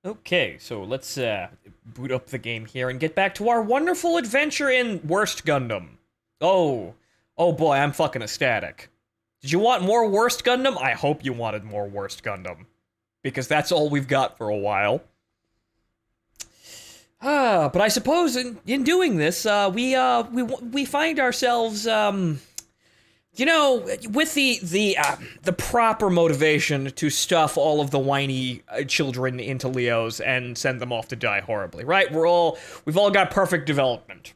Okay, so let's boot up the game here and get back to our wonderful adventure in Worst Gundam. Oh, oh boy, I'm fucking ecstatic. Did you want more Worst Gundam? I hope you wanted more Worst Gundam, because that's all we've got for a while. But I suppose in doing this, we find ourselves you know, with the proper motivation to stuff all of the whiny children into Leos and send them off to die horribly, right? We've all got perfect development.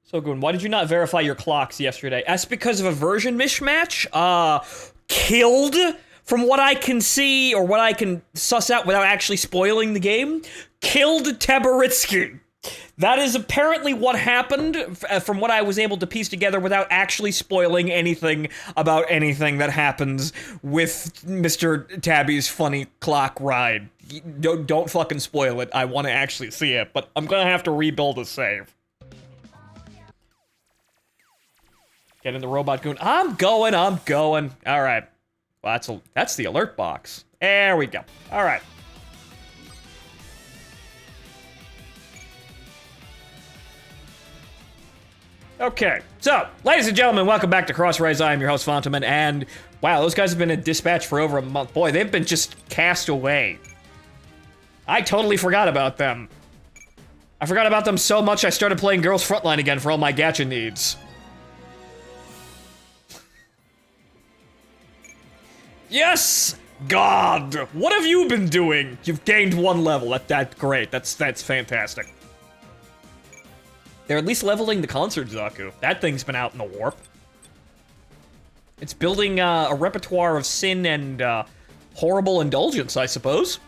So good. Why did you not verify your clocks yesterday? That's because of a version mismatch. Killed, from what I can see or what I can suss out without actually spoiling the game, killed Tabaritsky. That is apparently what happened, from what I was able to piece together without actually spoiling anything about anything that happens with Mr. Tabby's funny clock ride. Don't fucking spoil it. I want to actually see it, but I'm gonna have to rebuild a save. Get in the robot goon. I'm going. All right. Well, that's the alert box. There we go. All right. Okay, so, ladies and gentlemen, welcome back to Crossrays. I am your host, Phontomen, and wow, those guys have been in dispatch for over a month. Boy, they've been just cast away. I totally forgot about them. I forgot about them so much I started playing Girls Frontline again for all my gacha needs. Yes! God! What have you been doing? You've gained 1 level. That's great. That's fantastic. They're at least leveling the Concert Zaku. That thing's been out in the warp. It's building a repertoire of sin and horrible indulgence, I suppose.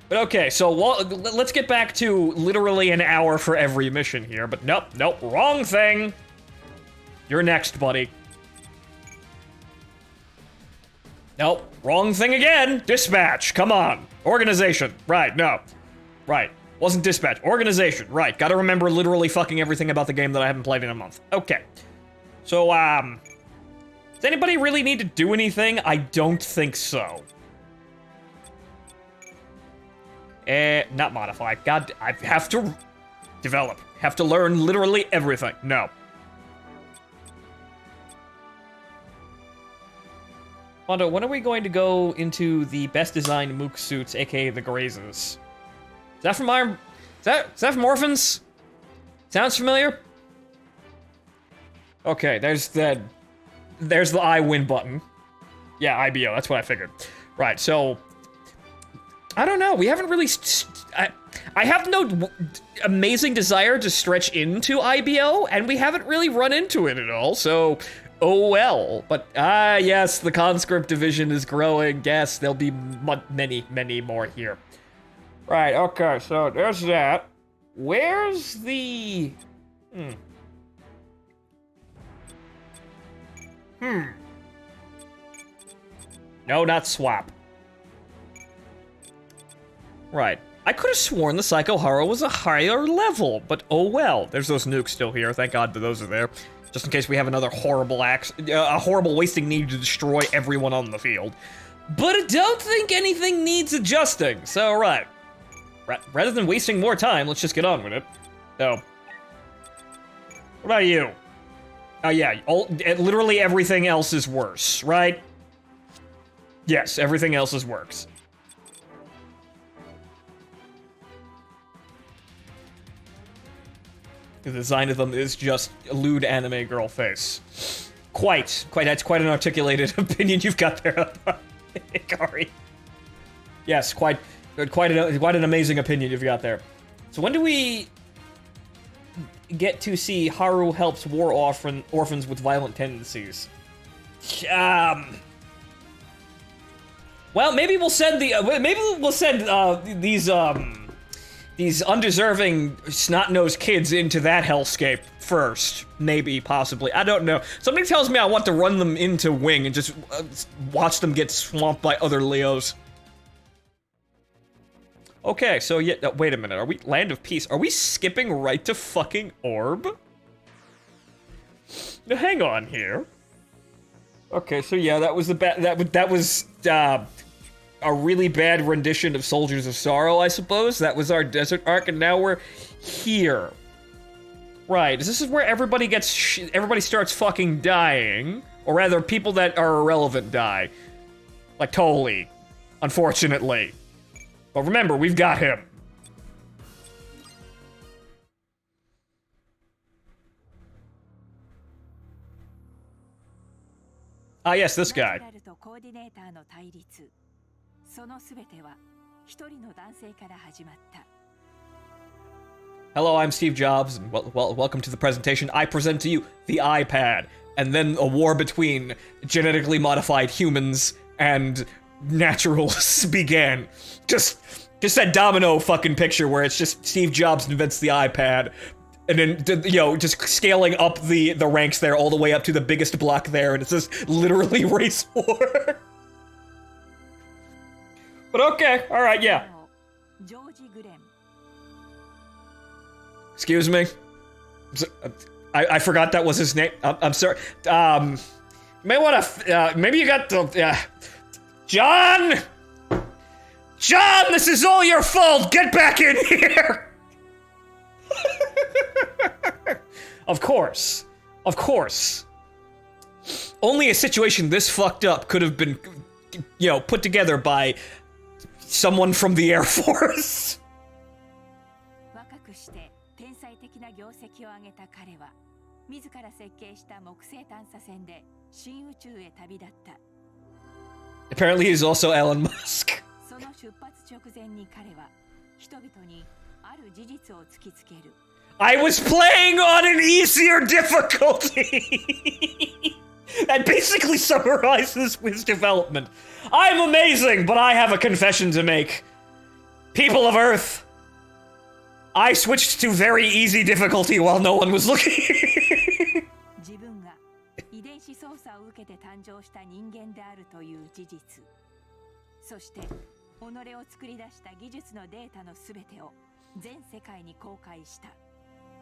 But okay, so let's get back to literally an hour for every mission here. But nope, wrong thing. You're next, buddy. Nope, wrong thing again. Dispatch, come on. Organization, right, no. Right. Wasn't dispatch. Organization. Right. Gotta remember literally fucking everything about the game that I haven't played in a month. Okay. So, does anybody really need to do anything? I don't think so. Not modify. God, I have to develop. Have to learn literally everything. No. Mondo, when are we going to go into the best designed Mook suits, aka the Grazes? Is that from Iron... Is that from Orphans? Sounds familiar? Okay, there's the I win button. Yeah, IBO, that's what I figured. Right, so... I don't know, we haven't really... I have no amazing desire to stretch into IBO, and we haven't really run into it at all, so... Oh well. But, yes, the conscript division is growing. Yes, there'll be many more here. Right, okay, so there's that. Where's the... No, not swap. Right. I could have sworn the Psycho Horror was a higher level, but oh well. There's those nukes still here. Thank God that those are there. Just in case we have another horrible a horrible wasting need to destroy everyone on the field. But I don't think anything needs adjusting, so right. Rather than wasting more time, let's just get on with it. So, what about you? Oh yeah, literally everything else is worse, right? Yes, everything else is worse. The design of them is just a lewd anime girl face. That's quite an articulated opinion you've got there, Ikari. Yes, quite an amazing opinion you've got there. So when do we get to see Haru helps war orphans with violent tendencies? Well, maybe we'll send these undeserving snot-nosed kids into that hellscape first. Maybe, possibly. I don't know. Something tells me I want to run them into Wing and just watch them get swamped by other Leos. Okay, so yeah, wait a minute. Are we Land of Peace? Are we skipping right to fucking Orb? Now, hang on here. Okay, so yeah, that was the that was a really bad rendition of Soldiers of Sorrow, I suppose. That was our desert arc, and now we're here. Right, this is where everybody everybody starts fucking dying. Or rather, people that are irrelevant die. Like Toli, unfortunately. But remember, we've got him. Ah, yes, this guy. Hello, I'm Steve Jobs, and welcome to the presentation. I present to you the iPad, and then a war between genetically modified humans and naturals began. Just that domino fucking picture where it's just Steve Jobs invents the iPad, and then, you know, just scaling up the ranks there all the way up to the biggest block there, and it's just literally race war. But okay, alright, yeah. Excuse me? I forgot that was his name. I'm sorry. You may want to, maybe you got the, John! John, this is all your fault! Get back in here! Of course. Of course. Only a situation this fucked up could have been, you know, put together by someone from the Air Force. Apparently he's also Elon Musk. I was playing on an easier difficulty! That basically summarizes his development. I'm amazing, but I have a confession to make. People of Earth, I switched to very easy difficulty while no one was looking.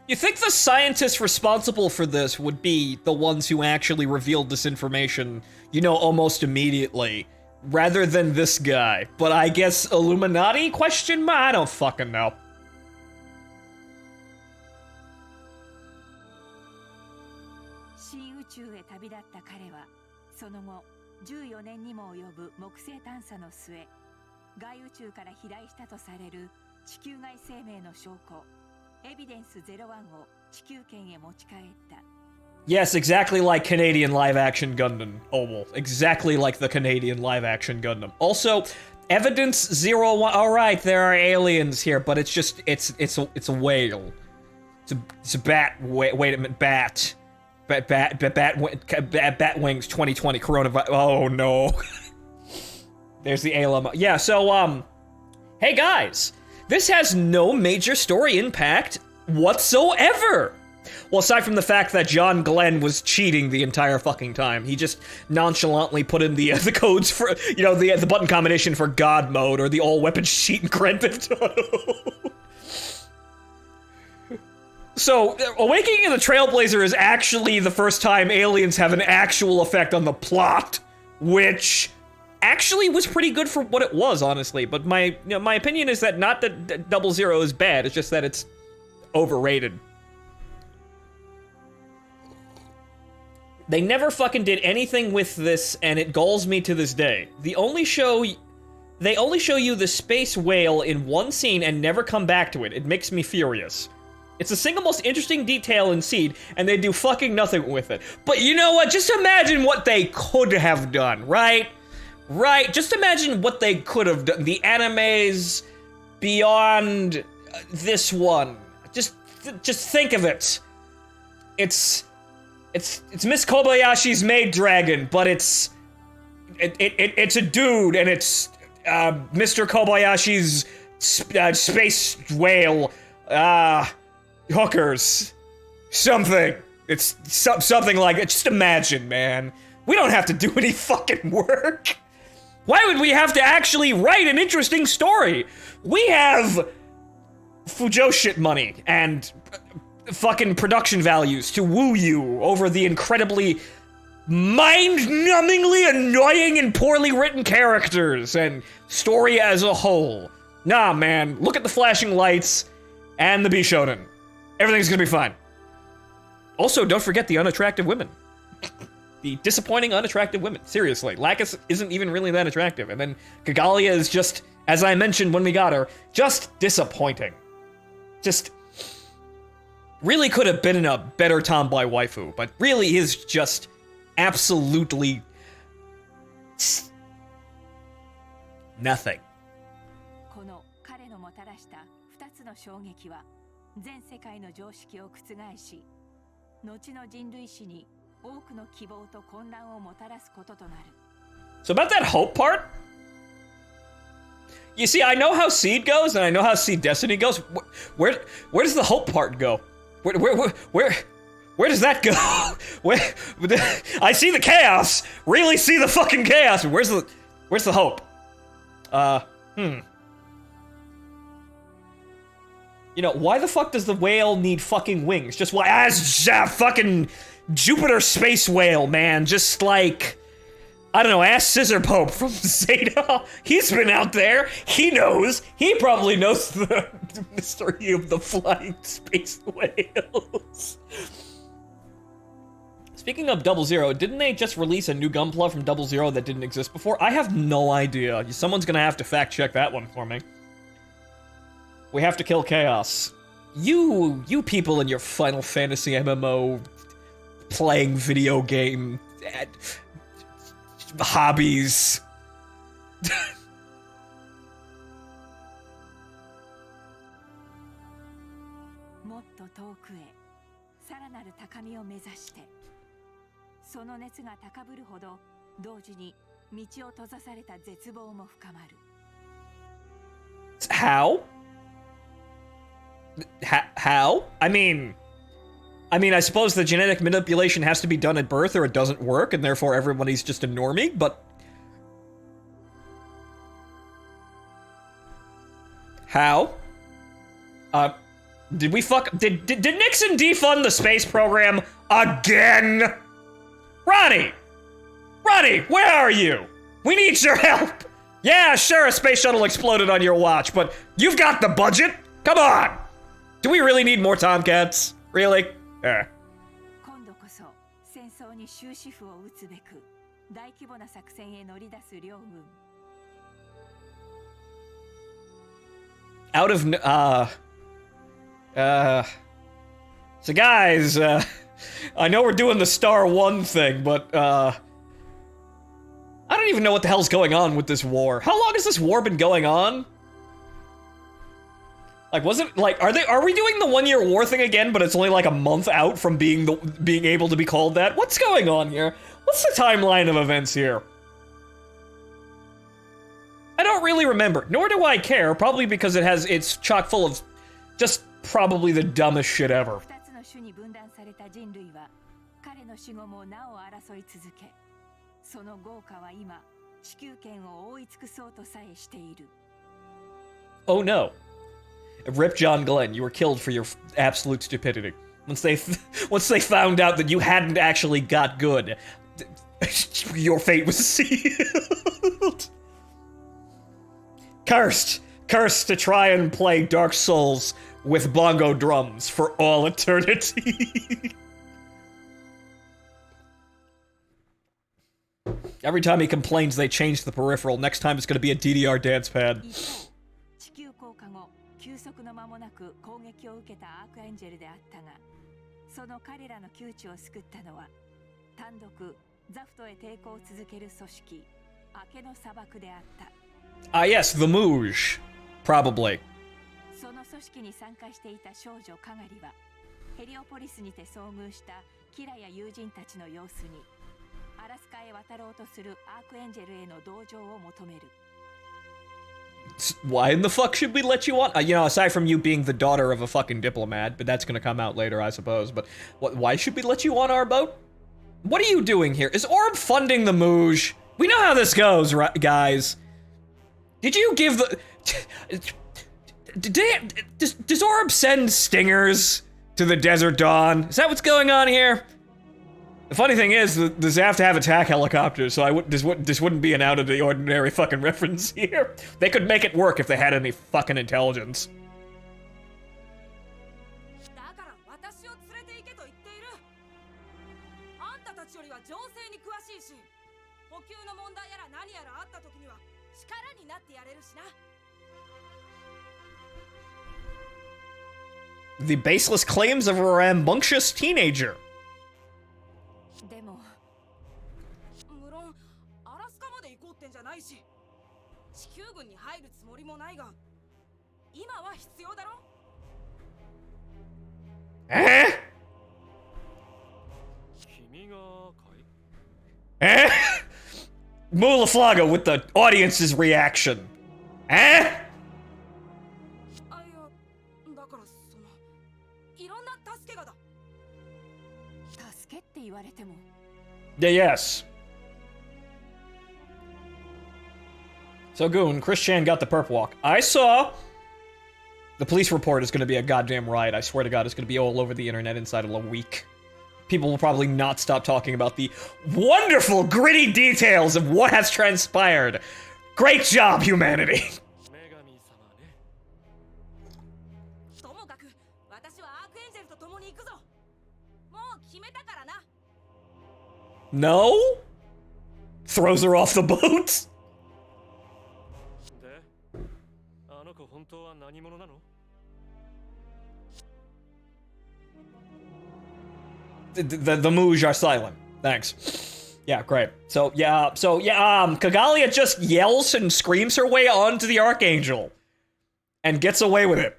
You think the scientists responsible for this would be the ones who actually revealed this information, you know, almost immediately, rather than this guy. But I guess Illuminati? Question mark? I don't fucking know. Yes, exactly like Canadian live-action Gundam. Oval. Exactly like the Canadian live-action Gundam. Also, Evidence 01. Alright, there are aliens here, but it's just, it's a whale. It's a bat. Wait a minute, bat. Bat wings 2020 coronavirus. Oh no. There's the alien. Yeah, so, hey guys. This has no major story impact whatsoever. Well, aside from the fact that John Glenn was cheating the entire fucking time. He just nonchalantly put in the codes for, you know, the button combination for God mode or the all weapons cheat in Grand Theft Auto. So, Awakening of the Trailblazer is actually the first time aliens have an actual effect on the plot, which actually was pretty good for what it was, honestly. But my opinion is that not that 00 is bad, it's just that it's overrated. They never fucking did anything with this, and it galls me to this day. They only show you the space whale in one scene and never come back to it. It makes me furious. It's the single most interesting detail in Seed, and they do fucking nothing with it. But you know what? Just imagine what they could have done, right? Right, just imagine what they could have done. The animes beyond this one. Just think of it. It's Miss Kobayashi's Maid Dragon, but it's a dude, and it's Mr. Kobayashi's space whale. Hookers. Something. It's something like it. Just imagine, man. We don't have to do any fucking work. Why would we have to actually write an interesting story? We have Fujo shit money and fucking production values to woo you over the incredibly mind-numbingly annoying and poorly written characters and story as a whole. Nah, man, look at the flashing lights and the Bishonen. Everything's gonna be fine. Also, don't forget the unattractive women. The disappointing, unattractive women. Seriously, Lacus isn't even really that attractive. And then Kagalia is just, as I mentioned when we got her, just disappointing. Just really could have been in a better tomboy waifu, but really is just absolutely nothing. この彼のもたらした2つの衝撃は全世界の常識を覆し、後の人類史に多くの希望と混乱をもたらすこととなる。So about that hope part? You see, I know how Seed goes, and I know how Seed Destiny goes. Where does the hope part go? Where does that go? I see the chaos. Really see the fucking chaos. Where's the hope? You know, why the fuck does the whale need fucking wings? Just why? Fucking Jupiter space whale, man. Just like, I don't know, ask Scissor Pope from Zeta. He's been out there. He knows. He probably knows the mystery of the flying space whales. Speaking of 00, didn't they just release a new Gunpla from 00 that didn't exist before? I have no idea. Someone's gonna have to fact check that one for me. We have to kill Chaos. You people in your Final Fantasy MMO playing video game hobbies. もっと遠くへ、さらなる高みを目指して、その熱が高ぶるほど同時に道を閉ざされた絶望も深まる。How? How? I mean, I suppose the genetic manipulation has to be done at birth or it doesn't work, and therefore everybody's just a normie, but... How? Did Nixon defund the space program again? Ronnie! Ronnie, where are you? We need your help! Yeah, sure, a space shuttle exploded on your watch, but you've got the budget? Come on! Do we really need more Tomcats? Really? 今度こそ戦争に終止符を打つべく大規模な作戦へ乗り出す両軍。Out of so guys, I know we're doing the Star 1 thing, but I don't even know what the hell's going on with this war. How long has this war been going on? Like, wasn't like are we doing the 1-year war thing again, but it's only like a month out from being able to be called that? What's going on here? What's the timeline of events here? I don't really remember, nor do I care, probably because it's chock full of just probably the dumbest shit ever. 2つの種に分断された人類は彼の死後もなお争い続け、その豪華は今地球圏を覆い尽くそうとさえしている。Oh no. Rip John Glenn, you were killed for your absolute stupidity. Once they found out that you hadn't actually got good, your fate was sealed. Cursed to try and play Dark Souls with bongo drums for all eternity. Every time he complains they changed the peripheral, next time it's gonna be a DDR dance pad. 地球降下後、急速の間もなく攻撃を受けたアークエンジェルであったが、その彼らの窮地を救ったのは単独ザフトへ抵抗を続ける組織明けの砂漠であった。Ah yes, the Mouge. Probably. その組織に参加していた少女カガリはヘリオポリスにて遭遇したキラや友人たちの様子にアラスカへ渡ろうとするアークエンジェルへの同情を求める。Why in the fuck should we let you on? You know, aside from you being the daughter of a fucking diplomat, but that's gonna come out later, I suppose. But why should we let you on our boat? What are you doing here? Is Orb funding the Mouge? We know how this goes, right, guys. Did you give the... Does Orb send stingers to the Desert Dawn? Is that what's going on here? The funny thing is, does they have to have attack helicopters, so this wouldn't be an out of the ordinary fucking reference here. They could make it work if they had any fucking intelligence. だから私を連れて行けと言っている。あんたたちよりは情勢に詳しいし、補給の問題やら何やらあった時には力になってやれるしな。The baseless claims of a rambunctious teenager. でも、無論アラスカまで行こうってんじゃないし、地球軍に入るつもりもないが、今は必要だろ。君がかい？ Mulaflaga with the audience's reaction. あ、いや、だからいろんな助けがだ。助けって言われても。Yes. So, Goon, Chris Chan got the perp walk. I saw the police report is going to be a goddamn riot. I swear to God, it's going to be all over the internet inside of a week. People will probably not stop talking about the wonderful, gritty details of what has transpired. Great job, humanity. ともかく私はアークエンジェルと共に行くぞ。もう決めたからな。No? Throws her off the boat? で、あの子本当は何者なの？The Mooj are silent. Thanks. Yeah, great. So yeah, Kagalia just yells and screams her way onto the Archangel. And gets away with it.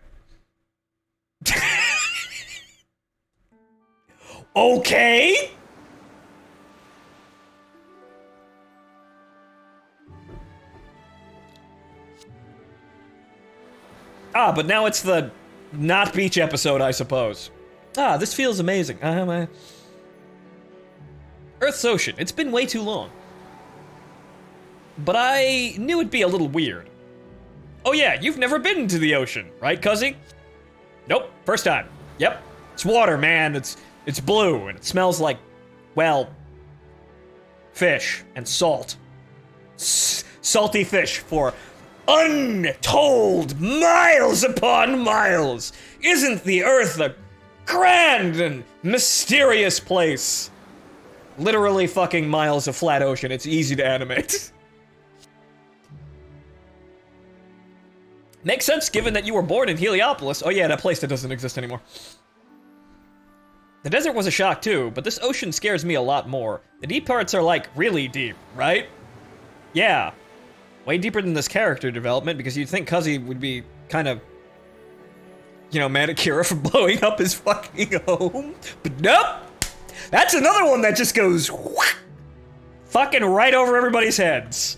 Okay? Ah, but now it's the not beach episode, I suppose. Ah, this feels amazing. Earth's ocean. It's been way too long. But I knew it'd be a little weird. Oh yeah, you've never been to the ocean, right, Cuzzy? Nope, first time. Yep. It's water, man. It's blue, and it smells like, well, fish and salt. Salty fish for untold miles upon miles. Isn't the Earth a grand and mysterious place? Literally fucking miles of flat ocean. It's easy to animate. Makes sense given that you were born in Heliopolis. Oh yeah, that place that doesn't exist anymore. The desert was a shock too, but this ocean scares me a lot more. The deep parts are like really deep, right? Yeah. Way deeper than this character development, because you'd think Cuzzy would be kind of, you know, mad at Kira for blowing up his fucking home. But nope! That's another one that just goes whack, fucking right over everybody's heads.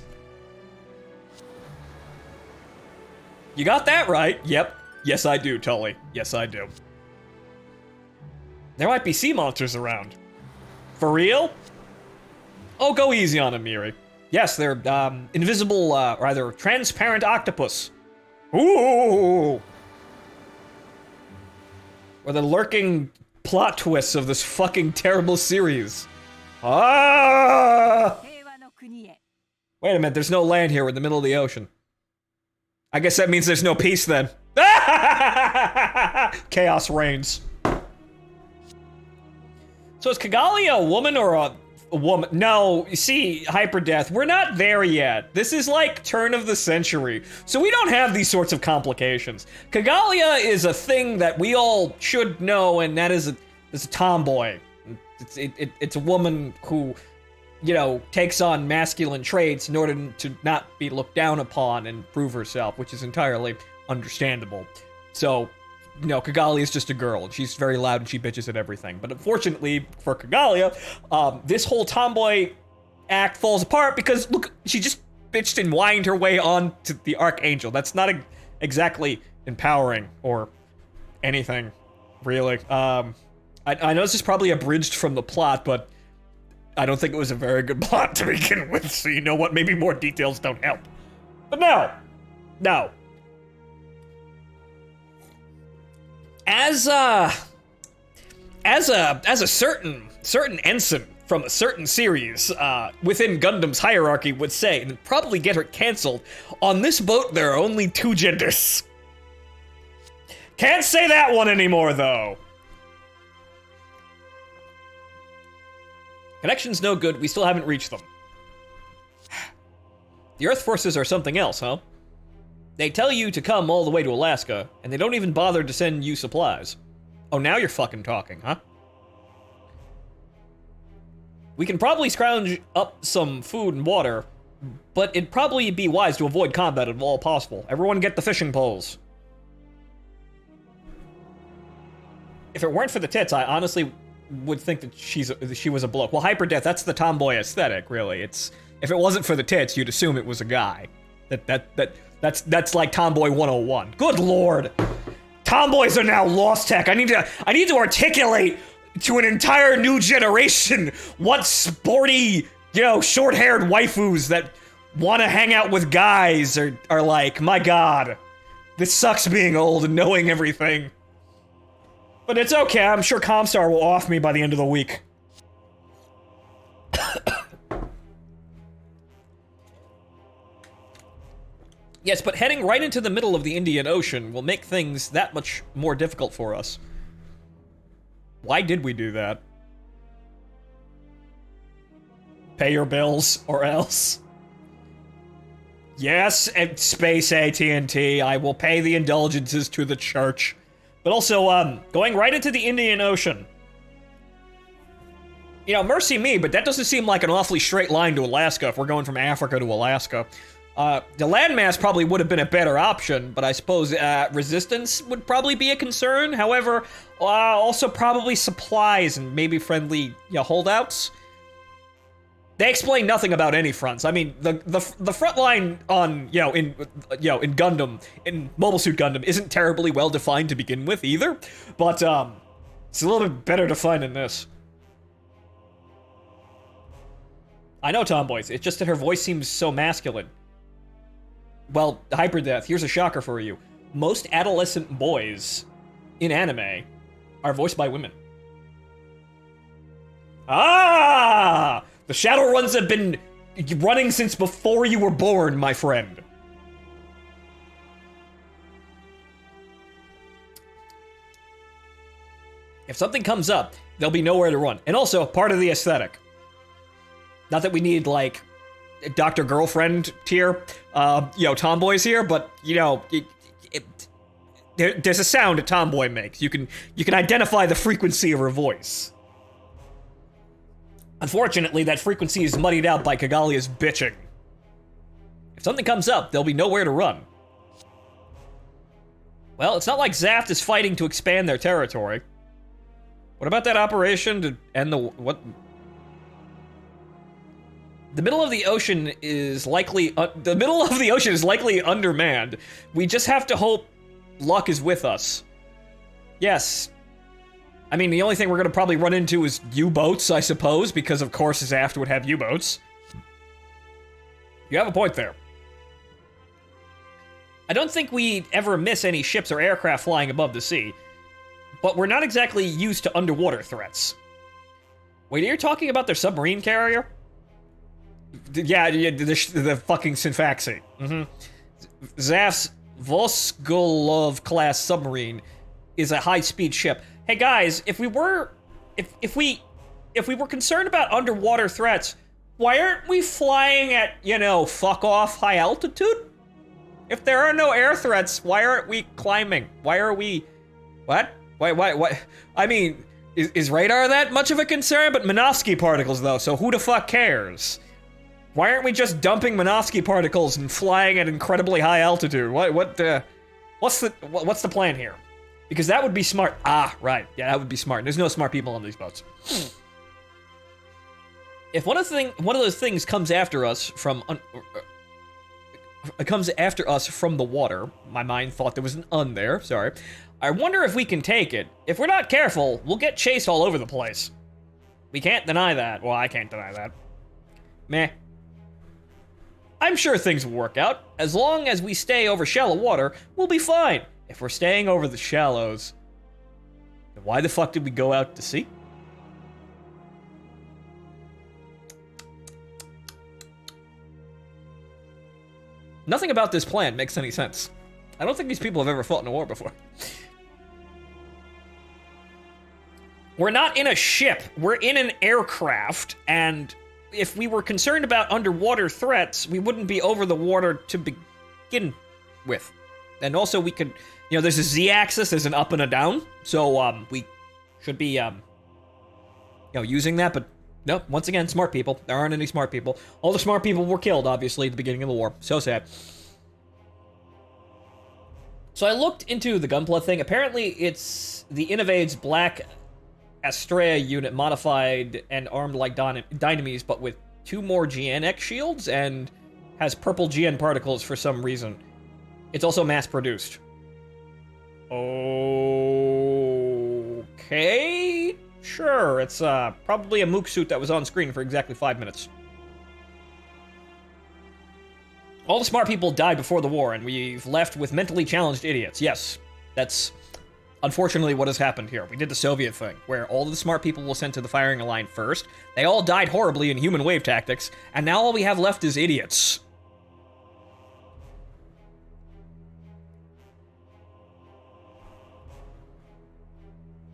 You got that right. Yep. Yes, I do, Tully. Yes, I do. There might be sea monsters around. For real? Oh, go easy on him, Miri. Yes, they're, invisible, or rather, transparent octopus. Ooh! Or the lurking plot twists of this fucking terrible series. Ah! 平和の国へ。 Wait a minute, there's no land here. We're in the middle of the ocean. I guess that means there's no peace then. Chaos reigns. So is Kagalia a woman or a woman? No, you see, Hyperdeath, we're not there yet. This is like turn of the century. So we don't have these sorts of complications. Kagalia is a thing that we all should know, and that is a tomboy. It's a woman who, you know, takes on masculine traits in order to not be looked down upon and prove herself, which is entirely understandable. So, you know, Kagalia is just a girl, and she's very loud and she bitches at everything. But unfortunately for Kagalia, this whole tomboy act falls apart because, look, she just bitched and whined her way on to the Archangel. That's not exactly empowering or anything, really. I know this is probably abridged from the plot, but I don't think it was a very good plot to begin with, so you know what, maybe more details don't help. But no. As a certain ensign from a certain series within Gundam's hierarchy would say, and probably get her canceled, on this boat there are only 2 genders. Can't say that one anymore, though. Connection's no good, we still haven't reached them. The Earth forces are something else, huh? They tell you to come all the way to Alaska, and they don't even bother to send you supplies. Oh, now you're fucking talking, huh? We can probably scrounge up some food and water, but it'd probably be wise to avoid combat if all possible. Everyone get the fishing poles. If it weren't for the tits, I honestly would think that she was a bloke. Well, Hyperdeath, that's the tomboy aesthetic, really. It's if it wasn't for the tits, you'd assume it was a guy. That's like Tomboy 101. Good lord. Tomboys are now lost tech. I need to articulate to an entire new generation what sporty, short-haired waifus that want to hang out with guys are like. My god. This sucks being old and knowing everything. But it's okay, I'm sure Comstar will off me by the end of the week. Yes, but heading right into the middle of the Indian Ocean will make things that much more difficult for us. Why did we do that? Pay your bills, or else. Yes, Space AT&T, I will pay the indulgences to the church. But also, going right into the Indian Ocean. Mercy me, but that doesn't seem like an awfully straight line to Alaska if we're going from Africa to Alaska. The landmass probably would have been a better option, but I suppose resistance would probably be a concern. However, also probably supplies and maybe friendly holdouts. They explain nothing about any fronts. I mean, the front line on in Gundam, in Mobile Suit Gundam, isn't terribly well defined to begin with either. But it's a little bit better defined than this. I know, tomboys. It's just that her voice seems so masculine. Well, Hyperdeath, here's a shocker for you. Most adolescent boys in anime are voiced by women. Ah! The Shadowruns have been running since before you were born, my friend. If something comes up, there'll be nowhere to run. And also, part of the aesthetic. Not that we need, like, Dr. Girlfriend tier, tomboys here, but, there's a sound a tomboy makes. You can identify the frequency of her voice. Unfortunately, that frequency is muddied out by Kagalia's bitching. If something comes up, there'll be nowhere to run. Well, it's not like Zaft is fighting to expand their territory. What about that operation to end what? The middle of the ocean is likely undermanned. We just have to hope luck is with us. Yes. I mean, the only thing we're gonna probably run into is U-boats, I suppose, because of course Zaft would have U-boats. You have a point there. I don't think we ever miss any ships or aircraft flying above the sea, but we're not exactly used to underwater threats. Wait, you're talking about their submarine carrier? Yeah, the fucking Sinfaxi. Zaft's Vosgolov-class submarine is a high-speed ship. Hey guys, if we were concerned about underwater threats, why aren't we flying at, fuck off high altitude? If there are no air threats, why aren't we climbing? Why are we... What? Why? I mean, is radar that much of a concern? But Minovsky particles, though, so who the fuck cares? Why aren't we just dumping Minovsky particles and flying at incredibly high altitude? What's the plan here? Because that would be smart. Ah, right. Yeah, that would be smart. There's no smart people on these boats. If one of those things comes after us from the water, my mind thought there was an "un" there. Sorry. I wonder if we can take it. If we're not careful, we'll get chased all over the place. We can't deny that. Well, I can't deny that. Meh. I'm sure things will work out. As long as we stay over shallow water, we'll be fine. If we're staying over the shallows, then why the fuck did we go out to sea? Nothing about this plan makes any sense. I don't think these people have ever fought in a war before. We're not in a ship. We're in an aircraft, and if we were concerned about underwater threats, we wouldn't be over the water to begin with. And also we could, you know, there's a Z-axis, there's an up and a down, so we should be, you know, using that, but no, once again, smart people. There aren't any smart people. All the smart people were killed, obviously, at the beginning of the war. So sad. So I looked into the Gunpla thing. Apparently, it's the Innovade's Black Astrea unit modified and armed like Dynamis, but with 2 more GNX shields and has purple GN particles for some reason. It's also mass-produced. Okay... Sure, it's probably a mook suit that was on screen for exactly 5 minutes. All the smart people died before the war, and we've left with mentally challenged idiots. Yes, that's unfortunately what has happened here. We did the Soviet thing, where all of the smart people were sent to the firing line first. They all died horribly in human wave tactics, and now all we have left is idiots.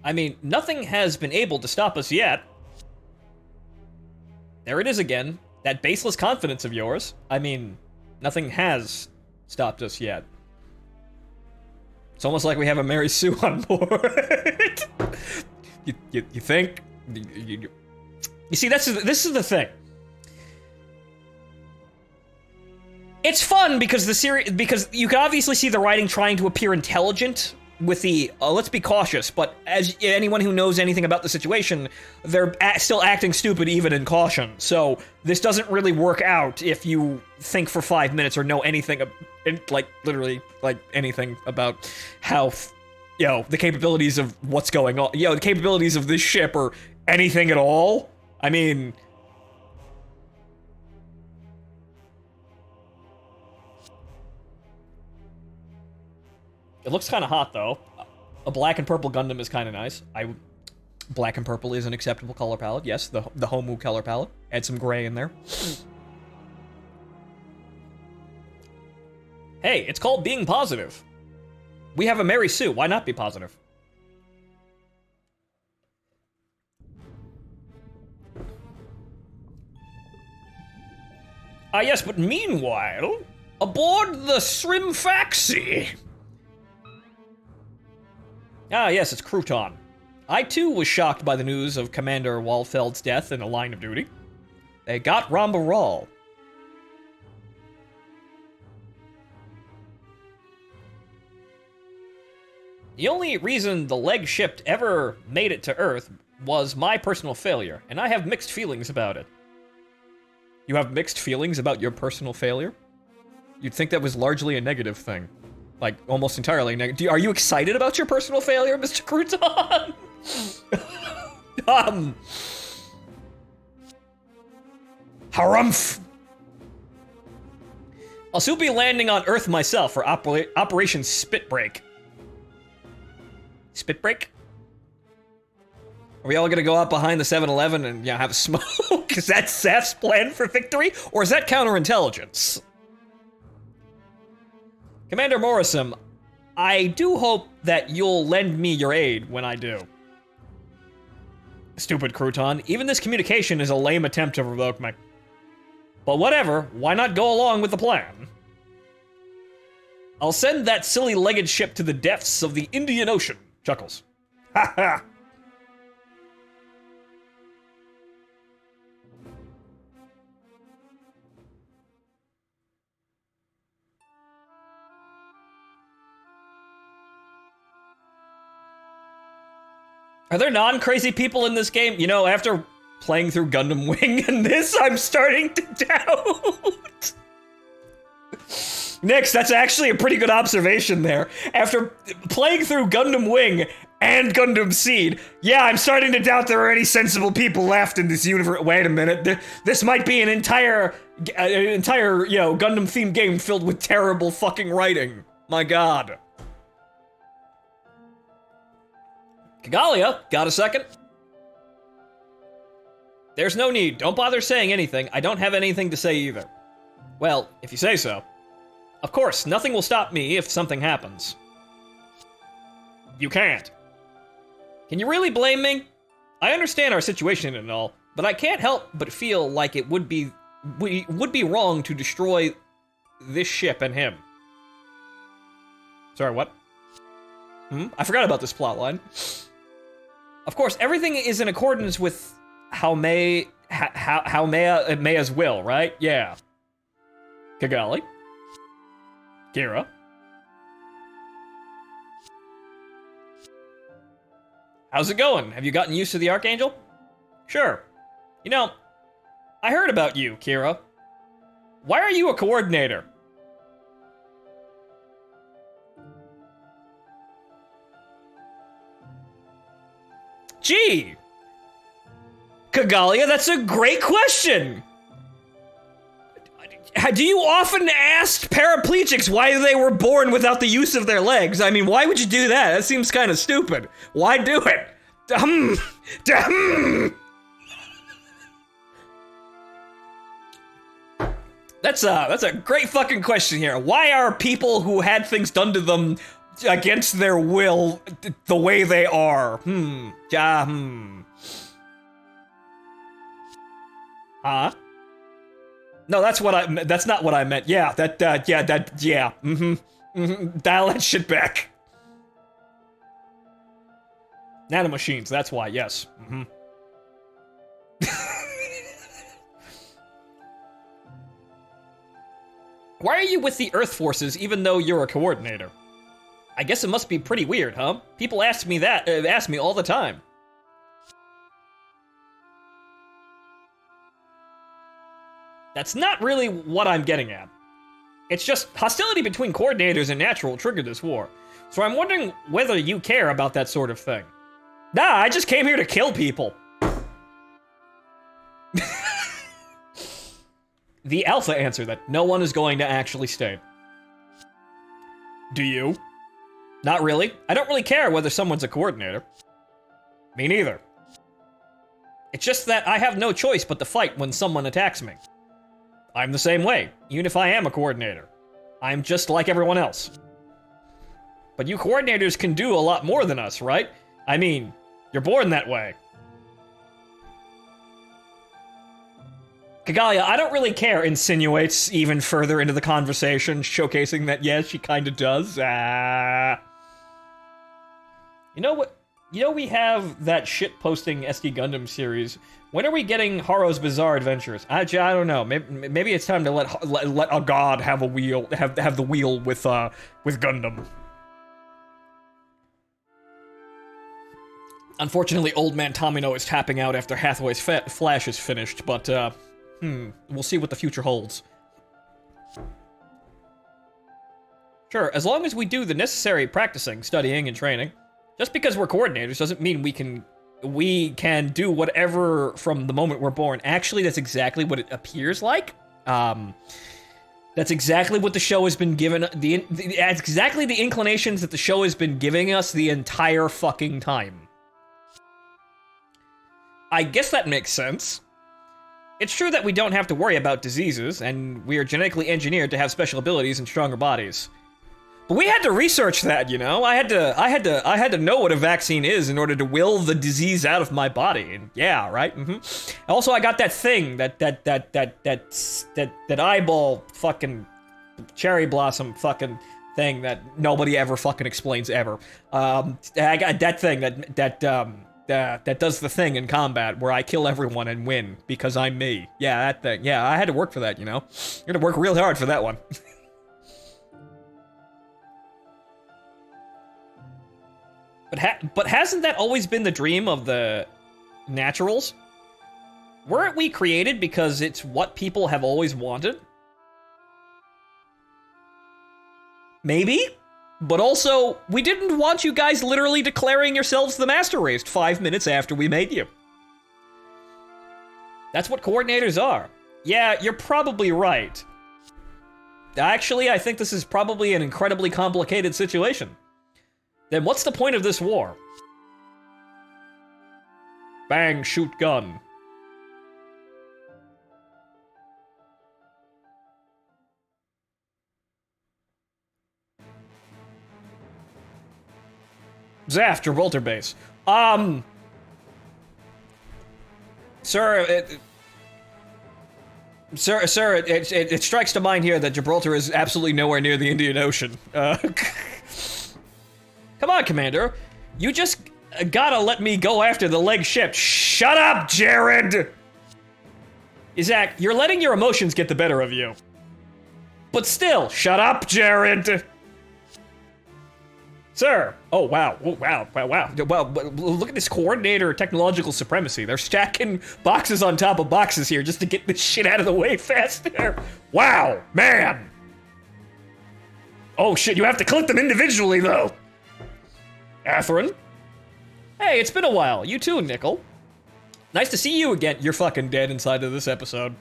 I mean, nothing has been able to stop us yet. There it is again. That baseless confidence of yours. I mean, nothing has stopped us yet. It's almost like we have a Mary Sue on board. you think? You see, this is the thing. It's fun because because you can obviously see the writing trying to appear intelligent with the, let's be cautious, but as anyone who knows anything about the situation, they're still acting stupid even in caution. So this doesn't really work out if you think for 5 minutes or know anything, like, literally, like, anything about how, you know, the capabilities of what's going on, you know, the capabilities of this ship or anything at all. I mean... It looks kind of hot, though. A black and purple Gundam is kind of nice. Black and purple is an acceptable color palette. Yes, the Homu color palette. Add some gray in there. Hey, it's called being positive. We have a Mary Sue. Why not be positive? Ah, yes, but meanwhile, aboard the Srimfaxi. Ah, yes, it's Crouton. I, too, was shocked by the news of Commander Walfeld's death in the line of duty. They got Ramba Ral. The only reason the leg ship ever made it to Earth was my personal failure, and I have mixed feelings about it. You have mixed feelings about your personal failure? You'd think that was largely a negative thing. Like, almost entirely negative. Are you excited about your personal failure, Mr. Crouton? Harumph! I'll soon be landing on Earth myself for Operation Spitbreak. Spitbreak? Are we all gonna go out behind the 7-Eleven and, you know, have a smoke? Is that Seth's plan for victory? Or is that counterintelligence? Commander Morrison, I do hope that you'll lend me your aid when I do. Stupid Crouton, even this communication is a lame attempt to provoke me. But whatever, why not go along with the plan? I'll send that silly legged ship to the depths of the Indian Ocean. Chuckles. Ha ha! Are there non-crazy people in this game? You know, after playing through Gundam Wing and this, I'm starting to doubt. Nix, that's actually a pretty good observation there. After playing through Gundam Wing and Gundam Seed, yeah, I'm starting to doubt there are any sensible people left in this universe. Wait a minute, this might be an entire, you know, Gundam-themed game filled with terrible fucking writing. My god. Kagalia, got a second? There's no need. Don't bother saying anything. I don't have anything to say either. Well, if you say so. Of course, nothing will stop me if something happens. You can't. Can you really blame me? I understand our situation and all, but I can't help but feel like it would be wrong to destroy this ship and him. Sorry, what? I forgot about this plotline. Of course, everything is in accordance with how Maya's will, right? Yeah. Kigali. Kira. How's it going? Have you gotten used to the Archangel? Sure. You know, I heard about you, Kira. Why are you a coordinator? Gee! Kagalia, that's a great question! Do you often ask paraplegics why they were born without the use of their legs? I mean, why would you do that? That seems kind of stupid. Why do it? That's a great fucking question here. Why are people who had things done to them against their will the way they are? Huh? No, that's not what I meant. Yeah, yeah. Dial that shit back. Nanomachines, that's why, yes. Why are you with the Earth Forces even though you're a coordinator? I guess it must be pretty weird, huh? People ask me all the time. That's not really what I'm getting at. It's just hostility between coordinators and natural triggered this war. So I'm wondering whether you care about that sort of thing. Nah, I just came here to kill people. The Alpha answered that no one is going to actually stay. Do you? Not really. I don't really care whether someone's a coordinator. Me neither. It's just that I have no choice but to fight when someone attacks me. I'm the same way, even if I am a coordinator. I'm just like everyone else. But you coordinators can do a lot more than us, right? I mean, you're born that way. Kagalia, I don't really care, insinuates even further into the conversation, showcasing that, yes, she kinda does. You know what? You know we have that shit-posting SD Gundam series. When are we getting Haru's Bizarre Adventures? I don't know. Maybe it's time to let a god have a wheel, have the wheel with Gundam. Unfortunately, old man Tomino is tapping out after Hathaway's Flash is finished, but we'll see what the future holds. Sure, as long as we do the necessary practicing, studying, and training. Just because we're coordinators doesn't mean we can do whatever from the moment we're born. Actually, that's exactly what it appears like. That's exactly what the show has been given. That's exactly the inclinations that the show has been giving us the entire fucking time. I guess that makes sense. It's true that we don't have to worry about diseases, and we are genetically engineered to have special abilities and stronger bodies. But we had to research that, you know? I had to know what a vaccine is in order to will the disease out of my body. And yeah, right? Also, I got that thing, that eyeball fucking cherry blossom fucking thing that nobody ever fucking explains ever. I got that thing that does the thing in combat where I kill everyone and win because I'm me. Yeah, that thing. Yeah, I had to work for that, you know? You had to work real hard for that one. But hasn't that always been the dream of the naturals? Weren't we created because it's what people have always wanted? Maybe? But also, we didn't want you guys literally declaring yourselves the master race 5 minutes after we made you. That's what coordinators are. Yeah, you're probably right. Actually, I think this is probably an incredibly complicated situation. Then what's the point of this war? Bang, shoot, gun. Zaf, Gibraltar base. Sir, it strikes to mind here that Gibraltar is absolutely nowhere near the Indian Ocean. Come on, Commander. You just gotta let me go after the leg ship. Shut up, Jared! Zach, you're letting your emotions get the better of you. But still, shut up, Jared! Sir! Oh, wow. Oh, wow. Wow. Look at this coordinator technological supremacy. They're stacking boxes on top of boxes here just to get this shit out of the way faster. Wow, man! Oh, shit, you have to click them individually, though. Athrun? Hey, it's been a while. You too, Nickel. Nice to see you again. You're fucking dead inside of this episode.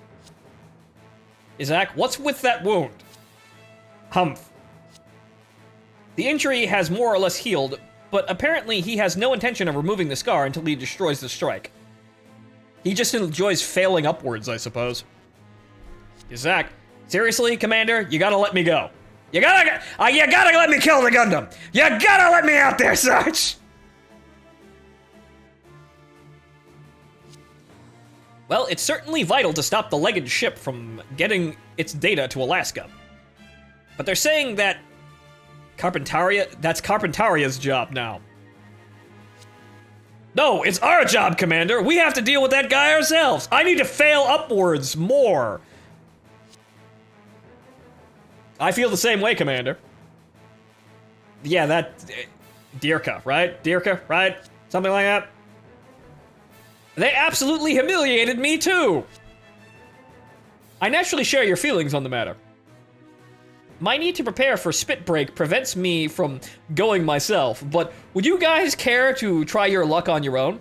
Isaac, what's with that wound? Humph. The injury has more or less healed, but apparently he has no intention of removing the scar until he destroys the strike. He just enjoys failing upwards, I suppose. Isaac, seriously, Commander? You gotta let me go. You gotta let me kill the Gundam. You gotta let me out there, Sarge. Well, it's certainly vital to stop the legged ship from getting its data to Alaska. But they're saying that that's Carpentaria's job now. No, it's our job, Commander. We have to deal with that guy ourselves. I need to fail upwards more. I feel the same way, Commander. Yeah, Dirka, right? Dirka, right? Something like that. They absolutely humiliated me, too! I naturally share your feelings on the matter. My need to prepare for spit break prevents me from going myself, but would you guys care to try your luck on your own?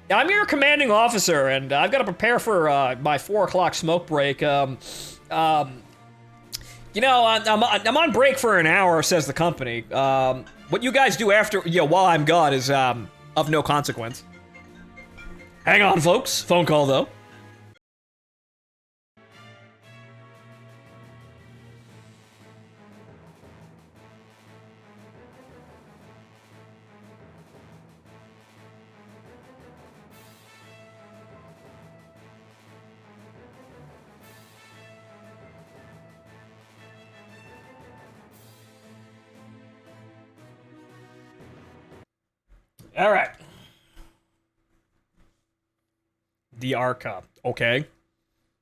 I'm your commanding officer, and I've got to prepare for my 4 o'clock smoke break. You know, I'm on break for an hour, says the company. What you guys do after, while I'm gone is of no consequence. Hang on, folks. Phone call, though. All right. The Arca. Okay.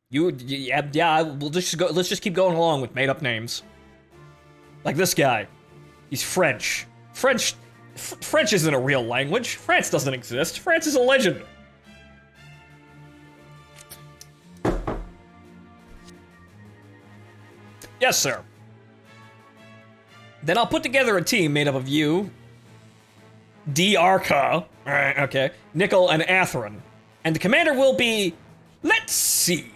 Yeah, let's just keep going along with made-up names. Like this guy. He's French. French isn't a real language. France doesn't exist. France is a legend. Yes, sir. Then I'll put together a team made up of you, Arca, alright, okay, Nickel and Athrun. And the commander will be, let's see.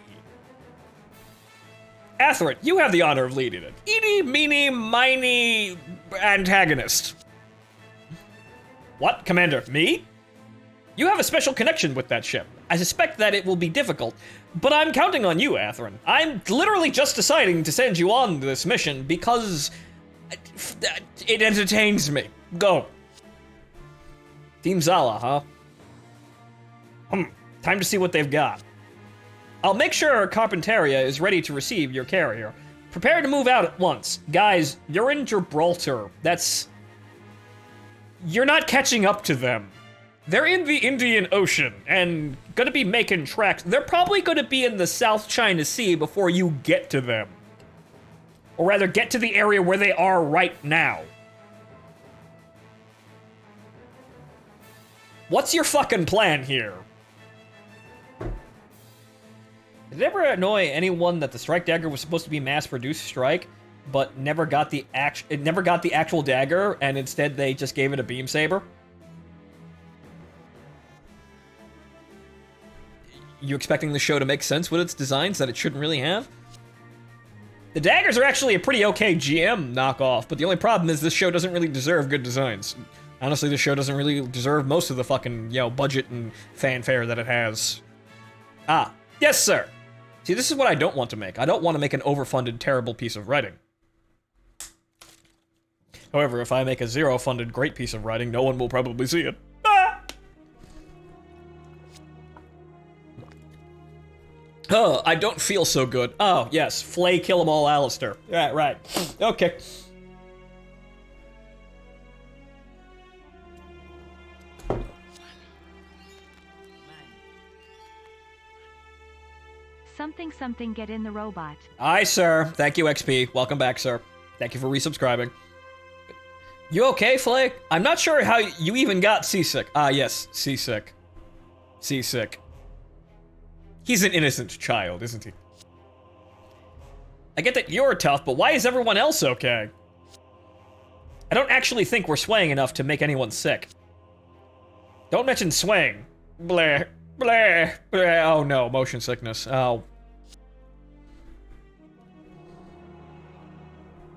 Athrun, you have the honor of leading it. Eeny, meeny, miny antagonist. What, Commander, me? You have a special connection with that ship. I suspect that it will be difficult, but I'm counting on you, Athrun. I'm literally just deciding to send you on this mission because it entertains me. Go. Team Zala, huh? Time to see what they've got. I'll make sure Carpentaria is ready to receive your carrier. Prepare to move out at once. Guys, you're in Gibraltar. You're not catching up to them. They're in the Indian Ocean and gonna be making tracks. They're probably gonna be in the South China Sea before you get to them. Or rather, get to the area where they are right now. What's your fucking plan here? Did it ever annoy anyone that the strike dagger was supposed to be mass-produced strike, but never got the actual dagger, and instead they just gave it a beam saber? You expecting the show to make sense with its designs that it shouldn't really have? The daggers are actually a pretty okay GM knockoff, but the only problem is this show doesn't really deserve good designs. Honestly, this show doesn't really deserve most of the fucking, budget and fanfare that it has. Ah, yes, sir. See, this is what I don't want to make. I don't want to make an overfunded, terrible piece of writing. However, if I make a zero-funded great piece of writing, no one will probably see it. Ah! Oh, I don't feel so good. Oh, yes, flay kill 'em all, Alistair. Yeah, right. Okay. Something get in the robot. Aye, sir. Thank you, XP. Welcome back, sir. Thank you for resubscribing. You okay, Flay? I'm not sure how you even got seasick. Ah, yes, seasick. Seasick. He's an innocent child, isn't he? I get that you're tough, but why is everyone else okay? I don't actually think we're swaying enough to make anyone sick. Don't mention swaying. Bleh, bleh, bleh. Oh no, motion sickness. Oh.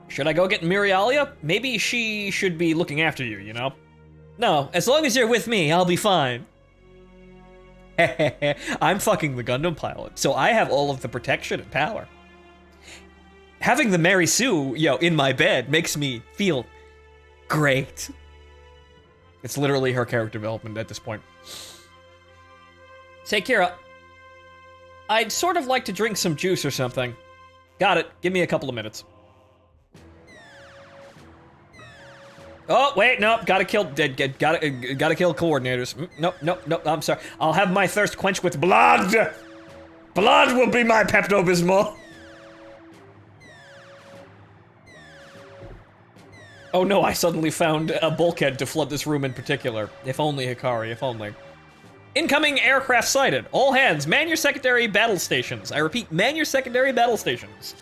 Should I go get Mirialia? Maybe she should be looking after you, you know? No, as long as you're with me, I'll be fine. I'm fucking the Gundam pilot, so I have all of the protection and power. Having the Mary Sue, in my bed makes me feel great. It's literally her character development at this point. Say, Kira, I'd sort of like to drink some juice or something. Got it. Give me a couple of minutes. Oh, wait, nope, gotta kill coordinators. Nope, I'm sorry. I'll have my thirst quenched with blood! Blood will be my Pepto-Bismol! Oh no, I suddenly found a bulkhead to flood this room in particular. If only, Hikari, if only. Incoming aircraft sighted. All hands, man your secondary battle stations. I repeat, man your secondary battle stations.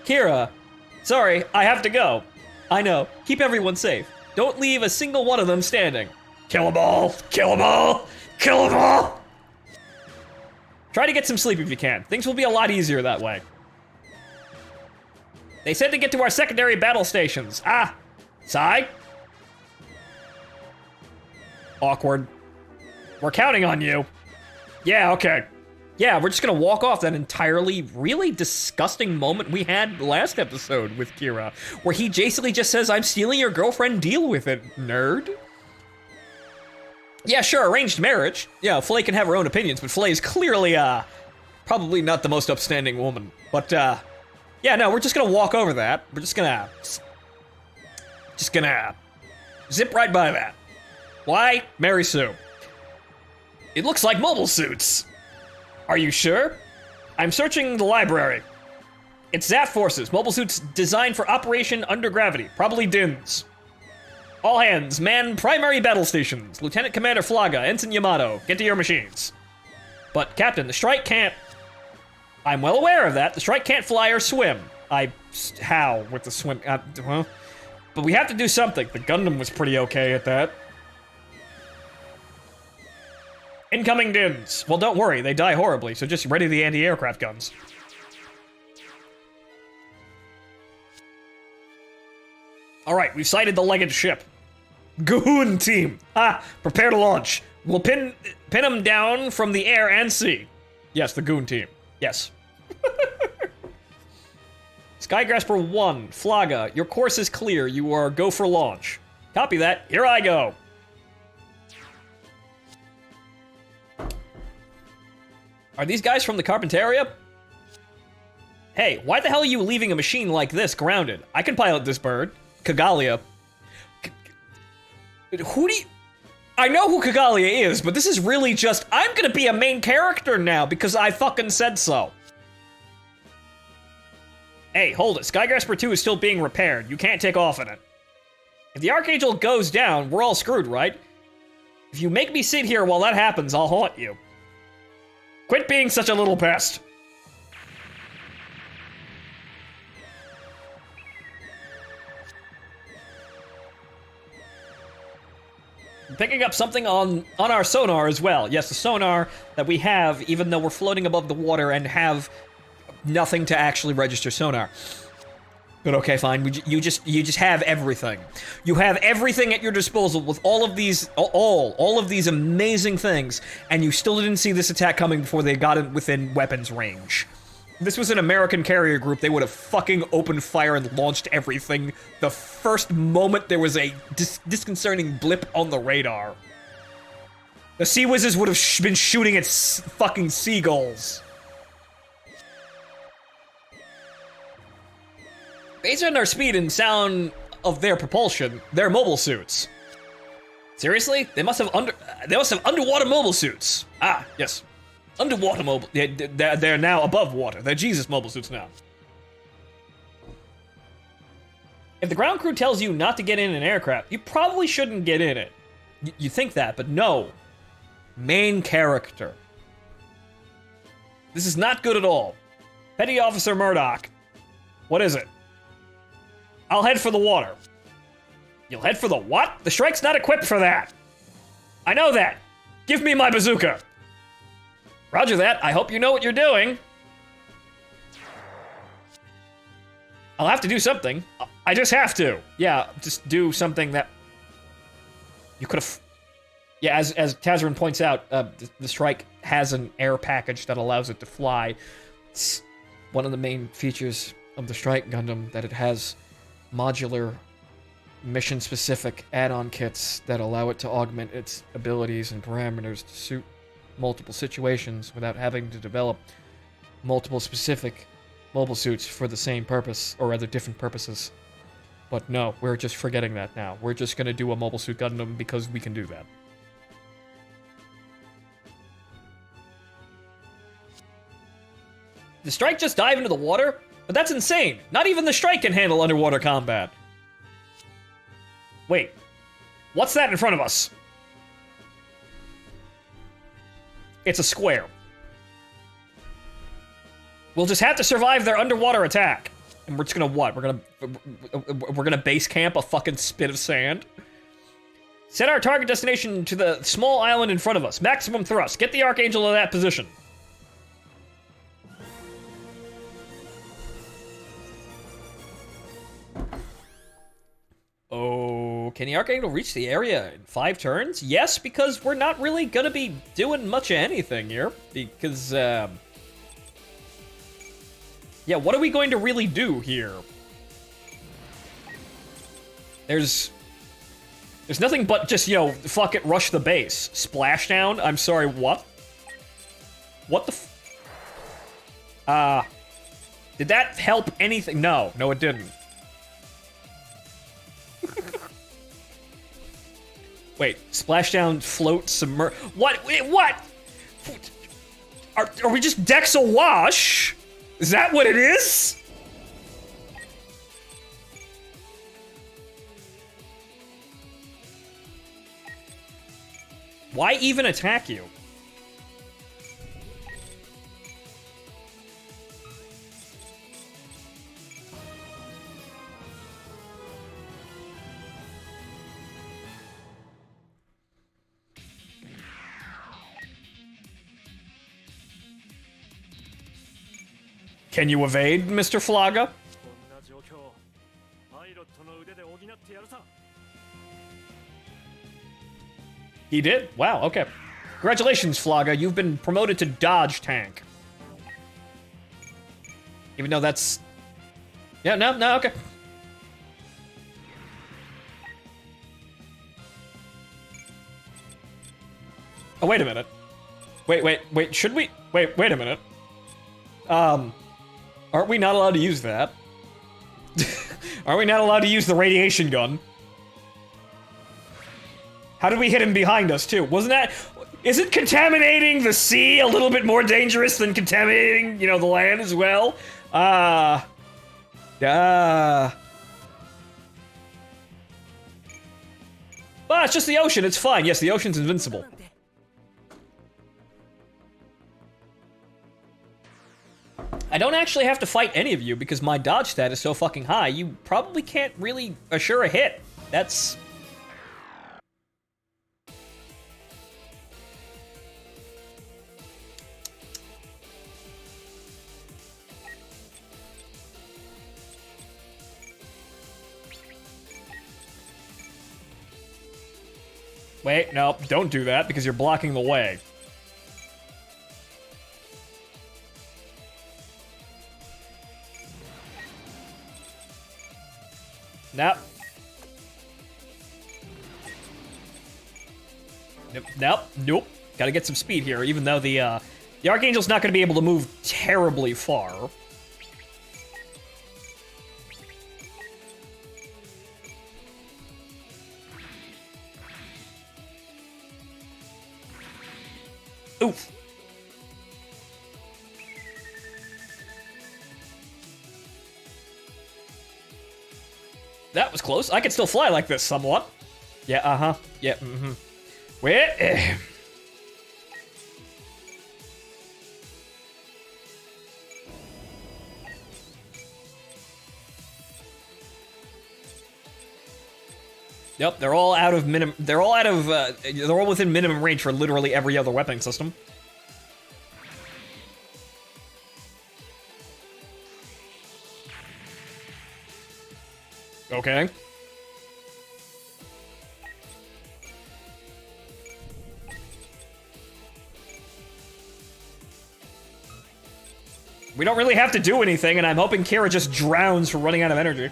Kira, sorry, I have to go. I know. Keep everyone safe. Don't leave a single one of them standing. Kill them all! Kill them all! Kill them all! Try to get some sleep if you can. Things will be a lot easier that way. They said to get to our secondary battle stations. Ah! Sai? Awkward. We're counting on you. Yeah, okay. Yeah, we're just gonna walk off that entirely really disgusting moment we had last episode with Kira, where he basically just says, I'm stealing your girlfriend, deal with it, nerd. Yeah, sure, arranged marriage. Yeah, Flay can have her own opinions, but Flay is clearly, probably not the most upstanding woman. But, yeah, no, we're just gonna walk over that. We're just gonna zip right by that. Why? Mary Sue. It looks like mobile suits. Are you sure? I'm searching the library. It's Zap Forces, mobile suits designed for operation under gravity, probably DINs. All hands, man primary battle stations. Lieutenant Commander Flaga, Ensign Yamato, get to your machines. But Captain, the strike can't... I'm well aware of that. The strike can't fly or swim. How with the swim? Well, but we have to do something. The Gundam was pretty okay at that. Incoming DINs. Well, don't worry, they die horribly, so just ready the anti-aircraft guns. Alright, we've sighted the legged ship. GUN team! Prepare to launch. We'll pin them down from the air and sea. Yes, the GUN team. Yes. Skygrasper 1, Flaga, your course is clear. You are go for launch. Copy that. Here I go. Are these guys from the Carpentaria? Hey, why the hell are you leaving a machine like this grounded? I can pilot this bird. Kagalia. Who do you... I know who Kagalia is, but this is really just... I'm gonna be a main character now because I fucking said so. Hey, hold it. Skygrasper 2 is still being repaired. You can't take off in it. If the Archangel goes down, we're all screwed, right? If you make me sit here while that happens, I'll haunt you. Quit being such a little pest. I'm picking up something on our sonar as well. Yes, the sonar that we have, even though we're floating above the water and have nothing to actually register sonar. But okay, fine. You just have everything. You have everything at your disposal with all of these amazing things, and you still didn't see this attack coming before they got it within weapons range. this was an American carrier group, they would have fucking opened fire and launched everything the first moment there was a disconcerting blip on the radar. The Sea Whizzes would have been shooting at fucking seagulls. Based on their speed and sound of their propulsion, they're mobile suits. Seriously? They must have underwater mobile suits. Ah, yes. Underwater mobile. They're now above water. They're Jesus mobile suits now. If the ground crew tells you not to get in an aircraft, you probably shouldn't get in it. You think that, but no. Main character. This is not good at all. Petty Officer Murdoch. What is it? I'll head for the water. You'll head for the what? The strike's not equipped for that. I know that. Give me my bazooka. Roger that. I hope you know what you're doing. I'll have to do something. I just have to. Yeah, just do something that you could have. Yeah, as Tazarin points out, the strike has an air package that allows it to fly. It's one of the main features of the Strike Gundam, that it has modular, mission-specific add-on kits that allow it to augment its abilities and parameters to suit multiple situations without having to develop multiple specific mobile suits for the same purpose, or rather different purposes. But no, we're just forgetting that now. We're just gonna do a mobile suit Gundam because we can do that. The Strike just dive into the water? But that's insane. Not even the Strike can handle underwater combat. Wait. What's that in front of us? It's a square. We'll just have to survive their underwater attack. And we're just gonna what? We're gonna base camp a fucking spit of sand? Set our target destination to the small island in front of us. Maximum thrust. Get the Archangel to that position. Oh, can the Archangel reach the area in 5 turns? Yes, because we're not really gonna be doing much of anything here. Because, yeah, what are we going to really do here? There's nothing but just, you know, fuck it, rush the base. Splashdown? I'm sorry, what? What the did that help anything? No, it didn't. Wait, splashdown, float, submerge. What? Wait, what? Are we just decks awash? Is that what it is? Why even attack you? Can you evade, Mr. Flaga? こんな状況パイロットの腕で補ってやるさ He did? Wow, okay. Congratulations, Flaga. You've been promoted to Dodge Tank. Even though that's... Yeah, no, okay. Oh, wait a minute. Wait, should we... Wait a minute. Aren't we not allowed to use that? Aren't we not allowed to use the radiation gun? How did we hit him behind us, too? Wasn't that... Isn't contaminating the sea a little bit more dangerous than contaminating, you know, the land as well? Well, it's just the ocean, it's fine. Yes, the ocean's invincible. I don't actually have to fight any of you because my dodge stat is so fucking high, you probably can't really assure a hit. That's... Wait, no, don't do that because you're blocking the way. Nope. Nope. Gotta get some speed here, even though the Archangel's not gonna be able to move terribly far. Oof. That was close. I can still fly like this somewhat. Yeah, uh-huh. Yeah, mm-hmm. Wait. Yep, they're all out of minimum. They're all out of. They're all within minimum range for literally every other weapon system. Okay. We don't really have to do anything, and I'm hoping Kira just drowns for running out of energy.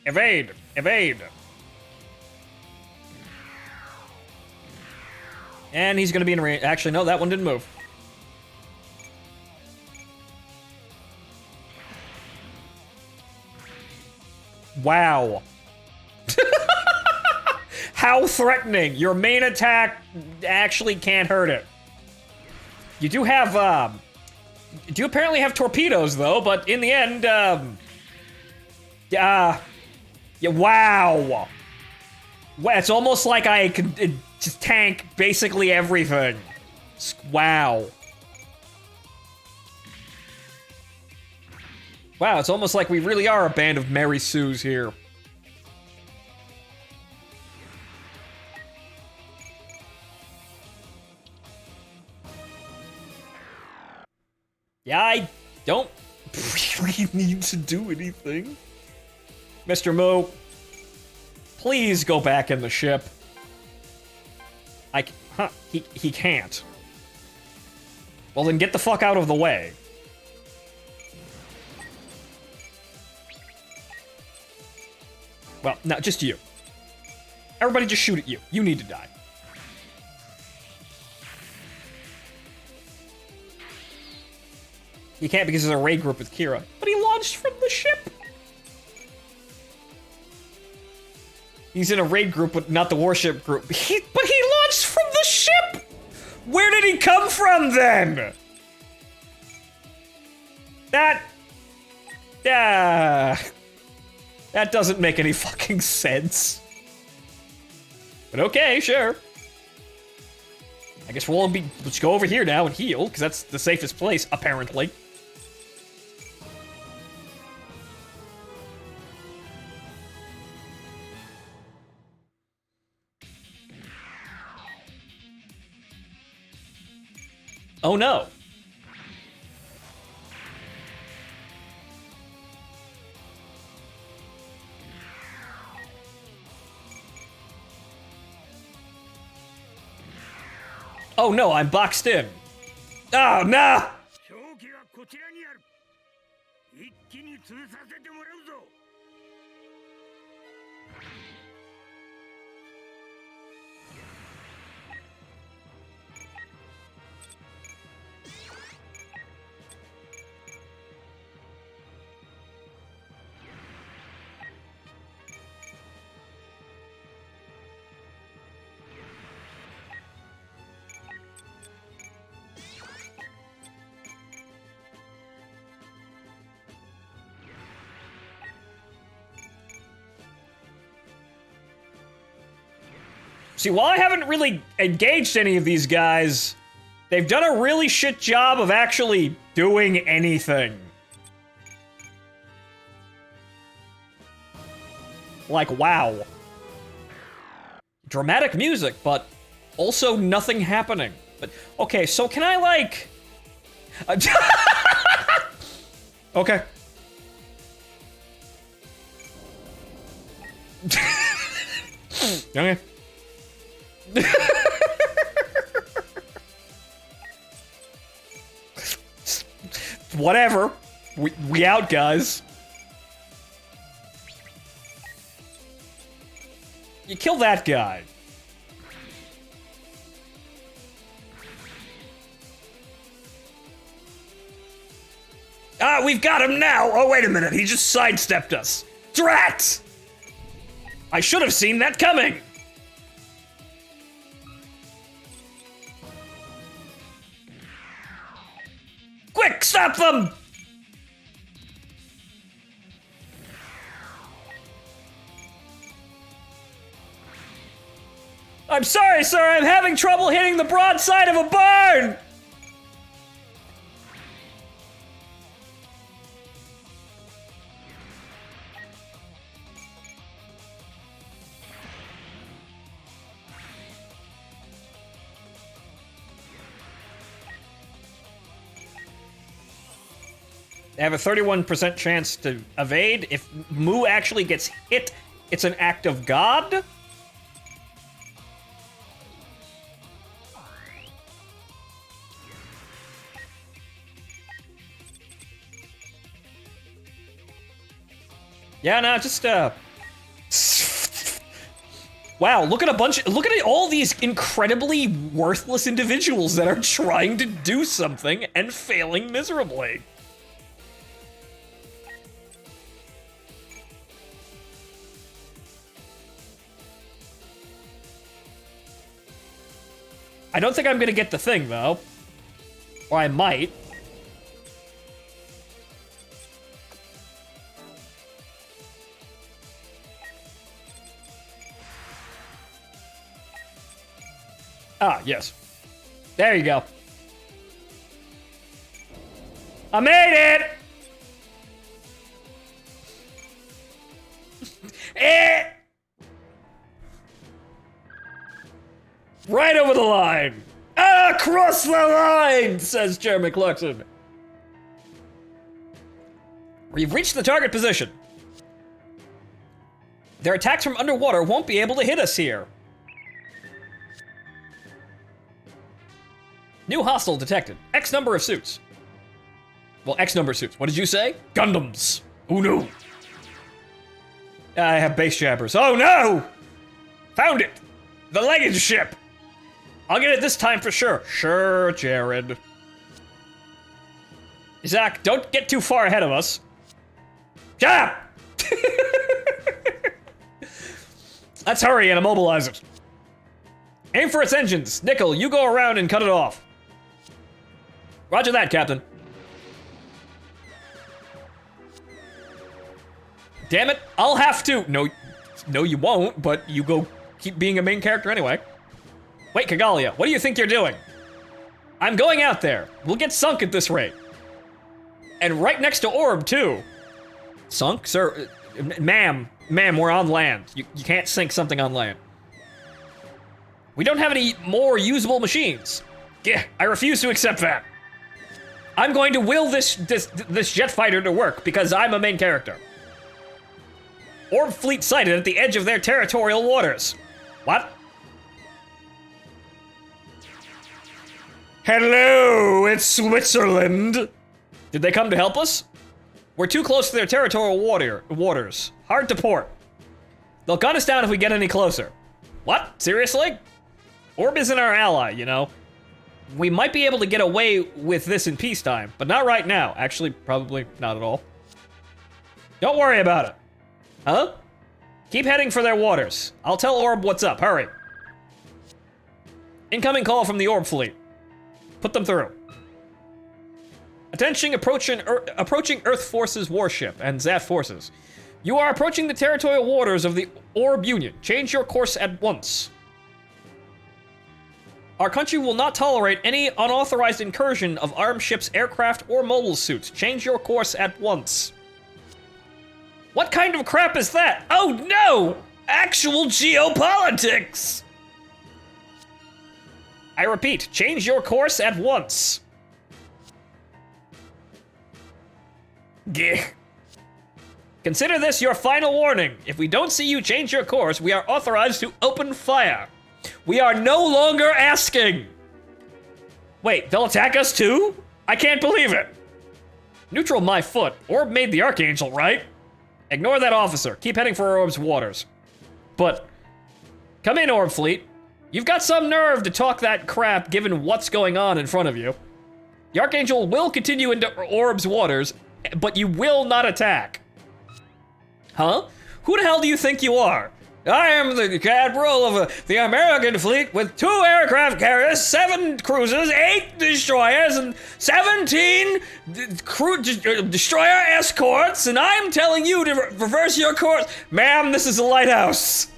Evade! Evade! And he's gonna be in range. Actually, no, that one didn't move. Wow. How threatening. Your main attack actually can't hurt it. You do have, you do apparently have torpedoes, though, but in the end, yeah, wow. It's almost like I could just tank basically everything. Wow. Wow, it's almost like we really are a band of Mary Sues here. Yeah, I don't really need to do anything. Mr. Moo, please go back in the ship. He can't. Well, then get the fuck out of the way. Well, no, just you. Everybody just shoot at you. You need to die. You can't because there's a raid group with Kira. But he launched from the ship. He's in a raid group, but not the warship group. But he launched from the ship! Where did he come from, then? That doesn't make any fucking sense. But okay, sure. I guess let's go over here now and heal, because that's the safest place, apparently. Oh no. Oh no, I'm boxed in. Oh no! See, while I haven't really engaged any of these guys, they've done a really shit job of actually doing anything. Like, wow. Dramatic music, but also nothing happening. But, okay, so can I, like... Okay. Okay. Whatever. We out, guys. You kill that guy. Ah, we've got him now! Oh, wait a minute, he just sidestepped us. Drat! I should have seen that coming! Quick, stop them! I'm sorry, sir, I'm having trouble hitting the broadside of a barn! They have a 31% chance to evade. If Moo actually gets hit, it's an act of God. Yeah, no, just wow, look at all these incredibly worthless individuals that are trying to do something and failing miserably. I don't think I'm gonna get the thing, though. Or I might. Ah, yes. There you go. I made it! Eh! Right over the line! Across the line, says Jeremy Clarkson. We've reached the target position. Their attacks from underwater won't be able to hit us here. New hostile detected. X number of suits. Well, X number of suits. What did you say? Gundams. Oh no. I have base jabbers. Oh no! Found it! The legged ship! I'll get it this time for sure. Sure, Jared. Zach, don't get too far ahead of us. Shut up! Let's hurry and immobilize it. Aim for its engines. Nickel, you go around and cut it off. Roger that, Captain. Damn it, I'll have to. No, you won't, but you go keep being a main character anyway. Wait, Kagalia, what do you think you're doing? I'm going out there. We'll get sunk at this rate. And right next to Orb, too. Sunk? Sir, ma'am, we're on land. You can't sink something on land. We don't have any more usable machines. Yeah, I refuse to accept that. I'm going to will this jet fighter to work because I'm a main character. Orb fleet sighted at the edge of their territorial waters. What? Hello, it's Switzerland. Did they come to help us? We're too close to their territorial waters. Hard to port. They'll gun us down if we get any closer. What? Seriously? Orb isn't our ally, you know. We might be able to get away with this in peacetime, but not right now. Actually, probably not at all. Don't worry about it. Huh? Keep heading for their waters. I'll tell Orb what's up. Hurry. Incoming call from the Orb fleet. Put them through. Attention, approaching Earth Forces warship and Zaf forces. You are approaching the territorial waters of the Orb Union. Change your course at once. Our country will not tolerate any unauthorized incursion of armed ships, aircraft, or mobile suits. Change your course at once. What kind of crap is that? Oh no! Actual geopolitics! I repeat, change your course at once. Gah. Consider this your final warning. If we don't see you change your course, we are authorized to open fire. We are no longer asking. Wait, they'll attack us too? I can't believe it. Neutral my foot. Orb made the Archangel, right? Ignore that officer. Keep heading for Orb's waters. But, come in, Orb Fleet. You've got some nerve to talk that crap given what's going on in front of you. The Archangel will continue into Orb's waters, but you will not attack. Huh? Who the hell do you think you are? I am the Admiral of the American fleet with 2 aircraft carriers, 7 cruisers, 8 destroyers, and 17 destroyer escorts, and I'm telling you to reverse your course. Ma'am, this is a lighthouse.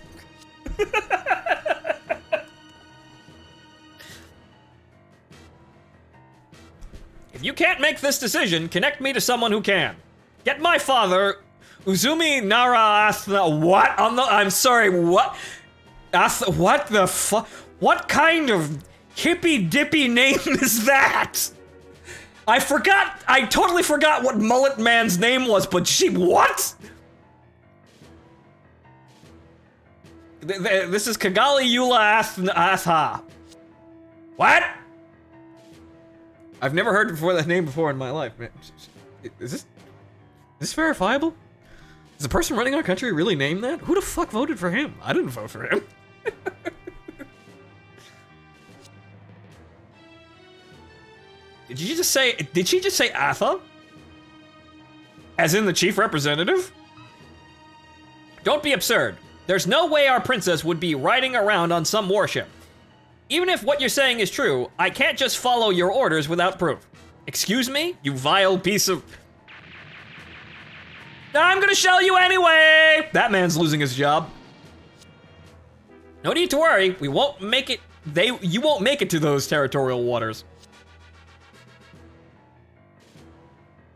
If you can't make this decision, connect me to someone who can. Get my father, Uzumi Nara what? I'm sorry, what? What the fuck? What kind of hippy-dippy name is that? I totally forgot what Mullet Man's name was, but what? This is Kagali Yula Atha. What? I've never heard that name before in my life, man. Is this verifiable? Is the person running our country really named that? Who the fuck voted for him? I didn't vote for him. Did she just say Atha? As in the chief representative? Don't be absurd. There's no way our princess would be riding around on some warship. Even if what you're saying is true, I can't just follow your orders without proof. Excuse me, you vile piece of... I'm gonna shell you anyway! That man's losing his job. No need to worry, we won't make it... You won't make it to those territorial waters.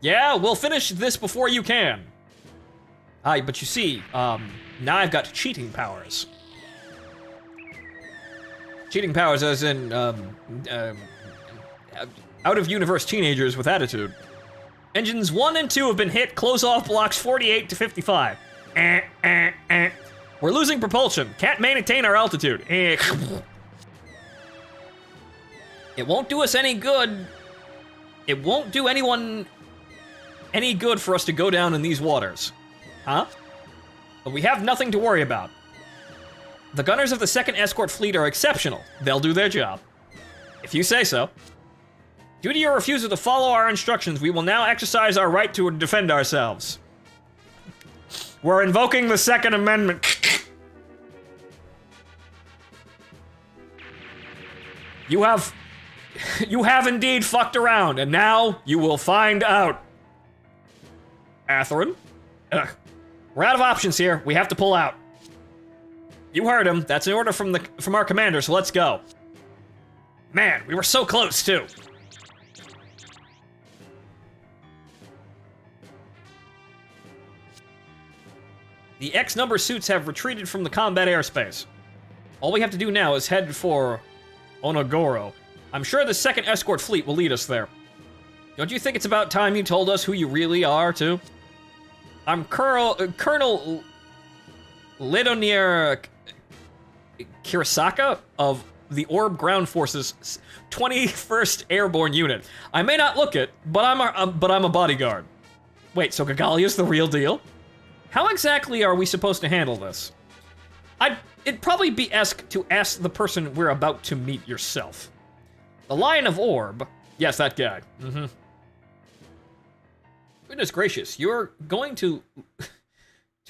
Yeah, we'll finish this before you can. But you see, now I've got cheating powers. Cheating powers as in, out-of-universe teenagers with attitude. Engines 1 and 2 have been hit, close off blocks 48 to 55. We're losing propulsion, can't maintain our altitude. It won't do us any good. It won't do anyone any good for us to go down in these waters. Huh? But we have nothing to worry about. The gunners of the 2nd Escort Fleet are exceptional. They'll do their job. If you say so. Due to your refusal to follow our instructions, we will now exercise our right to defend ourselves. We're invoking the 2nd Amendment. You have indeed fucked around, and now you will find out. Atherin? Ugh. We're out of options here. We have to pull out. You heard him. That's an order from our commander, so let's go. Man, we were so close, too. The X-number suits have retreated from the combat airspace. All we have to do now is head for Onogoro. I'm sure the 2nd Escort Fleet will lead us there. Don't you think it's about time you told us who you really are, too? I'm Colonel Ledonier Kirasaka of the Orb Ground Forces 21st Airborne Unit. I may not look it, but I'm a bodyguard. Wait, so Gagali is the real deal? How exactly are we supposed to handle this? It'd probably be to ask the person we're about to meet yourself. The Lion of Orb. Yes, that guy. Mm-hmm. Goodness gracious, you're going to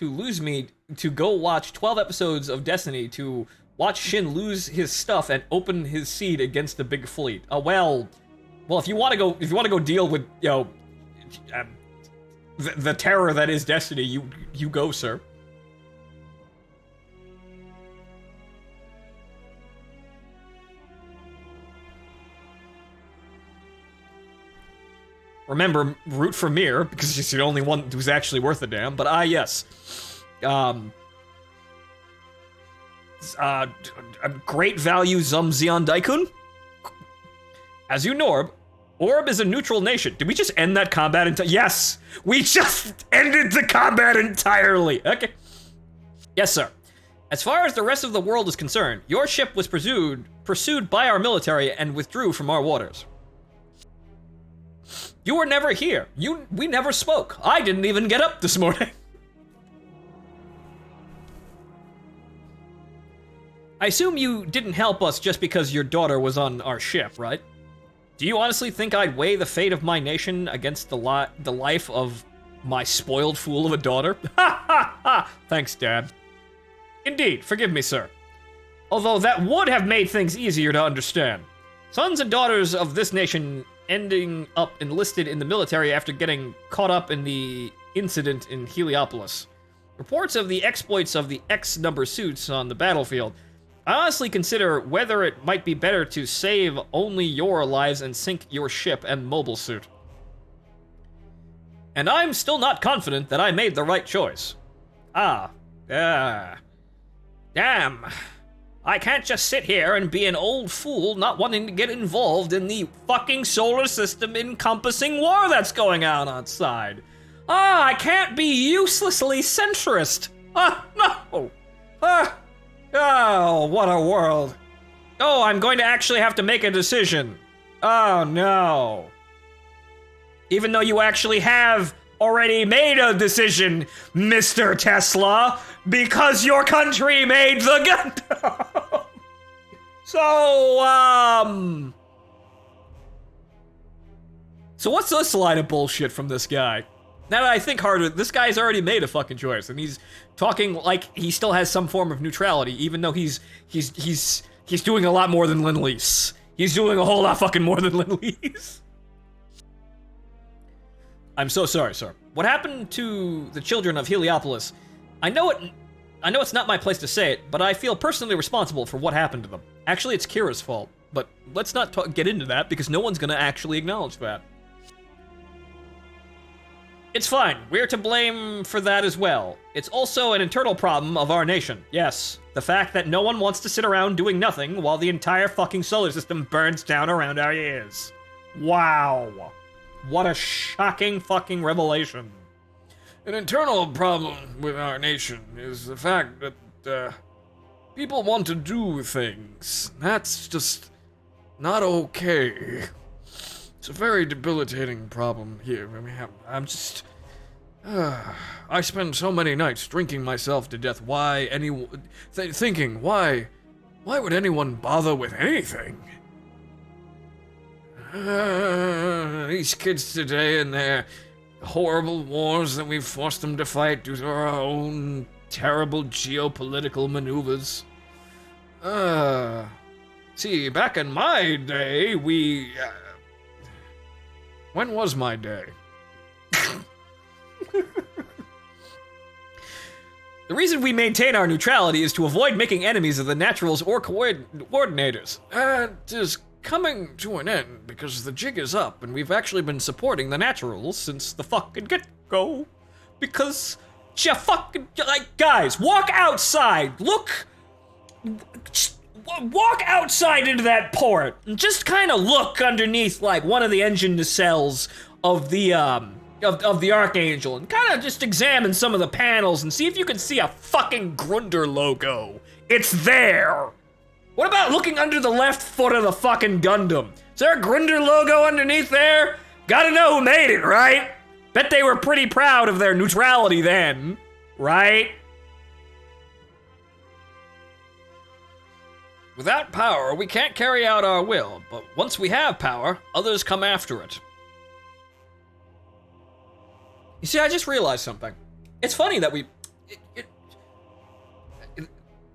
lose me to go watch 12 episodes of Destiny to watch Shin lose his stuff and open his seed against the big fleet. Well, if you want to go deal with, the terror that is Destiny, you go, sir. Remember, root for Mir, because she's the only one who's actually worth a damn, but yes. A great value Zumzion Daikun? As you know, Orb is a neutral nation. Did we just end that combat entirely? Yes! We just ended the combat entirely! Okay. Yes, sir. As far as the rest of the world is concerned, your ship was pursued by our military and withdrew from our waters. You were never here. We never spoke. I didn't even get up this morning. I assume you didn't help us just because your daughter was on our ship, right? Do you honestly think I'd weigh the fate of my nation against the life of my spoiled fool of a daughter? Ha ha ha! Thanks, Dad. Indeed, forgive me, sir. Although that would have made things easier to understand. Sons and daughters of this nation ending up enlisted in the military after getting caught up in the incident in Heliopolis. Reports of the exploits of the X-number suits on the battlefield. I honestly consider whether it might be better to save only your lives and sink your ship and mobile suit. And I'm still not confident that I made the right choice. Damn. I can't just sit here and be an old fool not wanting to get involved in the fucking solar system encompassing war that's going on outside. I can't be uselessly centrist. No. Oh, what a world. Oh, I'm going to actually have to make a decision. Oh, no. Even though you actually have already made a decision, Mr. Tesla, because your country made the Gundam. So what's this line of bullshit from this guy? Now that I think harder, this guy's already made a fucking choice, and he's talking like he still has some form of neutrality, even though he's doing a lot more than Lend-Lease. He's doing a whole lot fucking more than Lend-Lease. I'm so sorry, sir. What happened to the children of Heliopolis? I know it's not my place to say it, but I feel personally responsible for what happened to them. Actually, it's Kira's fault, but let's not get into that because no one's gonna actually acknowledge that. It's fine. We're to blame for that as well. It's also an internal problem of our nation. Yes, the fact that no one wants to sit around doing nothing while the entire fucking solar system burns down around our ears. Wow. What a shocking fucking revelation. An internal problem with our nation is the fact that people want to do things. That's just not okay. It's a very debilitating problem here. I mean, I'm just... I spend so many nights drinking myself to death. Why anyone... thinking, why would anyone bother with anything? These kids today and their horrible wars that we've forced them to fight due to our own terrible geopolitical maneuvers. See, back in my day, when was my day? The reason we maintain our neutrality is to avoid making enemies of the Naturals or coordinators. It is coming to an end because the jig is up and we've actually been supporting the Naturals since the fucking get-go. Because, guys, walk outside. Walk outside into that port and just kind of look underneath like one of the engine nacelles of the of the Archangel and kind of just examine some of the panels and see if you can see a fucking Grunder logo. It's there. What about looking under the left foot of the fucking Gundam? Is there a Grunder logo underneath there? Gotta know who made it, right? Bet they were pretty proud of their neutrality then, right? Without power, we can't carry out our will, but once we have power, others come after it. You see, I just realized something. It's funny that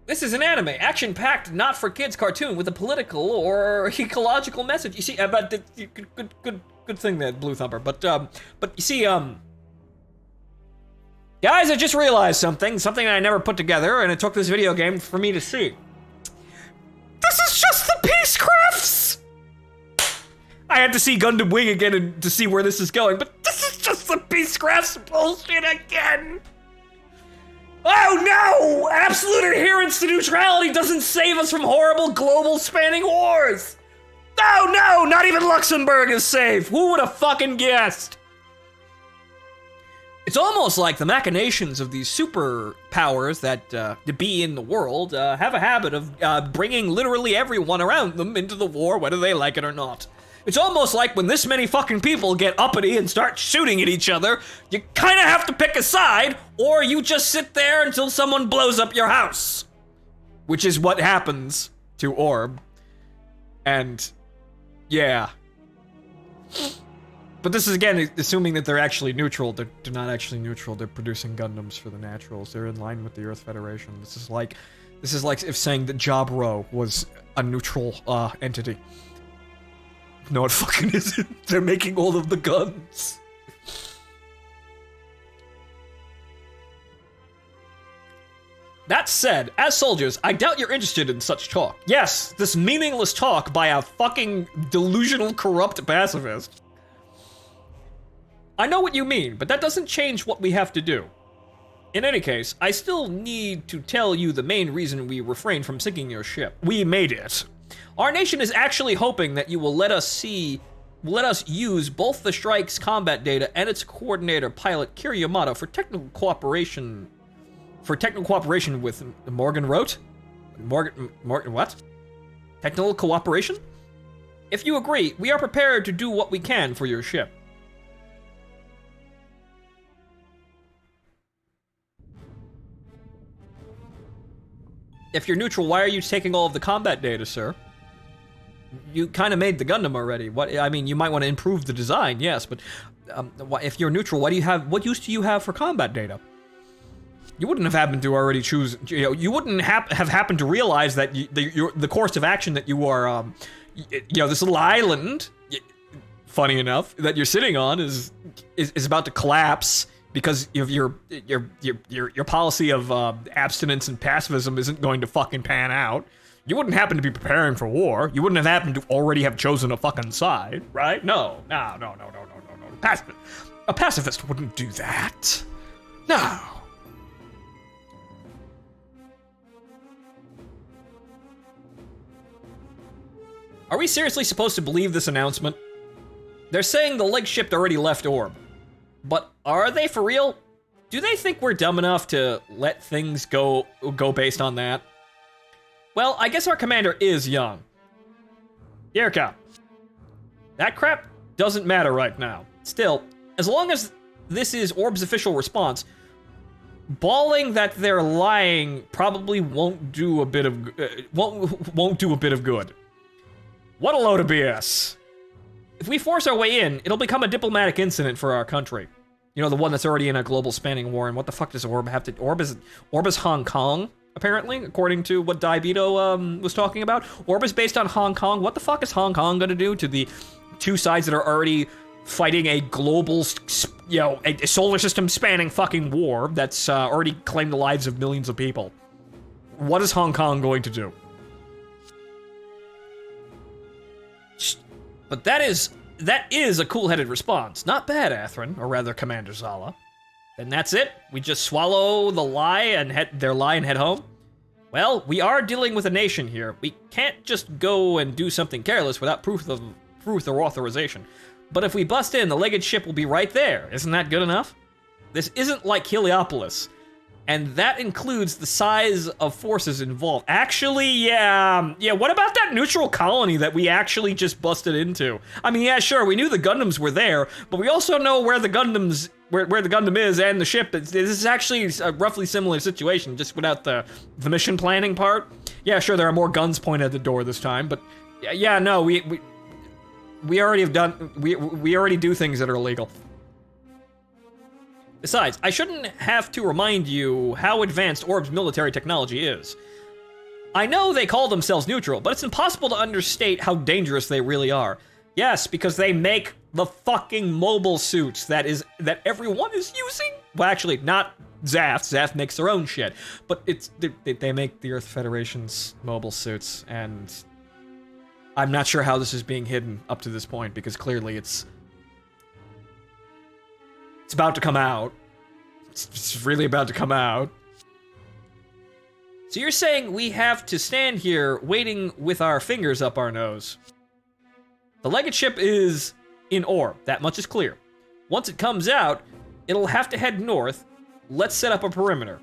this is an anime, action-packed, not-for-kids cartoon with a political or ecological message. You see, but good thing there, Blue Thumper. But you see, guys, I just realized something I never put together, and it took this video game for me to see. This is just the Peacecrafts! I had to see Gundam Wing again to see where this is going, but this is just the Peacecrafts bullshit again! Oh no! Absolute adherence to neutrality doesn't save us from horrible global spanning wars! No, not even Luxembourg is safe! Who would have fucking guessed? It's almost like the machinations of these superpowers that to be in the world have a habit of bringing literally everyone around them into the war, whether they like it or not. It's almost like when this many fucking people get uppity and start shooting at each other, you kind of have to pick a side, or you just sit there until someone blows up your house. Which is what happens to Orb. And, yeah. But this is, again, assuming that they're actually neutral. They're not actually neutral. They're producing Gundams for the Naturals. They're in line with the Earth Federation. This is like if saying that Jabro was a neutral entity. No, it fucking isn't. They're making all of the guns. That said, as soldiers, I doubt you're interested in such talk. Yes, this meaningless talk by a fucking delusional, corrupt pacifist. I know what you mean, but that doesn't change what we have to do. In any case, I still need to tell you the main reason we refrained from sinking your ship. We made it. Our nation is actually hoping that you will let us use both the strike's combat data and its coordinator pilot Kiryamada for technical cooperation with Morgan Rote? Morgan what? Technical cooperation? If you agree, we are prepared to do what we can for your ship. If you're neutral, why are you taking all of the combat data, sir? You kind of made the Gundam already. I mean, you might want to improve the design, yes, but if you're neutral, what use do you have for combat data? You wouldn't have happened to already choose, you wouldn't have happened to realize that the course of action that you are, this little island, funny enough, that you're sitting on is about to collapse because of your policy of abstinence and pacifism isn't going to fucking pan out. You wouldn't happen to be preparing for war. You wouldn't have happened to already have chosen a fucking side, right? No. A pacifist wouldn't do that. No. Are we seriously supposed to believe this announcement? They're saying the leg ship already left Orb. But are they for real? Do they think we're dumb enough to let things go based on that? Well, I guess our commander is young. Yerka. That crap doesn't matter right now. Still, as long as this is Orb's official response, bawling that they're lying probably won't do a bit of good. What a load of BS. If we force our way in, it'll become a diplomatic incident for our country. You know, the one that's already in a global spanning war, and what the fuck does Orb have to... Orb is Hong Kong, apparently, according to what Daibito was talking about. Orb is based on Hong Kong. What the fuck is Hong Kong gonna do to the two sides that are already fighting a global, a solar system spanning fucking war that's already claimed the lives of millions of people? What is Hong Kong going to do? But that is a cool-headed response. Not bad, Atherin, or rather Commander Zala. Then that's it? We just swallow the lie and head home? Well, we are dealing with a nation here. We can't just go and do something careless without proof or authorization. But if we bust in, the legged ship will be right there. Isn't that good enough? This isn't like Heliopolis. And that includes the size of forces involved. Actually, yeah, what about that neutral colony that we actually just busted into? I mean, yeah, sure, we knew the Gundams were there, but we also know where the Gundams, where the Gundam is and the ship. This is actually a roughly similar situation, just without the mission planning part. Yeah, sure, there are more guns pointed at the door this time, but yeah, no, we already have done, we already do things that are illegal. Besides, I shouldn't have to remind you how advanced Orb's military technology is. I know they call themselves neutral, but it's impossible to understate how dangerous they really are. Yes, because they make the fucking mobile suits that everyone is using. Well, actually, not Zaft. Zaft makes their own shit, but they make the Earth Federation's mobile suits, and I'm not sure how this is being hidden up to this point, because clearly it's about to come out. It's really about to come out. So you're saying we have to stand here waiting with our fingers up our nose? The legged ship is in Orb, that much is clear. Once it comes out, it'll have to head north. Let's set up a perimeter.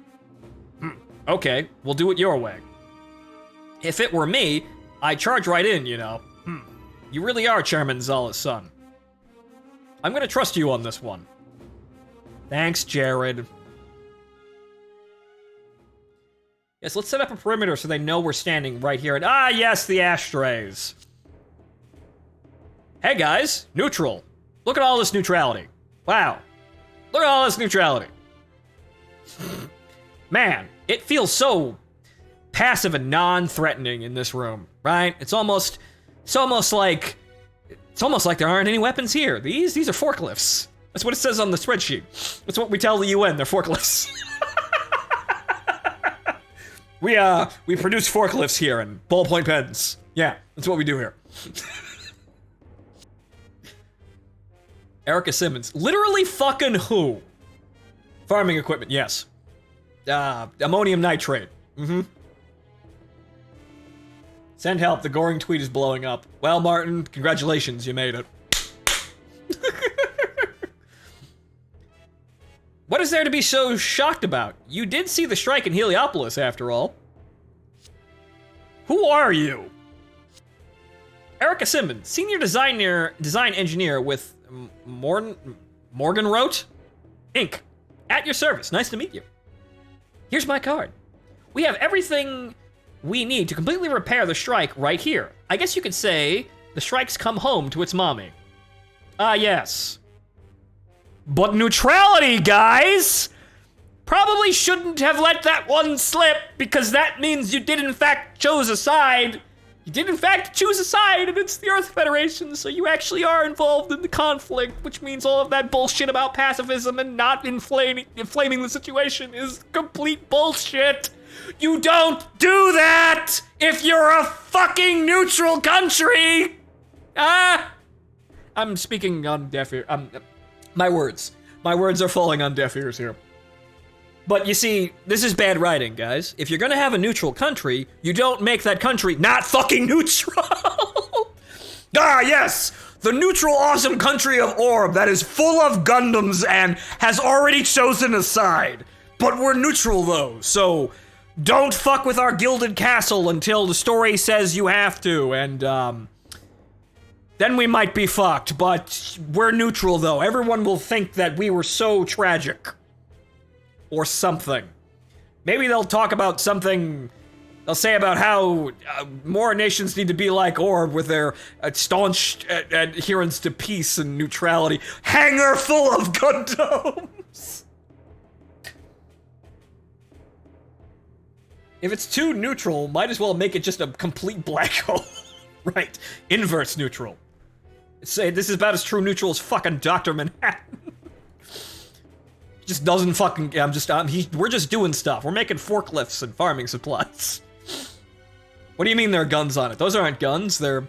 Okay, we'll do it your way. If it were me, I'd charge right in, you know. You really are Chairman Zala's son. I'm gonna trust you on this one. Thanks, Jared. Yes, let's set up a perimeter so they know we're standing right here. And yes, the ashtrays. Hey guys, neutral. Look at all this neutrality. Wow. Look at all this neutrality. Man, it feels so passive and non-threatening in this room, right? It's almost like there aren't any weapons here. These are forklifts. That's what it says on the spreadsheet. That's what we tell the UN, they're forklifts. We produce forklifts here and ballpoint pens. Yeah, that's what we do here. Erica Simmons. Literally fucking who? Farming equipment, yes. Ammonium nitrate. Mm-hmm. Send help, the Goring tweet is blowing up. Well, Martin, congratulations, you made it. What is there to be so shocked about? You did see the strike in Heliopolis, after all. Who are you? Erica Simmons, senior design engineer with Morgan Rote, Inc. At your service. Nice to meet you. Here's my card. We have everything we need to completely repair the strike right here. I guess you could say the strike's come home to its mommy. Yes. But neutrality, guys! Probably shouldn't have let that one slip, because that means you did in fact choose a side. You did in fact choose a side, and it's the Earth Federation, so you actually are involved in the conflict, which means all of that bullshit about pacifism and not inflaming the situation is complete bullshit. You don't do that if you're a fucking neutral country! I'm speaking on deaf ears. My words are falling on deaf ears here. But you see, this is bad writing, guys. If you're gonna have a neutral country, you don't make that country not fucking neutral. Yes! The neutral awesome country of Orb that is full of Gundams and has already chosen a side. But we're neutral though, so don't fuck with our gilded castle until the story says you have to, and then we might be fucked, but we're neutral though. Everyone will think that we were so tragic. Or something. Maybe they'll talk about something, they'll say about how more nations need to be like Orb with their staunch adherence to peace and neutrality. Hangar full of Gundams! If it's too neutral, might as well make it just a complete black hole. Right, inverse neutral. Say this is about as true neutral as fucking Dr. Manhattan. Just doesn't fucking, we're just doing stuff. We're making forklifts and farming supplies. What do you mean there are guns on it? Those aren't guns, they're,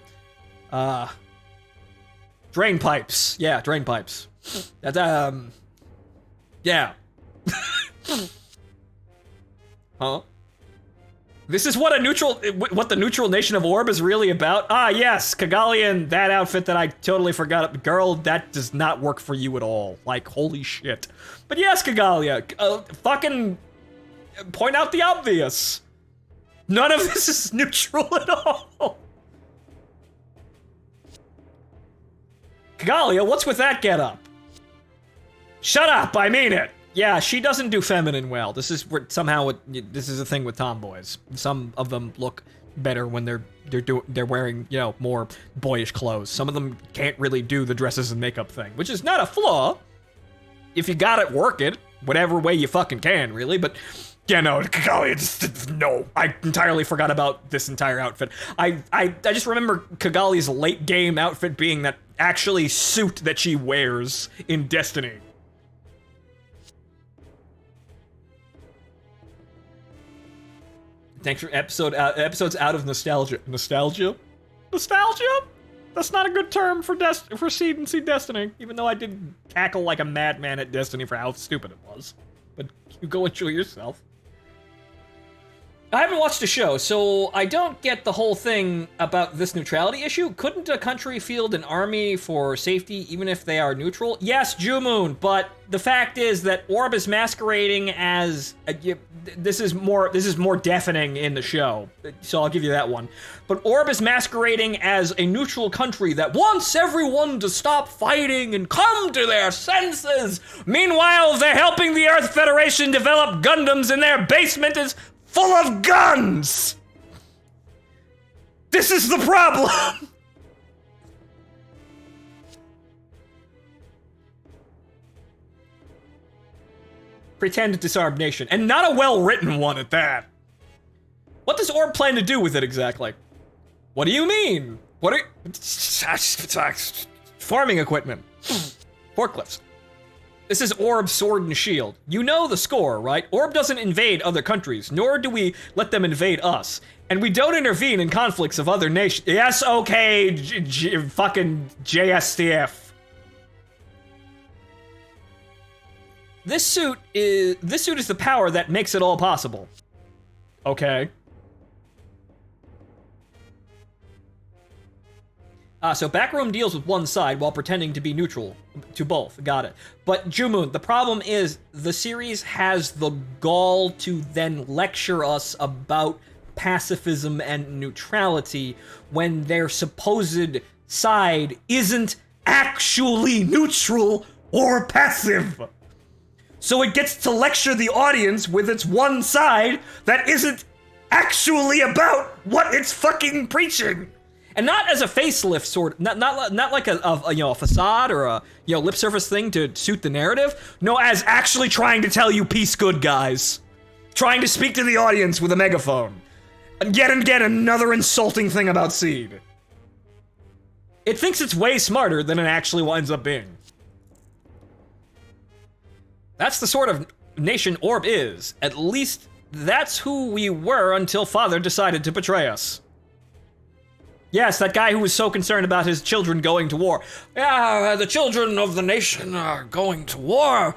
drain pipes. Yeah, drain pipes. That's, yeah. Huh? This is what what the neutral nation of Orb is really about? Yes, Kagalian, that outfit that I totally forgot. Girl, that does not work for you at all. Like, holy shit. But yes, Kagalia, fucking point out the obvious. None of this is neutral at all. Kagalia, what's with that getup? Shut up, I mean it. Yeah, she doesn't do feminine well. This is this is a thing with tomboys. Some of them look better when they're wearing, you know, more boyish clothes. Some of them can't really do the dresses and makeup thing, which is not a flaw. If you got it, work it. Whatever way you fucking can, really, but yeah, no, no, I entirely forgot about this entire outfit. I just remember Kigali's late game outfit being that actually suit that she wears in Destiny. Thanks for episodes out of nostalgia. Nostalgia? Nostalgia? That's not a good term for Seed and Seed Destiny, even though I did cackle like a madman at Destiny for how stupid it was. But you go enjoy yourself. I haven't watched the show, so I don't get the whole thing about this neutrality issue. Couldn't a country field an army for safety even if they are neutral? Yes, Jumoon, but the fact is that Orb is masquerading as this is more deafening in the show, so I'll give you that one. But Orb is masquerading as a neutral country that wants everyone to stop fighting and come to their senses. Meanwhile, they're helping the Earth Federation develop Gundams and their basement is full of guns! This is the problem! Pretend disarmed nation, and not a well-written one at that. What does Orb plan to do with it exactly? What do you mean? What are farming equipment. Forklifts. This is Orb's sword and shield. You know the score, right? Orb doesn't invade other countries, nor do we let them invade us. And we don't intervene in conflicts of other nations. Yes, okay, fucking JSTF. This suit is the power that makes it all possible. Okay. So Backroom deals with one side while pretending to be neutral to both. Got it. But Jumoon, the problem is the series has the gall to then lecture us about pacifism and neutrality when their supposed side isn't actually neutral or passive. So it gets to lecture the audience with its one side that isn't actually about what it's fucking preaching. And not as a facelift sort, not like a facade or a lip surface thing to suit the narrative. No, as actually trying to tell you peace, good guys, trying to speak to the audience with a megaphone, and yet another insulting thing about Seed. It thinks it's way smarter than it actually winds up being. That's the sort of nation Orb is. At least that's who we were until Father decided to betray us. Yes, that guy who was so concerned about his children going to war. Yeah, the children of the nation are going to war.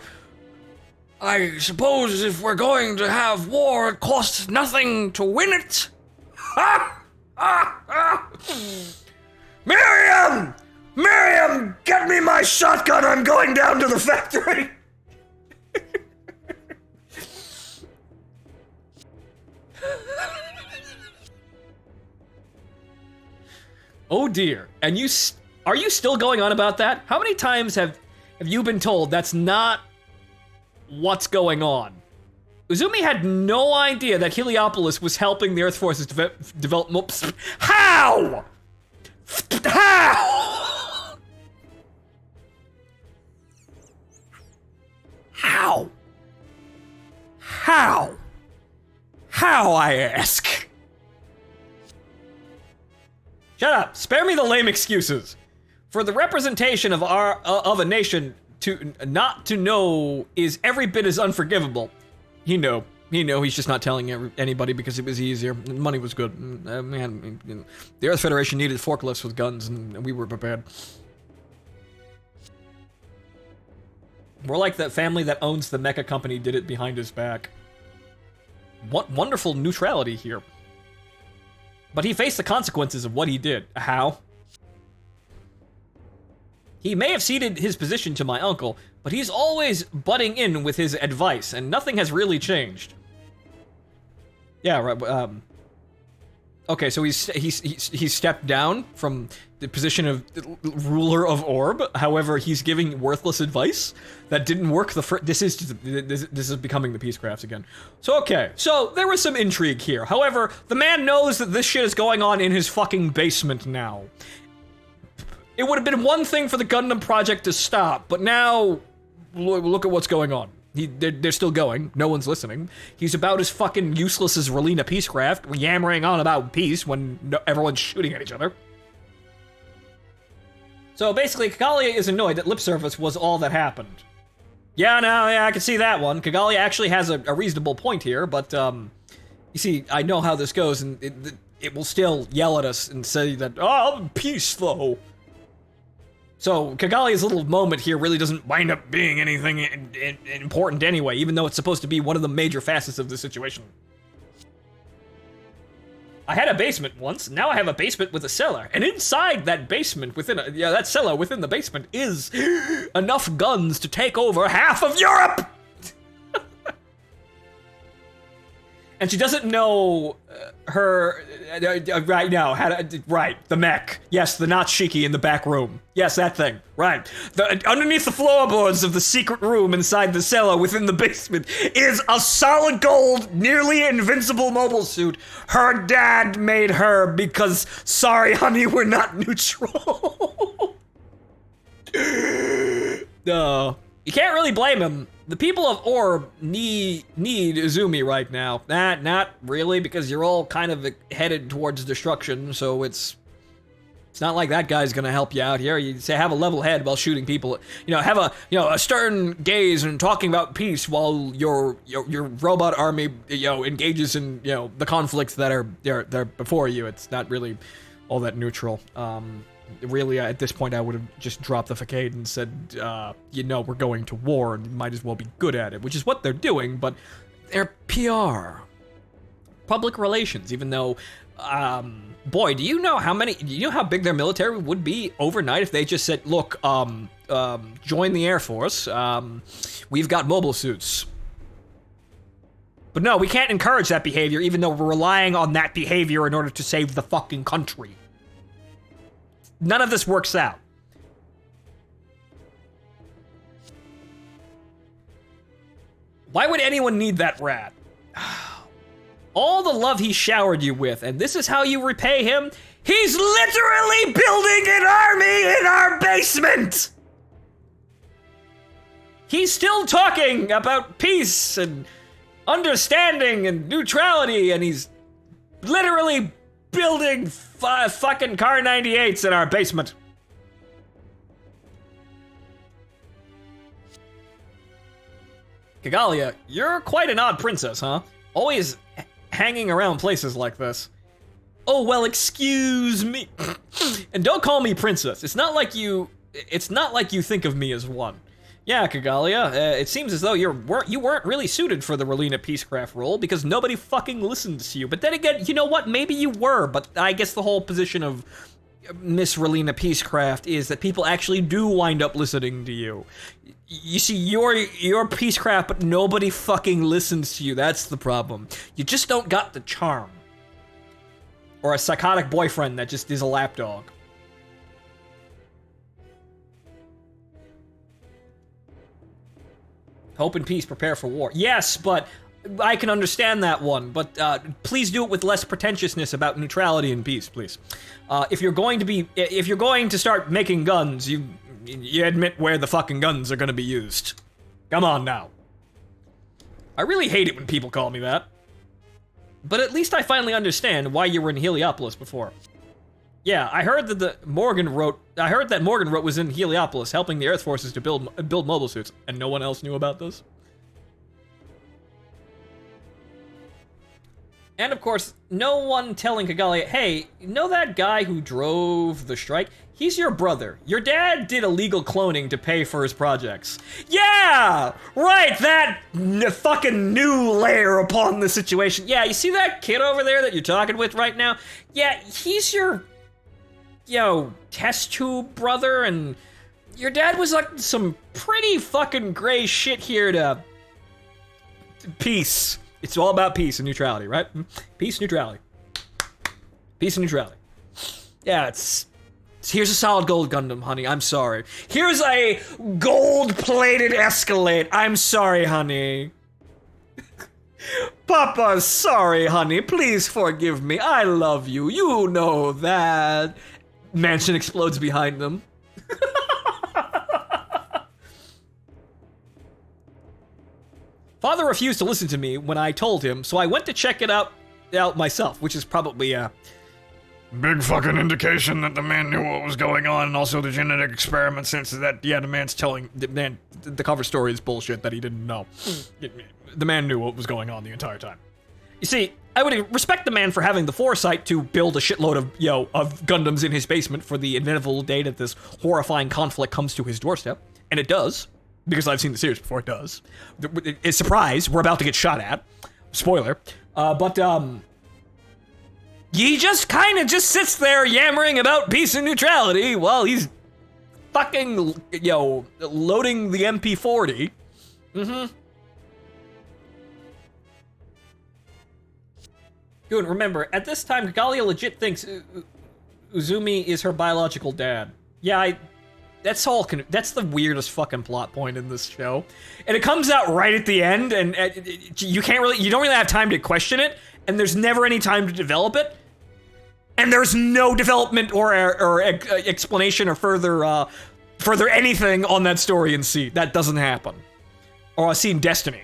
I suppose if we're going to have war, it costs nothing to win it. Ha! Ha! Ha! Miriam! Miriam, get me my shotgun, I'm going down to the factory! Oh dear, and are you still going on about that? How many times have you been told that's not what's going on? Uzumi had no idea that Heliopolis was helping the Earth forces develop How? How? How? How? How, I ask? Shut up. Spare me the lame excuses. For the representation of a nation to not to know is every bit as unforgivable. He knew. He's just not telling anybody because it was easier. Money was good. Man, the Earth Federation needed forklifts with guns, and we were prepared. More like that family that owns the mecha company did it behind his back. What wonderful neutrality here. But he faced the consequences of what he did. How? He may have ceded his position to my uncle, but he's always butting in with his advice, and nothing has really changed. Yeah, right. Okay, so he's stepped down from the position of ruler of Orb. However, he's giving worthless advice that didn't work. This is becoming the Peacecrafts again. So okay, so there was some intrigue here. However, the man knows that this shit is going on in his fucking basement now. It would have been one thing for the Gundam project to stop, but now look at what's going on. They're still going. No one's listening. He's about as fucking useless as Relina Peacecraft, yammering on about peace when everyone's shooting at each other. So basically, Kagalia is annoyed that lip service was all that happened. Yeah, I can see that one. Kagalia actually has a reasonable point here, but you see, I know how this goes, and it will still yell at us and say that, oh, peace though. So Kagalia's little moment here really doesn't wind up being anything important anyway, even though it's supposed to be one of the major facets of the situation. I had a basement once, now I have a basement with a cellar. And inside that basement, that cellar within the basement is enough guns to take over half of Europe! And she doesn't know her right now. Right, the mech. Yes, the not Shiki in the back room. Yes, that thing. Right. Underneath the floorboards of the secret room inside the cellar within the basement is a solid gold, nearly invincible mobile suit. Her dad made her because, sorry, honey, we're not neutral. No. You can't really blame him. The people of Orb need Izumi right now. Not really, because you're all kind of headed towards destruction, so it's not like that guy's gonna help you out here. You say have a level head while shooting people. Have a stern gaze and talking about peace while your robot army engages in the conflicts that are before you. It's not really all that neutral. Really, at this point, I would have just dropped the facade and said, we're going to war, and you might as well be good at it, which is what they're doing, but they're PR. Public relations, even though, boy, do you know how big their military would be overnight if they just said, look, join the Air Force, we've got mobile suits. But no, we can't encourage that behavior, even though we're relying on that behavior in order to save the fucking country. None of this works out. Why would anyone need that rat? All the love he showered you with, and this is how you repay him? He's literally building an army in our basement! He's still talking about peace and understanding and neutrality, and he's literally building fucking Car 98s in our basement. Kagalia, you're quite an odd princess, huh? Always hanging around places like this. Oh, well, excuse me. And don't call me princess. It's not like you think of me as one. Yeah, Kagalia, it seems as though you weren't really suited for the Relina Peacecraft role because nobody fucking listens to you. But then again, you know what? Maybe you were, but I guess the whole position of Miss Relina Peacecraft is that people actually do wind up listening to you. You see, you're Peacecraft, but nobody fucking listens to you. That's the problem. You just don't got the charm. Or a psychotic boyfriend that just is a lapdog. Hope and peace, prepare for war. Yes, but I can understand that one. But please do it with less pretentiousness about neutrality and peace, please. If you're going to start making guns, you admit where the fucking guns are going to be used. Come on now. I really hate it when people call me that. But at least I finally understand why you were in Heliopolis before. Yeah, I heard that Morgan wrote was in Heliopolis helping the Earth forces to build mobile suits, and no one else knew about this. And of course, no one telling Kagalia, hey, you know that guy who drove the strike? He's your brother. Your dad did illegal cloning to pay for his projects. Yeah! Right, that fucking new layer upon the situation. Yeah, you see that kid over there that you're talking with right now? Yeah, he's your, test tube brother, and your dad was like some pretty fucking gray shit here to peace. It's all about peace and neutrality, right? Peace, neutrality. Peace and neutrality. Yeah, here's a solid gold Gundam, honey. I'm sorry. Here's a gold-plated Escalade. I'm sorry, honey. Papa, sorry, honey. Please forgive me. I love you. You know that. Mansion explodes behind them. Father refused to listen to me when I told him, so I went to check it out myself, which is probably a big fucking indication that the man knew what was going on, and also the genetic experiment sense that, the man's telling, the cover story is bullshit that he didn't know. The man knew what was going on the entire time. You see, I would respect the man for having the foresight to build a shitload of Gundams in his basement for the inevitable day that this horrifying conflict comes to his doorstep, and it does. Because I've seen the series before, it does. It's surprise, we're about to get shot at. Spoiler. But he just kind of just sits there yammering about peace and neutrality while he's fucking, loading the MP40. Dude, remember, at this time, Galia legit thinks Uzumi is her biological dad. Yeah, that's the weirdest fucking plot point in this show. And it comes out right at the end, and you don't really have time to question it, and there's never any time to develop it. And there's no development or explanation or further anything on that story in C. That doesn't happen. Or C in Destiny.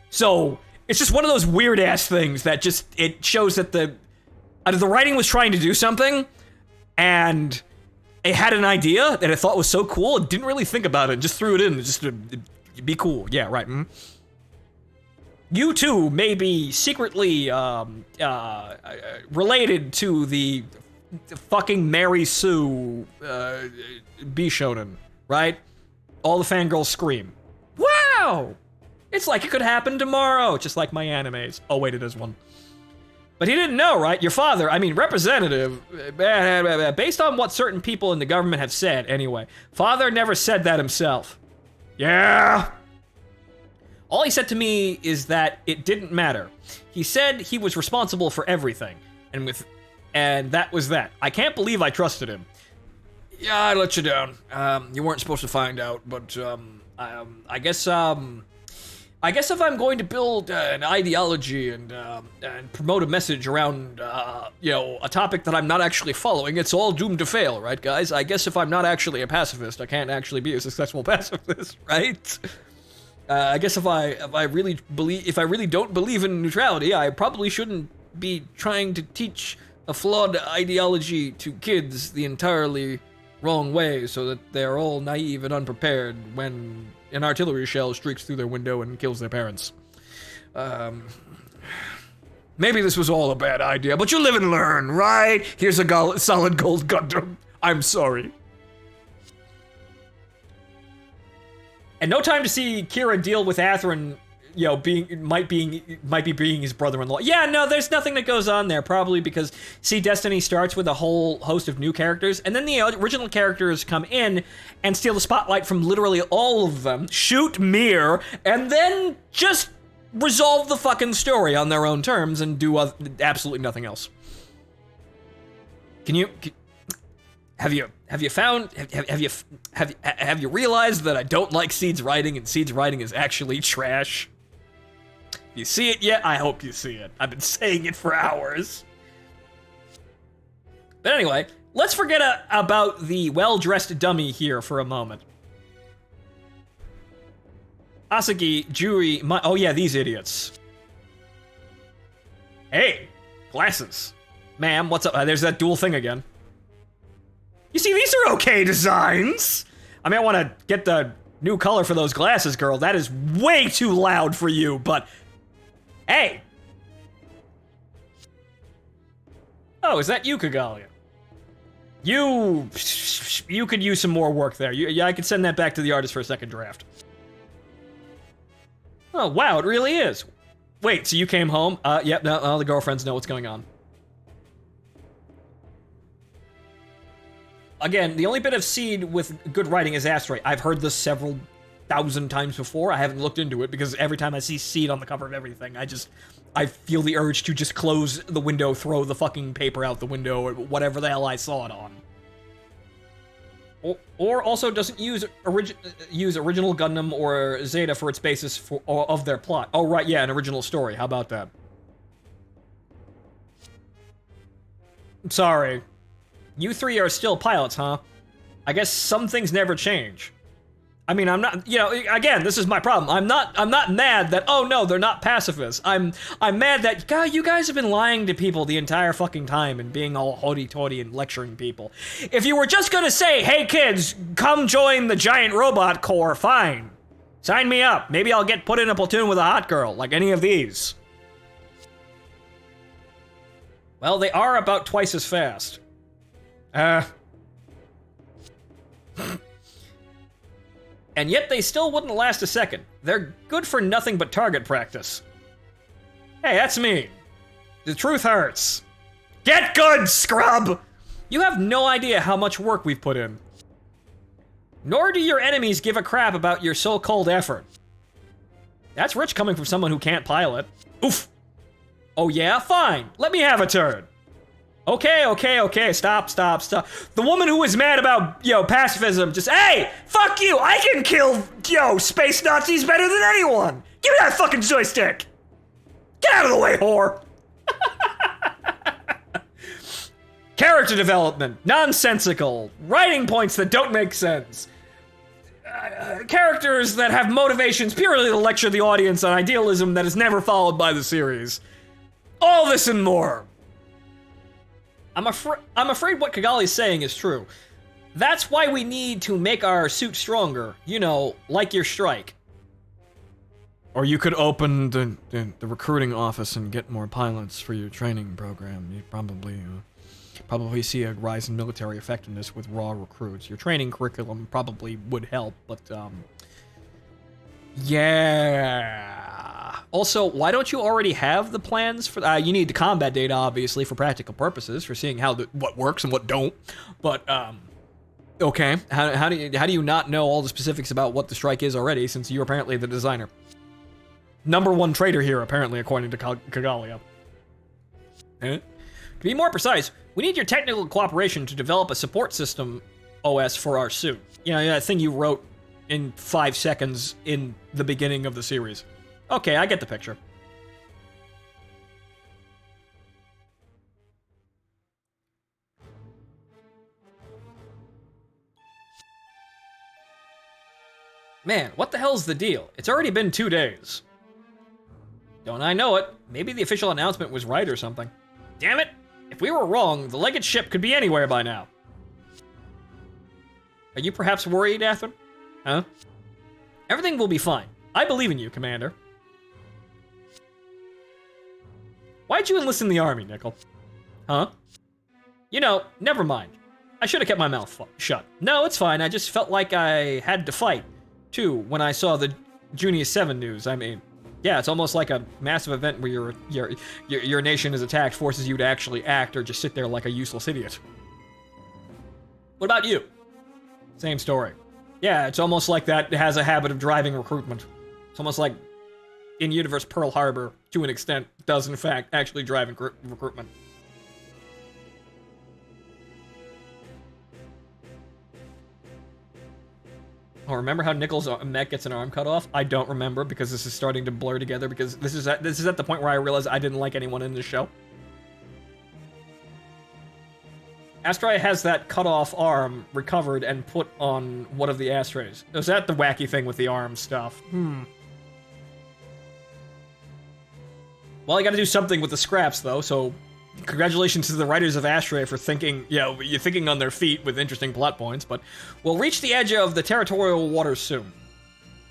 So, it's just one of those weird-ass things that it shows that the writing was trying to do something, and it had an idea that it thought was so cool, it didn't really think about it, just threw it in, just to be cool. Yeah, right. You two may be secretly related to the fucking Mary Sue Bishonen, right? All the fangirls scream, "Wow! It's like it could happen tomorrow," just like my animes. Oh wait, it is one. But he didn't know, right? Your father, representative, based on what certain people in the government have said, anyway. Father never said that himself. Yeah. All he said to me is that it didn't matter. He said he was responsible for everything, and that was that. I can't believe I trusted him. Yeah, I let you down. You weren't supposed to find out, but I guess if I'm going to build an ideology and promote a message around, a topic that I'm not actually following, it's all doomed to fail, right, guys? I guess if I'm not actually a pacifist, I can't actually be a successful pacifist, right? I guess if I really don't believe in neutrality, I probably shouldn't be trying to teach a flawed ideology to kids the entirely wrong way, so that they're all naive and unprepared when an artillery shell streaks through their window and kills their parents. Maybe this was all a bad idea, but you live and learn, right? Here's a solid gold Gundam. I'm sorry. And no time to see Kira deal with Athrun, might be being his brother-in-law. Yeah, no, there's nothing that goes on there, probably because, see, Destiny starts with a whole host of new characters, and then the original characters come in and steal the spotlight from literally all of them, shoot Mir, and then just resolve the fucking story on their own terms and do absolutely nothing else. Have you realized that I don't like Seed's writing, and Seed's writing is actually trash? You see it yet? I hope you see it. I've been saying it for hours. But anyway, let's forget about the well-dressed dummy here for a moment. Asagi, Juri, oh yeah, these idiots. Hey, glasses. Ma'am, what's up? There's that dual thing again. You see, these are okay designs. I want to get the new color for those glasses, girl. That is way too loud for you, but hey. Oh, is that you, Kagalia? You could use some more work there. I could send that back to the artist for a second draft. Oh, wow, it really is. Wait, so you came home? Yep, no, the girlfriends know what's going on. Again, the only bit of Seed with good writing is Asteroid. I've heard this several thousand times before. I haven't looked into it because every time I see Seed on the cover of everything, I feel the urge to just close the window, throw the fucking paper out the window, or whatever the hell I saw it on. Or also doesn't use original Gundam or Zeta for its basis of their plot. Oh, right, yeah, an original story. How about that? I'm sorry. You three are still pilots, huh? I guess some things never change. I'm not, again, this is my problem. I'm not mad that, oh no, they're not pacifists. I'm mad that, God, you guys have been lying to people the entire fucking time and being all hoity-toity and lecturing people. If you were just gonna say, hey kids, come join the giant robot corps, fine. Sign me up. Maybe I'll get put in a platoon with a hot girl, like any of these. Well, they are about twice as fast. And yet they still wouldn't last a second. They're good for nothing but target practice. Hey, that's me. The truth hurts. Get good, scrub! You have no idea how much work we've put in. Nor do your enemies give a crap about your so-called effort. That's rich coming from someone who can't pilot. Oof. Oh yeah? Fine. Let me have a turn. Okay. Stop. The woman who was mad about, pacifism just, hey, fuck you. I can kill, space Nazis better than anyone. Give me that fucking joystick. Get out of the way, whore. Character development. Nonsensical. Writing points that don't make sense. Characters that have motivations purely to lecture the audience on idealism that is never followed by the series. All this and more. I'm afraid what Kigali's saying is true. That's why we need to make our suit stronger. Like your strike. Or you could open the recruiting office and get more pilots for your training program. You'd probably see a rise in military effectiveness with raw recruits. Your training curriculum probably would help, but, yeah. Also, why don't you already have the plans for... you need the combat data, obviously, for practical purposes, for seeing what works and what don't. But, okay. How do you not know all the specifics about what the strike is already, since you're apparently the designer? #1 trader here, apparently, according to Kagalia. To be more precise, we need your technical cooperation to develop a support system OS for our suit. That thing you wrote in 5 seconds in the beginning of the series. Okay, I get the picture. Man, what the hell's the deal? It's already been 2 days. Don't I know it? Maybe the official announcement was right or something. Damn it! If we were wrong, the Legate ship could be anywhere by now. Are you perhaps worried, Atherin? Huh? Everything will be fine. I believe in you, Commander. Why'd you enlist in the army, Nickel? Huh? Never mind. I should have kept my mouth shut. No, it's fine. I just felt like I had to fight, too, when I saw the Junior 7 news. I mean, yeah, it's almost like a massive event where your nation is attacked, forces you to actually act or just sit there like a useless idiot. What about you? Same story. Yeah, it's almost like that has a habit of driving recruitment. It's almost like in-universe Pearl Harbor, to an extent, does in fact actually drive recruitment. Oh, remember how Nickel's mech gets an arm cut off? I don't remember because this is starting to blur together because this is at the point where I realized I didn't like anyone in this show. Astray has that cut-off arm recovered and put on one of the ashtrays. Is that the wacky thing with the arm stuff? Well, I gotta do something with the scraps, though, so congratulations to the writers of Astray for thinking, you're thinking on their feet with interesting plot points, but we'll reach the edge of the territorial waters soon.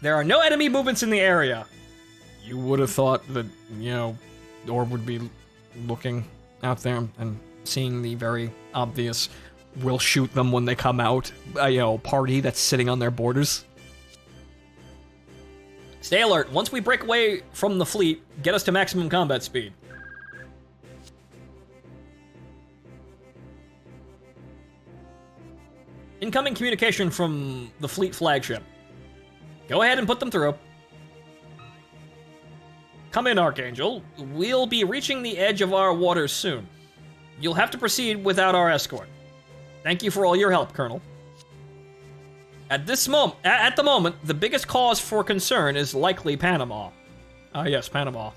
There are no enemy movements in the area. You would have thought that, Orb would be looking out there and seeing the very obvious we'll shoot them when they come out, party that's sitting on their borders. Stay alert. Once we break away from the fleet, get us to maximum combat speed. Incoming communication from the fleet flagship. Go ahead and put them through. Come in, Archangel. We'll be reaching the edge of our waters soon. You'll have to proceed without our escort. Thank you for all your help, Colonel. At the moment, the biggest cause for concern is likely Panama. Yes, Panama.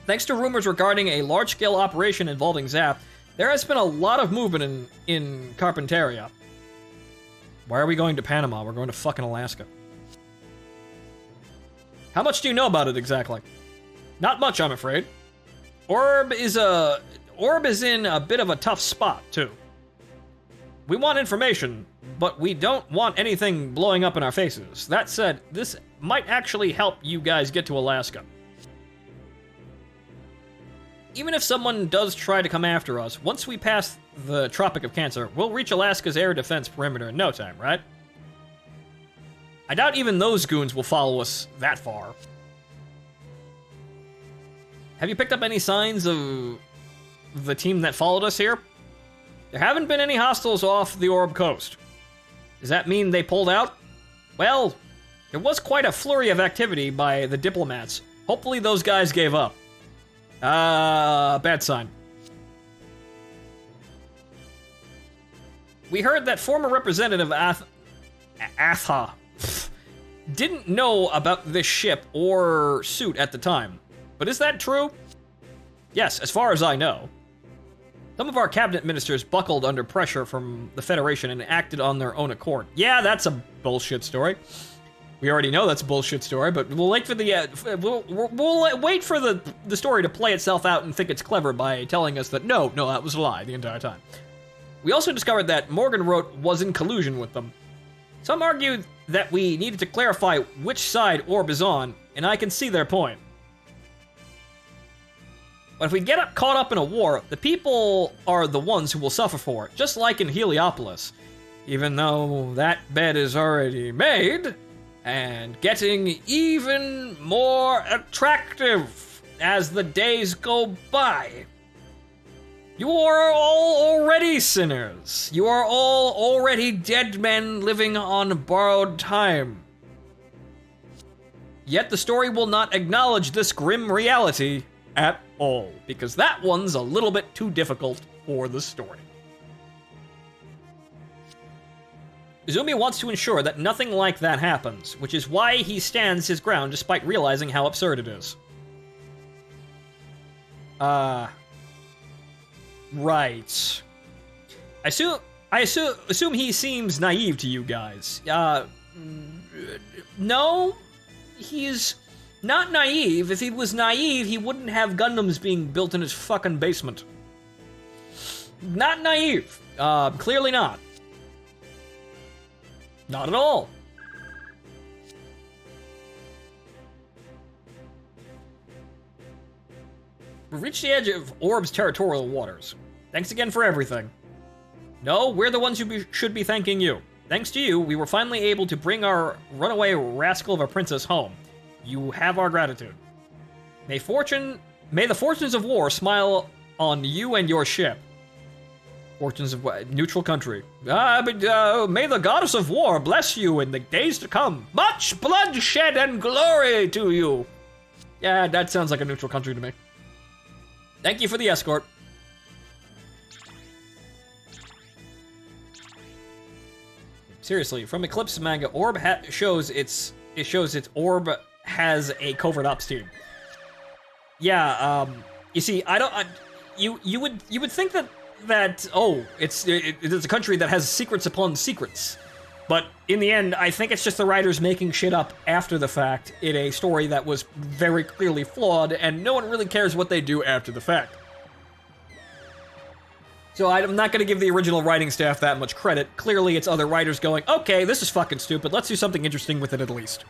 Thanks to rumors regarding a large-scale operation involving Zap, there has been a lot of movement in Carpinteria. Why are we going to Panama? We're going to fucking Alaska. How much do you know about it exactly? Not much, I'm afraid. Orb is in a bit of a tough spot, too. We want information, but we don't want anything blowing up in our faces. That said, this might actually help you guys get to Alaska. Even if someone does try to come after us, once we pass the Tropic of Cancer, we'll reach Alaska's air defense perimeter in no time, right? I doubt even those goons will follow us that far. Have you picked up any signs of the team that followed us here, there haven't been any hostiles off the Orb coast. Does that mean they pulled out? Well, there was quite a flurry of activity by the diplomats. Hopefully those guys gave up. Bad sign. We heard that former representative Atha didn't know about this ship or suit at the time. But is that true? Yes, as far as I know. Some of our cabinet ministers buckled under pressure from the Federation and acted on their own accord. Yeah, that's a bullshit story. We already know that's a bullshit story, but we'll wait for the we'll wait for the story to play itself out and think it's clever by telling us that no, that was a lie the entire time. We also discovered that Morgenroth was in collusion with them. Some argued that we needed to clarify which side Orb is on, and I can see their point. But if we get caught up in a war, the people are the ones who will suffer for it, just like in Heliopolis. Even though that bed is already made, and getting even more attractive as the days go by. You are all already sinners. You are all already dead men living on borrowed time. Yet the story will not acknowledge this grim reality at all, because that one's a little bit too difficult for the story. Izumi wants to ensure that nothing like that happens, which is why he stands his ground despite realizing how absurd it is. Right. I assume he seems naive to you guys. No, he's not naive. If he was naive, he wouldn't have Gundams being built in his fucking basement. Not naive. Clearly not. Not at all. We've reached the edge of Orb's territorial waters. Thanks again for everything. No, we're the ones who should be thanking you. Thanks to you, we were finally able to bring our runaway rascal of a princess home. You have our gratitude. May the fortunes of war smile on you and your ship. Fortunes of neutral country. May the goddess of war bless you in the days to come. Much bloodshed and glory to you. Yeah, that sounds like a neutral country to me. Thank you for the escort. Seriously, from Eclipse manga, Orb shows its Orb has a covert ops team. Yeah, you see, you would think that it's a country that has secrets upon secrets. But in the end, I think it's just the writers making shit up after the fact in a story that was very clearly flawed, and no one really cares what they do after the fact. So I'm not going to give the original writing staff that much credit. Clearly, it's other writers going, okay, this is fucking stupid, let's do something interesting with it at least.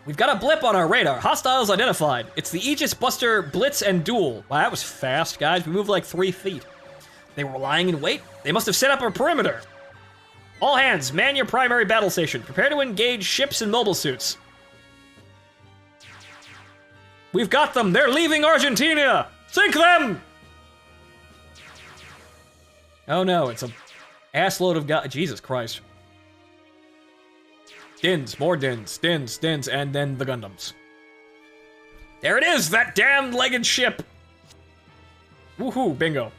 We've got a blip on our radar. Hostiles identified. It's the Aegis Buster Blitz and Duel. Wow, that was fast, guys. We moved like 3 feet. They were lying in wait. They must have set up a perimeter. All hands, man your primary battle station. Prepare to engage ships and mobile suits. We've got them. They're leaving Argentina. Sink them! Oh no, it's a assload of guys. Jesus Christ. Dins, more dins, and then the Gundams. There it is, that damned legged ship. Woohoo, bingo.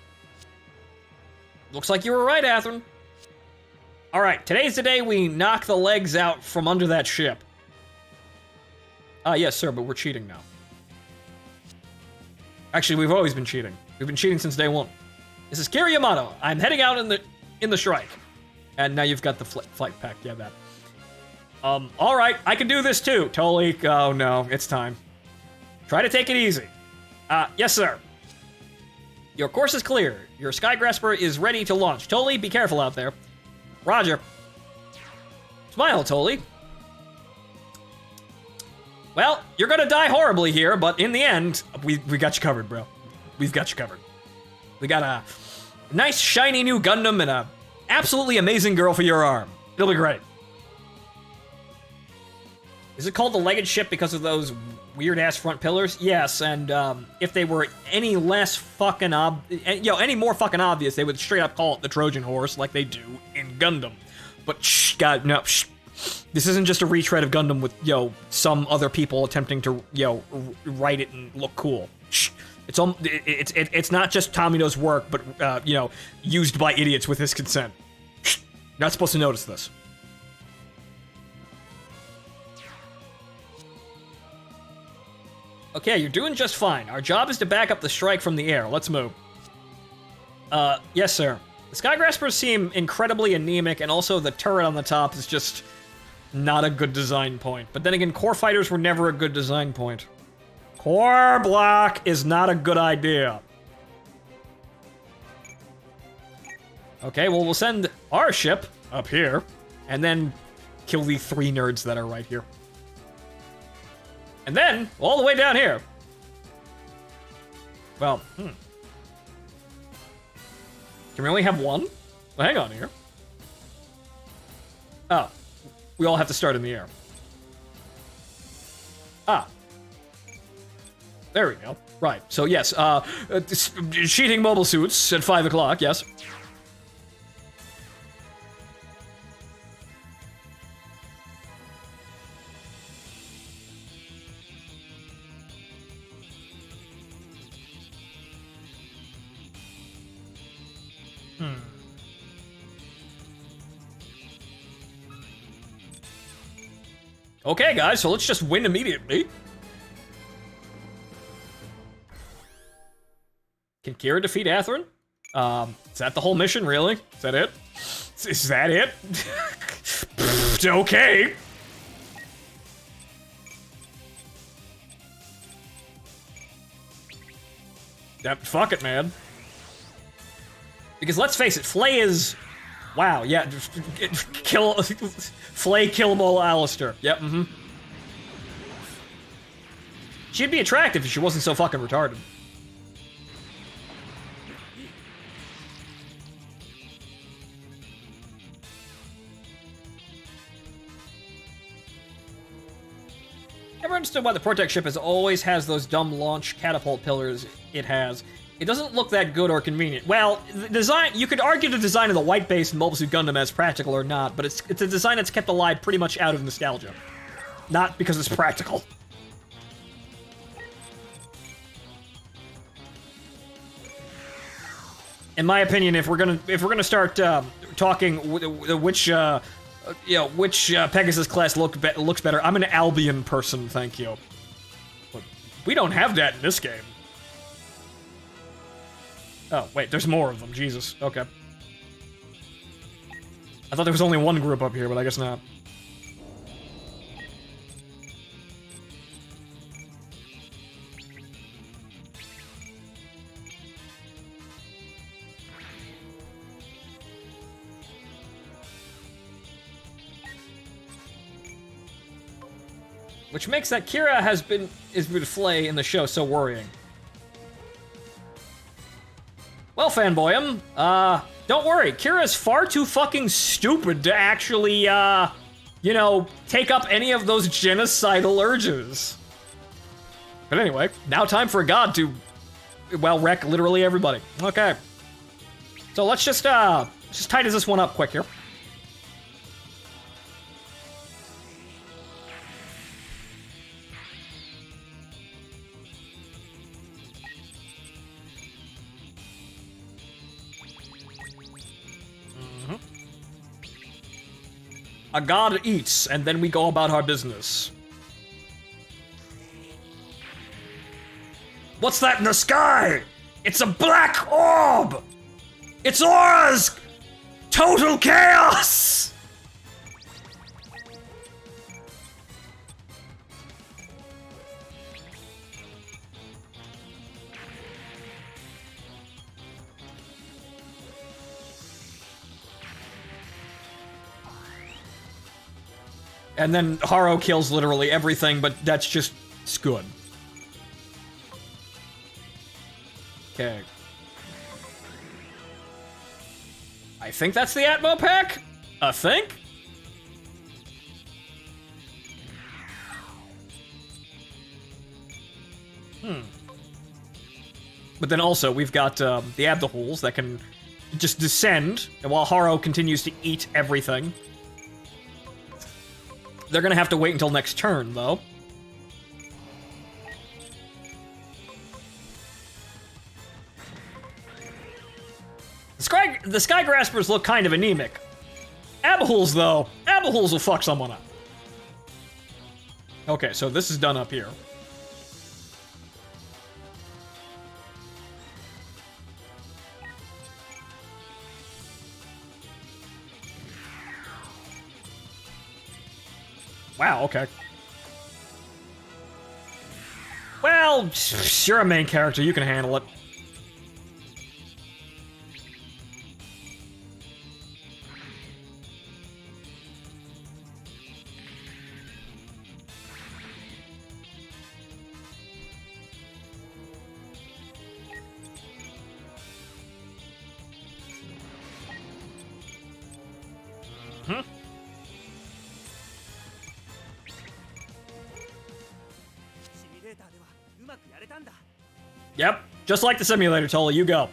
Looks like you were right, Atherin. Alright, today's the day we knock the legs out from under that ship. Yes, sir, but we're cheating now. Actually, we've always been cheating. We've been cheating since day one. This is Kira Yamato. I'm heading out in the strike. And now you've got the flight pack. Yeah, that. Alright, I can do this too. Totally. Oh no, it's time. Try to take it easy. Yes, sir. Your course is clear. Your Skygrasper is ready to launch. Totally, be careful out there. Roger. Smile, Totally. Well, you're gonna die horribly here, but in the end, we got you covered, bro. We've got you covered. We got a nice, shiny new Gundam and a absolutely amazing girl for your arm. It'll be great. Is it called the legged ship because of those weird-ass front pillars? Yes, and if they were any less fucking any more fucking obvious, they would straight up call it the Trojan horse like they do in Gundam. But shh, God, no, shh. This isn't just a retread of Gundam with, some other people attempting to, write it and look cool. Shh. It's not just Tomino's work, but, used by idiots with his consent. Shh. You're not supposed to notice this. Okay, you're doing just fine. Our job is to back up the strike from the air. Let's move. Yes, sir. The Skygraspers seem incredibly anemic, and also the turret on the top is just not a good design point. But then again, core fighters were never a good design point. Core block is not a good idea. Okay, well, we'll send our ship up here, and then kill the 3 nerds that are right here. And then, all the way down here. Well, Can we only have one? Well, hang on here. Oh. We all have to start in the air. Ah. There we go. Right. So, yes, sheeting mobile suits at 5 o'clock, yes. Okay, guys, so let's just win immediately. Can Kira defeat Atherin? Is that the whole mission, really? Is that it? Is that it? Okay. Yep, fuck it, man. Because let's face it, Flay is... Wow, yeah, Flay killable Alistair. Yep, She'd be attractive if she wasn't so fucking retarded. Never understood why the Protect ship always has those dumb launch catapult pillars it has. It doesn't look that good or convenient. Well, the design, you could argue the design of the white base in Mobile Suit Gundam as practical or not, but it's a design that's kept alive pretty much out of nostalgia. Not because it's practical. In my opinion, if we're gonna start talking which Pegasus class looks better, I'm an Albion person, thank you. But we don't have that in this game. Oh, wait, there's more of them. Jesus. Okay. I thought there was only one group up here, but I guess not. Which makes that Kira is with Flay in the show so worrying. Well, fanboyum, don't worry. Kira's far too fucking stupid to actually, take up any of those genocidal urges. But anyway, now time for a god to, well, wreck literally everybody. Okay. So let's just tighten this one up quick here. A god eats, and then we go about our business. What's that in the sky? It's a black orb! It's auras! Total chaos! And then Haro kills literally everything, but that's just... it's good. Okay. I think that's the Atmo pack? I think? But then also, we've got the Abdulholes that can just descend, and while Haro continues to eat everything. They're gonna have to wait until next turn, though. The Sky Graspers look kind of anemic. Abdulholes, though, Abdulholes will fuck someone up. Okay, so this is done up here. Wow, okay. Well, you're a main character, you can handle it. Yep, just like the simulator, Tully, you go.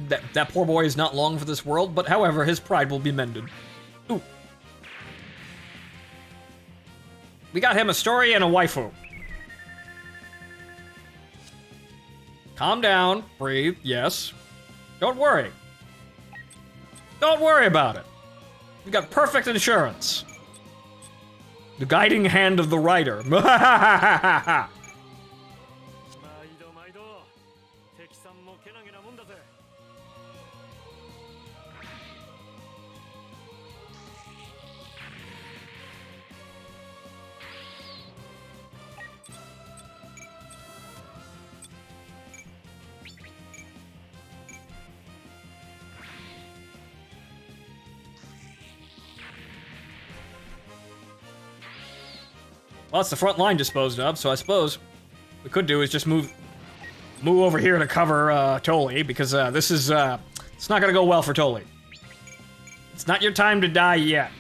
That poor boy is not long for this world, but however, his pride will be mended. Ooh. We got him a story and a waifu. Calm down, breathe, yes. Don't worry. Don't worry about it. You got perfect insurance. The guiding hand of the writer. 毎度毎度敵さんもけなげなもんだぜ Well, it's the front line disposed of, so I suppose what we could do is just move over here to cover Toli, because this is it's not gonna go well for Toli. It's not your time to die yet.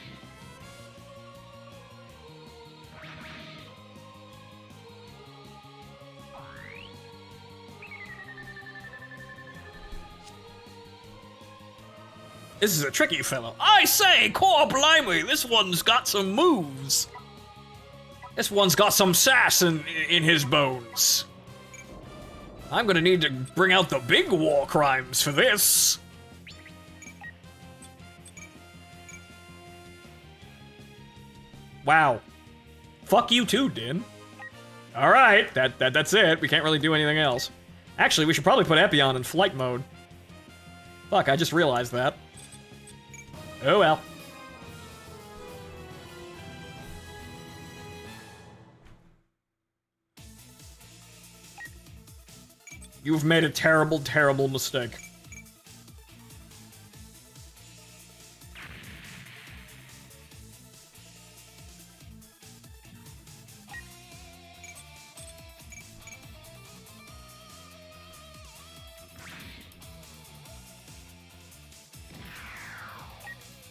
This is a tricky fellow. I say, core blimey, this one's got some moves. This one's got some sass in his bones. I'm gonna need to bring out the big war crimes for this. Wow. Fuck you too, Din. Alright, that's it. We can't really do anything else. Actually, we should probably put Epion in flight mode. Fuck, I just realized that. Oh well. You've made a terrible, terrible mistake.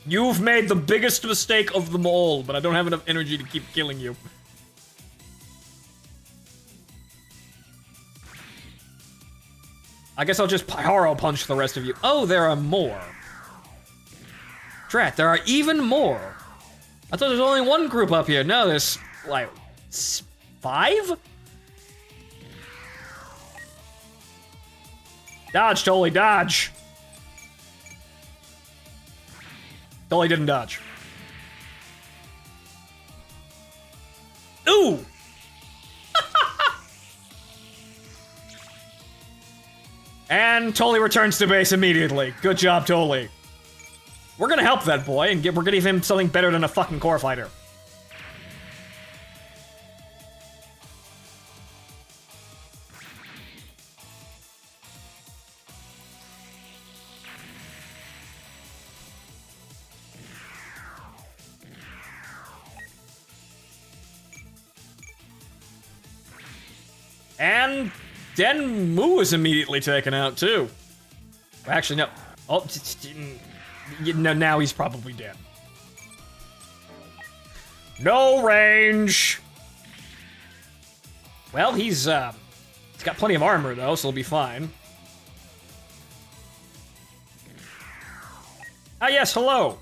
You've made the biggest mistake of them all, but I don't have enough energy to keep killing you. I guess I'll just Pyro Punch the rest of you. Oh, there are more. Drat, there are even more. I thought there's only one group up here. No, there's, like, 5? Dodge, Toli, dodge. Toli didn't dodge. Ooh! And Toli returns to base immediately. Good job, Toli. We're gonna help that boy, and we're gonna give him something better than a fucking core fighter. And then Mu is immediately taken out, too. Actually, no. Oh, no, now he's probably dead. No range! Well, he's It's got plenty of armor, though, so it'll be fine. Ah, yes, hello!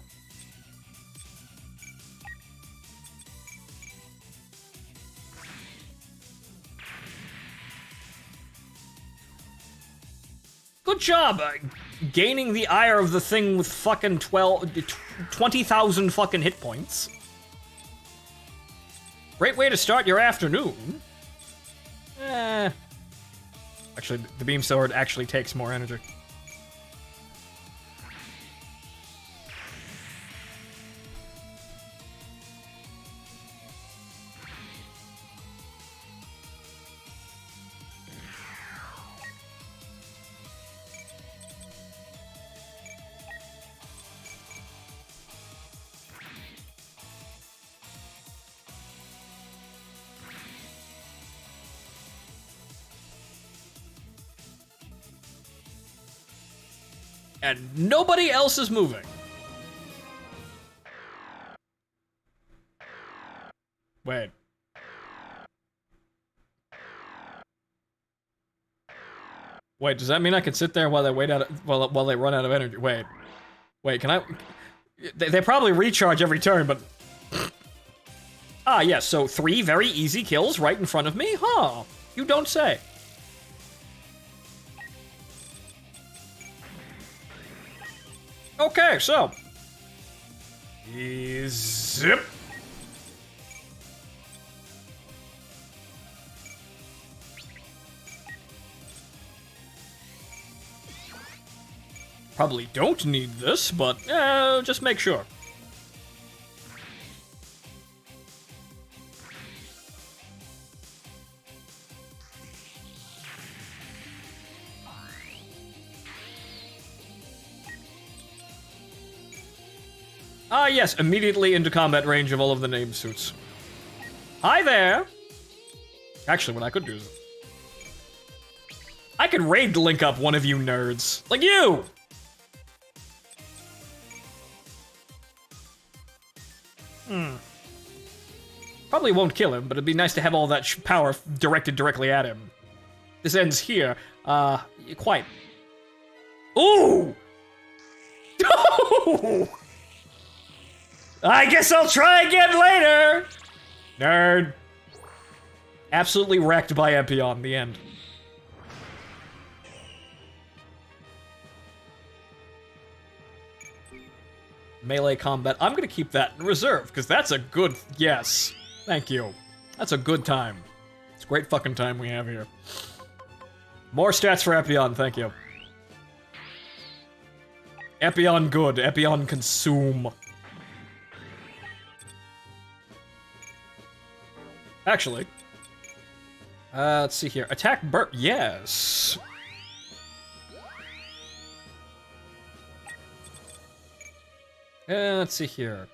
Good job, gaining the ire of the thing with fucking 20,000 fucking hit points. Great way to start your afternoon. Actually, the beam sword actually takes more energy. And nobody else is moving. Wait. Wait, does that mean I can sit there while they wait out while they run out of energy? Wait. Wait, can I they probably recharge every turn, but ah, yes, so 3 very easy kills right in front of me? Huh. You don't say. Okay, so. Zip. Probably don't need this, but just make sure. Ah, yes, immediately into combat range of all of the name suits. Hi there! Actually, what I could do is I could raid link up one of you nerds. Like you! Probably won't kill him, but it'd be nice to have all that power directed directly at him. This ends here. Quite. Ooh! Ooh! I guess I'll try again later! Nerd. Absolutely wrecked by Epion, the end. Melee combat. I'm gonna keep that in reserve, because that's a good... Yes. Thank you. That's a good time. It's a great fucking time we have here. More stats for Epion, thank you. Epion good. Epion consume. Actually. Let's see here. Attack burp. Yes. Let's see here.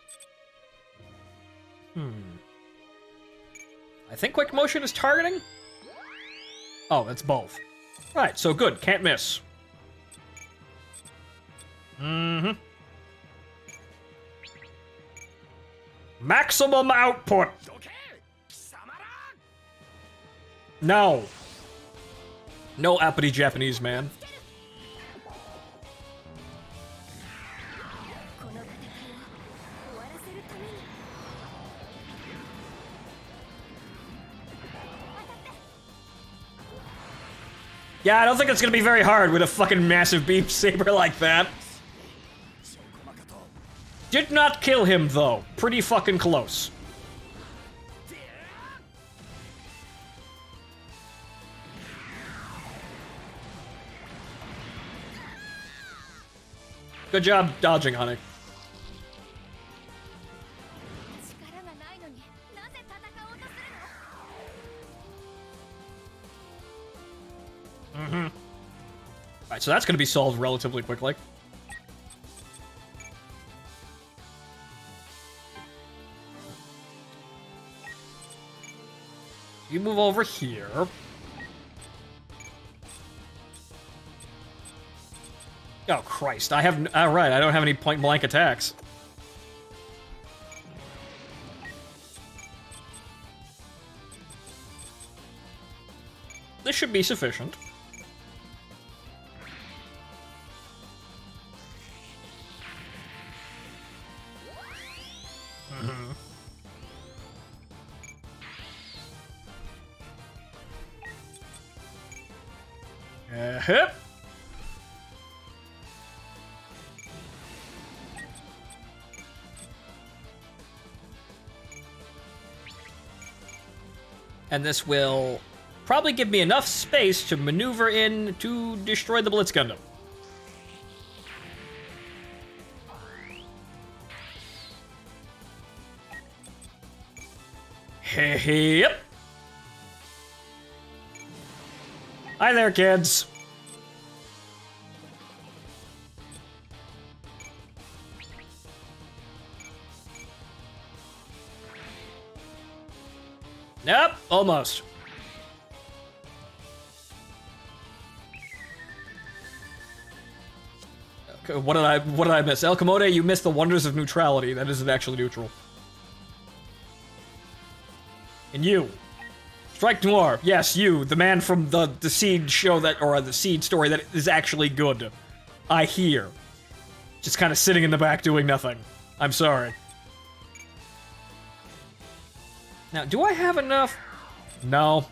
I think quick motion is targeting? Oh, it's both. Right, so good. Can't miss. Maximum output. No. No uppity Japanese man. Yeah, I don't think it's gonna be very hard with a fucking massive beam saber like that. Did not kill him, though. Pretty fucking close. Good job dodging, honey. Alright, so that's gonna be solved relatively quickly. You move over here. Oh, Christ. I have... Alright, I don't have any point-blank attacks. This should be sufficient. Hip. And this will probably give me enough space to maneuver in to destroy the Blitz Gundam. Yep. Hi there, kids. Nope, almost. Okay, what did I miss? El Comote, you missed the wonders of neutrality. That isn't actually neutral. And you, Strike Noir. Yes, you, the man from the Seed show that, or the Seed story that is actually good. I hear. Just kind of sitting in the back doing nothing. I'm sorry. Now, do I have enough? No.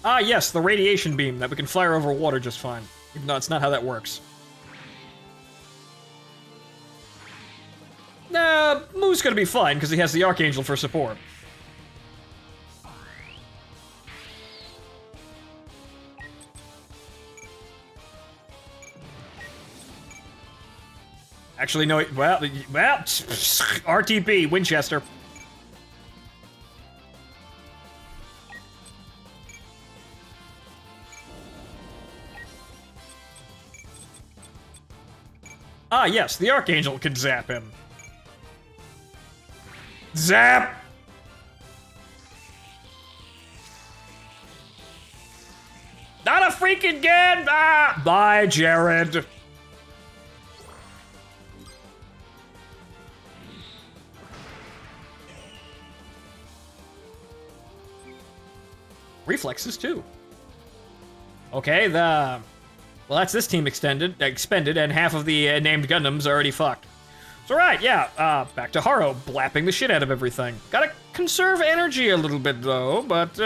Ah, yes, the radiation beam that we can fire over water just fine. Even though it's not how that works. Nah, Moo's gonna be fine, because he has the Archangel for support. Actually, no, well, RTP, Winchester. Ah, yes, the Archangel can zap him. Zap! Not a freaking again! Ah! Bye, Jared. Reflexes, too. Okay, well, that's this team expended, and half of the named Gundams are already fucked. So right, yeah, back to Haro, blapping the shit out of everything. Gotta conserve energy a little bit, though, but,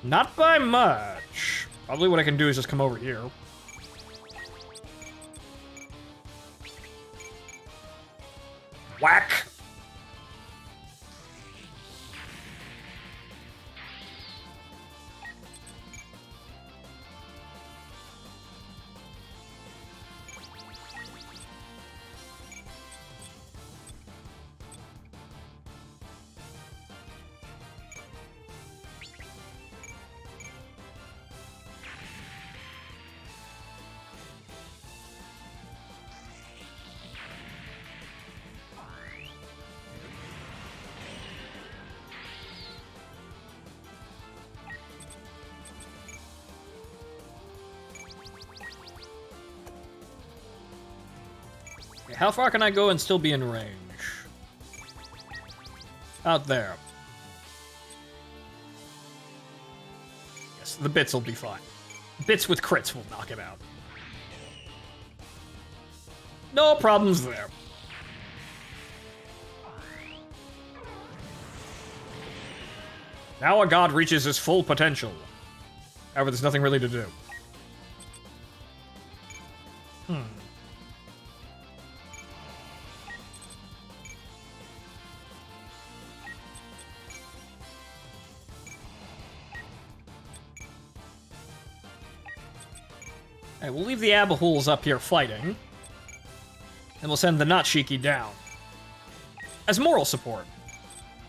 not by much. Probably what I can do is just come over here. Whack! How far can I go and still be in range? Out there. Yes, the bits will be fine. Bits with crits will knock him out. No problems there. Now a god reaches his full potential. However, there's nothing really to do. Alright, we'll leave the Abahools up here fighting. And we'll send the Natshiki down. As moral support.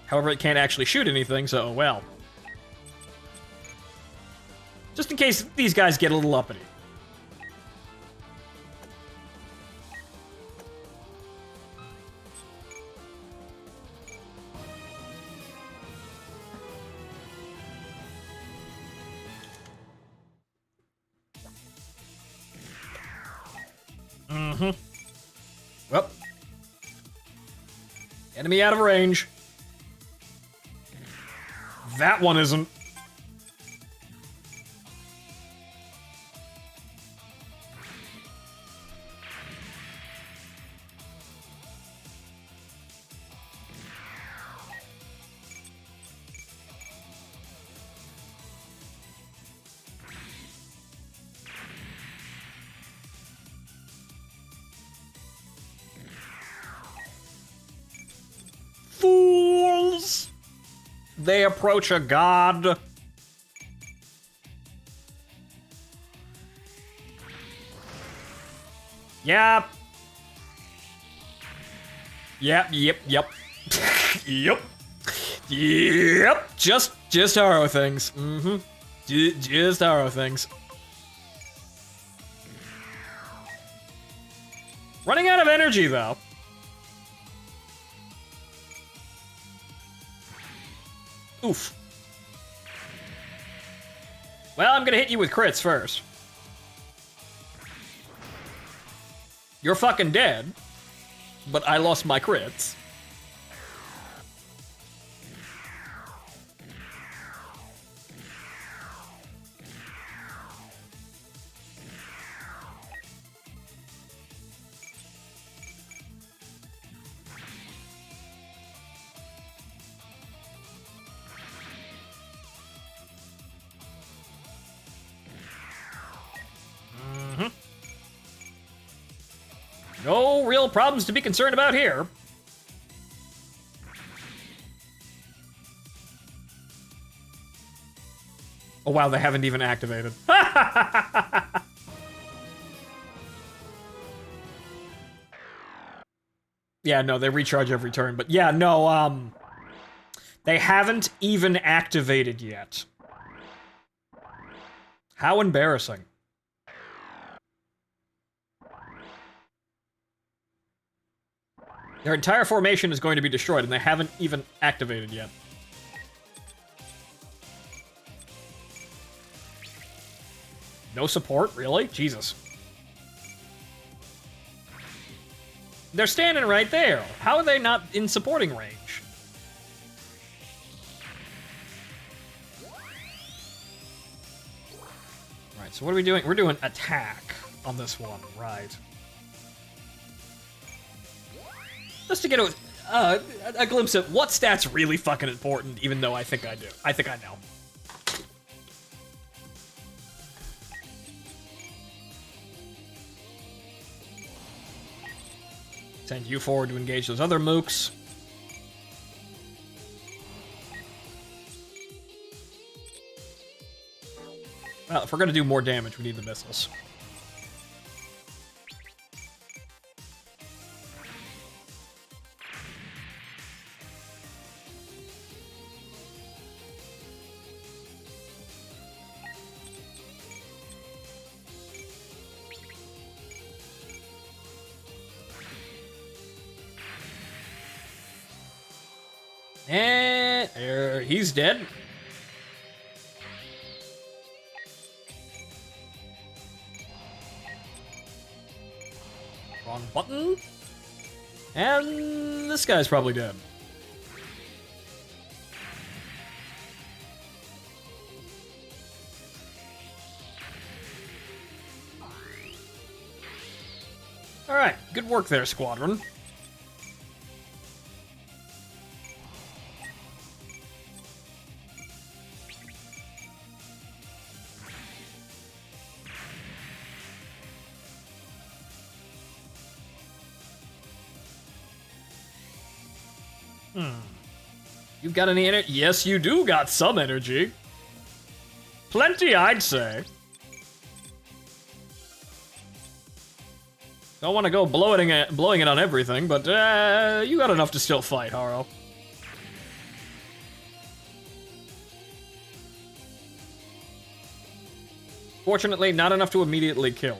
However, it can't actually shoot anything, so oh well. Just in case these guys get a little uppity. Mm-hmm. Well. Enemy out of range. That one isn't. Fools! They approach a god. Yep. Yep. Yep. Yep. Just arrow things. Mm-hmm. Just arrow things. Running out of energy, though. Oof. Well, I'm gonna hit you with crits first. You're fucking dead, but I lost my crits. No real problems to be concerned about here. Oh wow, they haven't even activated. Yeah, no, they recharge every turn, but yeah, no, they haven't even activated yet. How embarrassing. Their entire formation is going to be destroyed, and they haven't even activated yet. No support? Really? Jesus. They're standing right there. How are they not in supporting range? Right, so what are we doing? We're doing attack on this one, right. Just to get a glimpse at what stats really fucking important, even though I think I do. I think I know. Send you forward to engage those other mooks. Well, if we're gonna do more damage, we need the missiles. And he's dead. Wrong button. And this guy's probably dead. All right, good work there, squadron. You got any energy? Yes, you do got some energy. Plenty, I'd say. Don't want to go blowing it on everything, but you got enough to still fight, Haro. Fortunately, not enough to immediately kill.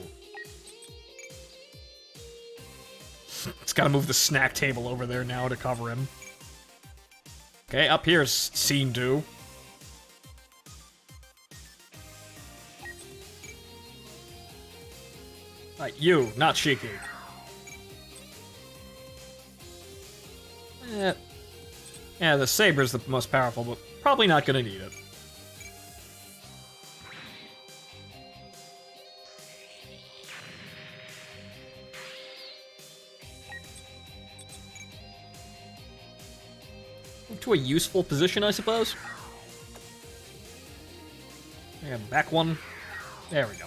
It's gotta move the snack table over there now to cover him. Okay, up here's scene 2. You, not Shiki. Yeah, the saber's the most powerful, but probably not gonna need it. To a useful position, I suppose. Yeah, back one. There we go.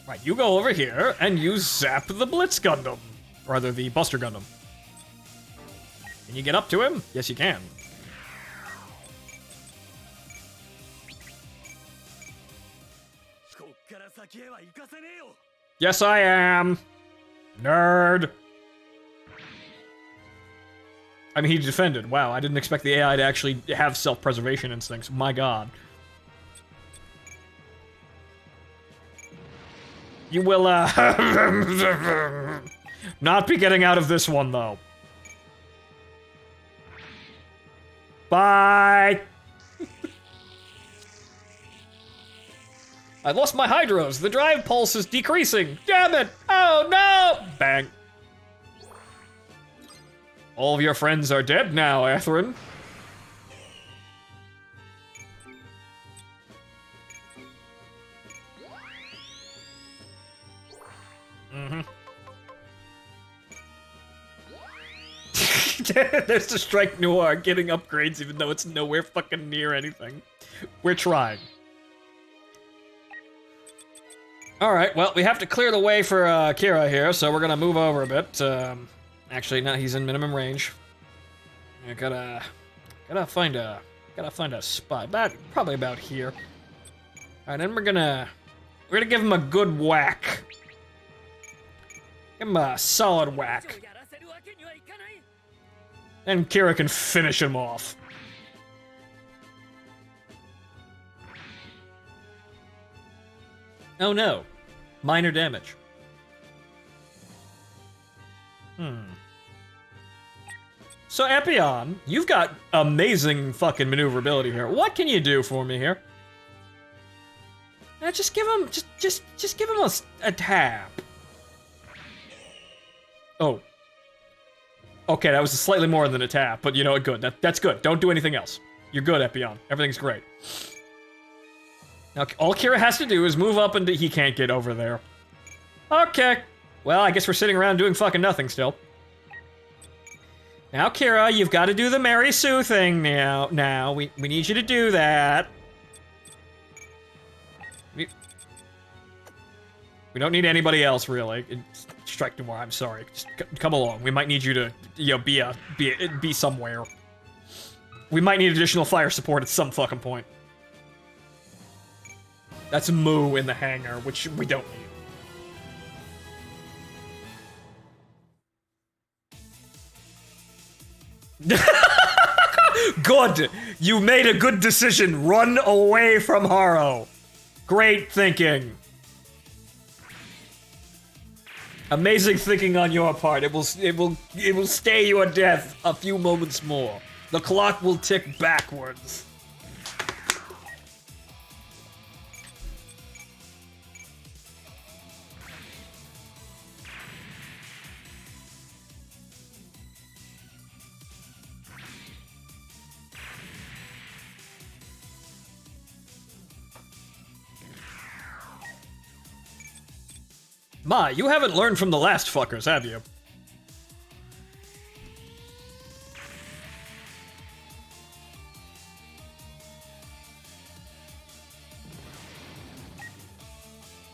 Right, you go over here and you zap the Blitz Gundam. Or rather, the Buster Gundam. Can you get up to him? Yes, you can. Yes, I am. Nerd. I mean, he defended. Wow, I didn't expect the AI to actually have self-preservation instincts. My god. You will, not be getting out of this one, though. Bye! I lost my hydros. The drive pulse is decreasing. Damn it! Oh no! Bang. All of your friends are dead now, Atherin. There's the Strike Noir getting upgrades even though it's nowhere fucking near anything. We're trying. Alright, well, we have to clear the way for Kira here, so we're gonna move over a bit. Actually, no, he's in minimum range. I gotta find a spot, probably about here. Alright, then we're gonna give him a good whack. Give him a solid whack. And Kira can finish him off. Oh no. Minor damage. So Epion, you've got amazing fucking maneuverability here. What can you do for me here? Just give him, just give him a tap. Oh. Okay, that was slightly more than a tap, but you know what, good. That's good. Don't do anything else. You're good, Epion. Everything's great. Now, all Kira has to do is move up and he can't get over there. Okay. Well, I guess we're sitting around doing fucking nothing still. Now, Kira, you've got to do the Mary Sue thing now. Now, we need you to do that. We don't need anybody else, really. Strike Noir, I'm sorry. Just come along. We might need you to, you know, be somewhere. We might need additional fire support at some fucking point. That's Moo in the hangar, which we don't need. Good! You made a good decision. Run away from Haro. Great thinking. Amazing thinking on your part. It will stay your death a few moments more. The clock will tick backwards. Ma, you haven't learned from the last fuckers, have you?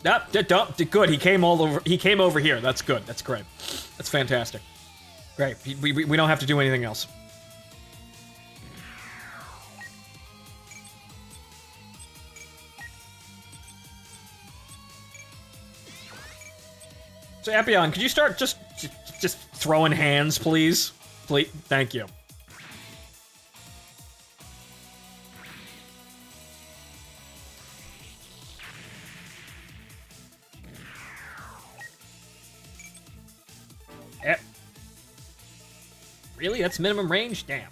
Good. He came over. He came over here. That's good. That's great. That's fantastic. Great. We don't have to do anything else. So, Epion, could you start just throwing hands, please? Please, thank you. Really? That's minimum range? Damn.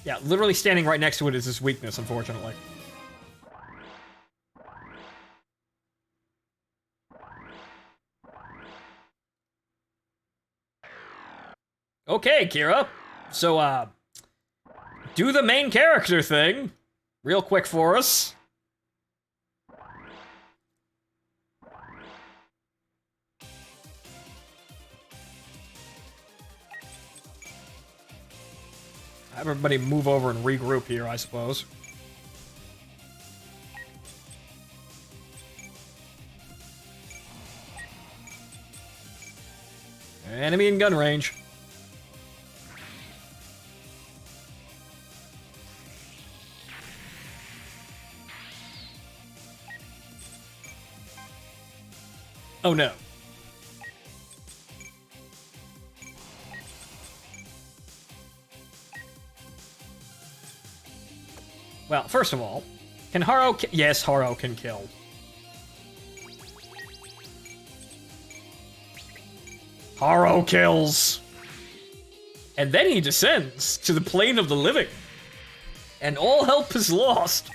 Yeah, literally standing right next to it is his weakness, unfortunately. Okay, Kira. So, do the main character thing real quick for us. Have everybody move over and regroup here, I suppose. Enemy in gun range. Oh no. Well, first of all, can Haro yes, Haro can kill. Haro kills. And then he descends to the plane of the living. And all help is lost.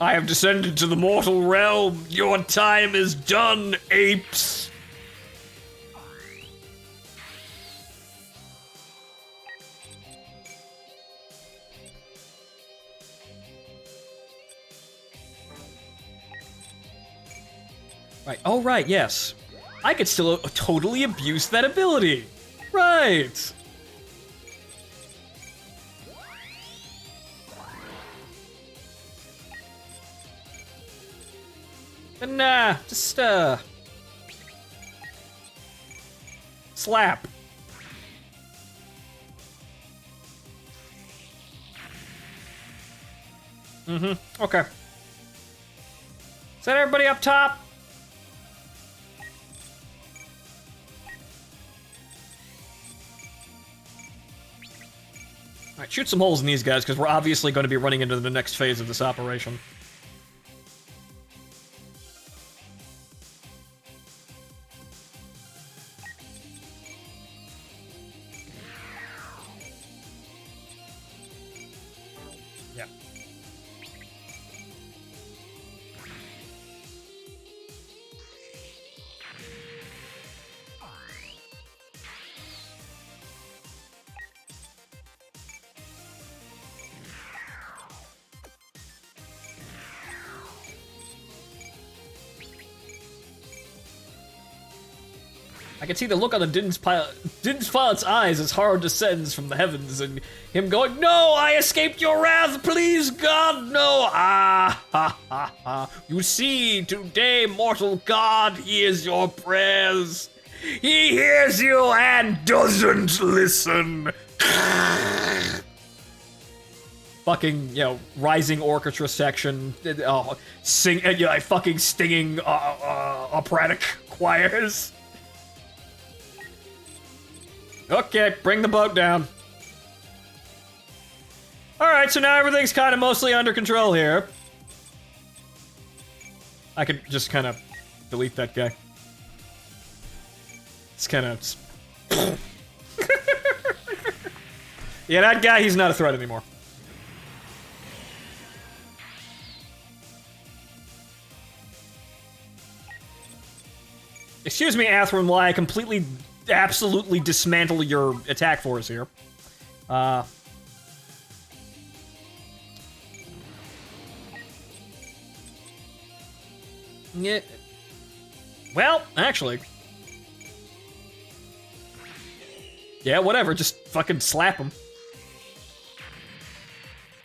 I have descended to the mortal realm. Your time is done, apes. Right. Oh, right, yes. I could still totally abuse that ability. Right. But nah, just, slap. Mm-hmm, okay. Is that everybody up top? Alright, shoot some holes in these guys, because we're obviously going to be running into the next phase of this operation. Yeah. I can see the look on the Din's pilot's eyes as Haro descends from the heavens, and him going, "No, I escaped your wrath, please, God, no! Ah, ha, ha, ha. You see, today, mortal God hears your prayers. He hears you and doesn't listen." Fucking, you know, rising orchestra section, fucking stinging operatic choirs. Okay, bring the boat down. Alright, so now everything's kind of mostly under control here. I could just kind of delete that guy. It's kind of... yeah, that guy, he's not a threat anymore. Excuse me, Atherin, while I completely... absolutely dismantle your attack force here. Yeah. Well, actually. Yeah, whatever, just fucking slap him.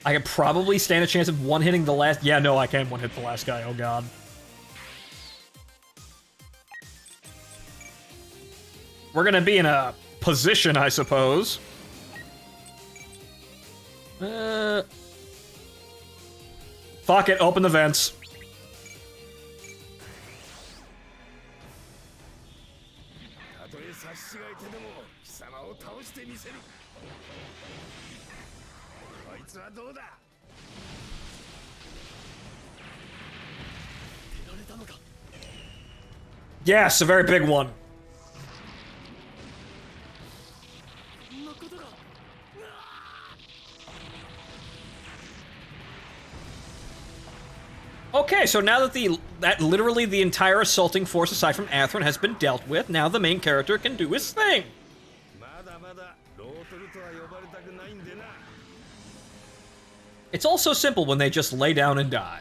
I could probably stand a chance of one-hitting the last... yeah, no, I can one-hit the last guy, oh god. We're gonna be in a position, I suppose. Fuck it, open the vents. Yes, a very big one. Okay, so now that literally the entire assaulting force aside from Athrun has been dealt with, now the main character can do his thing. It's all so simple when they just lay down and die.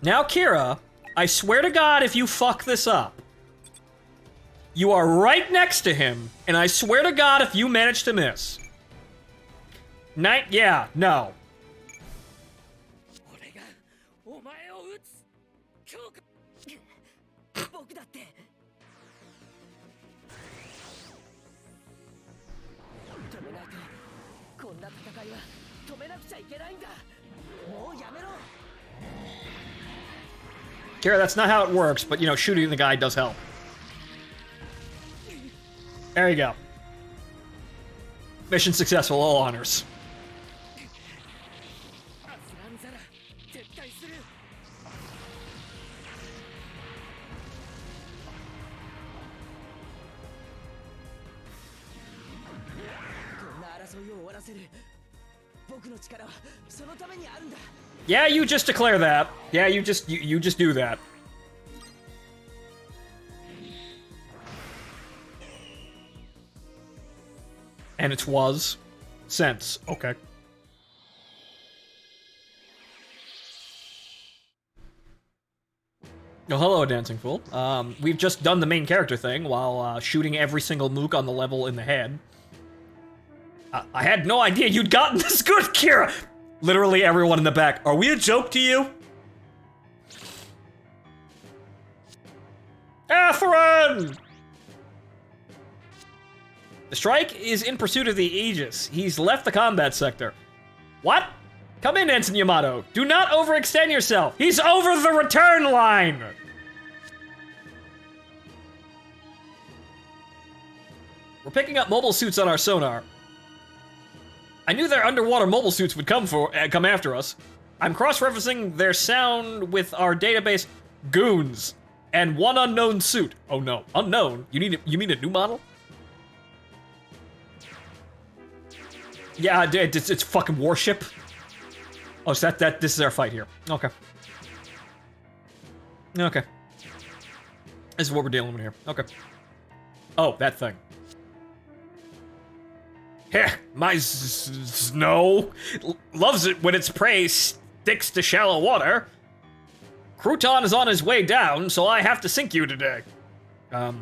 Now, Kira, I swear to God, if you fuck this up, you are right next to him, and I swear to God, if you manage to miss. Yeah, no. 俺がお前を撃つ強化僕だって止めないとこんな戦いは止めなくちゃいけないんだもうやめろ Kira, that's not how it works, but, you know, shooting the guy does help. There you go. Mission successful, all honors. アスランザラ撤退するこんな争いを終わらせる僕の力はそのためにあるんだ Yeah, you just declare that. Yeah, you just do that. And it was sense. Okay. Oh, hello, Dancing Fool. We've just done the main character thing while shooting every single mook on the level in the head. I had no idea you'd gotten this good, Kira! Literally everyone in the back. Are we a joke to you? Athrun! The Strike is in pursuit of the Aegis. He's left the combat sector. What? Come in, Ensign Yamato. Do not overextend yourself. He's over the return line! We're picking up mobile suits on our sonar. I knew their underwater mobile suits would come after us. I'm cross-referencing their sound with our database goons and one unknown suit. Oh no, unknown? You mean a new model? Yeah, it's fucking warship. Oh, so this is our fight here. Okay. Okay. This is what we're dealing with here. Okay. Oh, that thing. Heh, my snow loves it when its prey sticks to shallow water. Crouton is on his way down, so I have to sink you today. The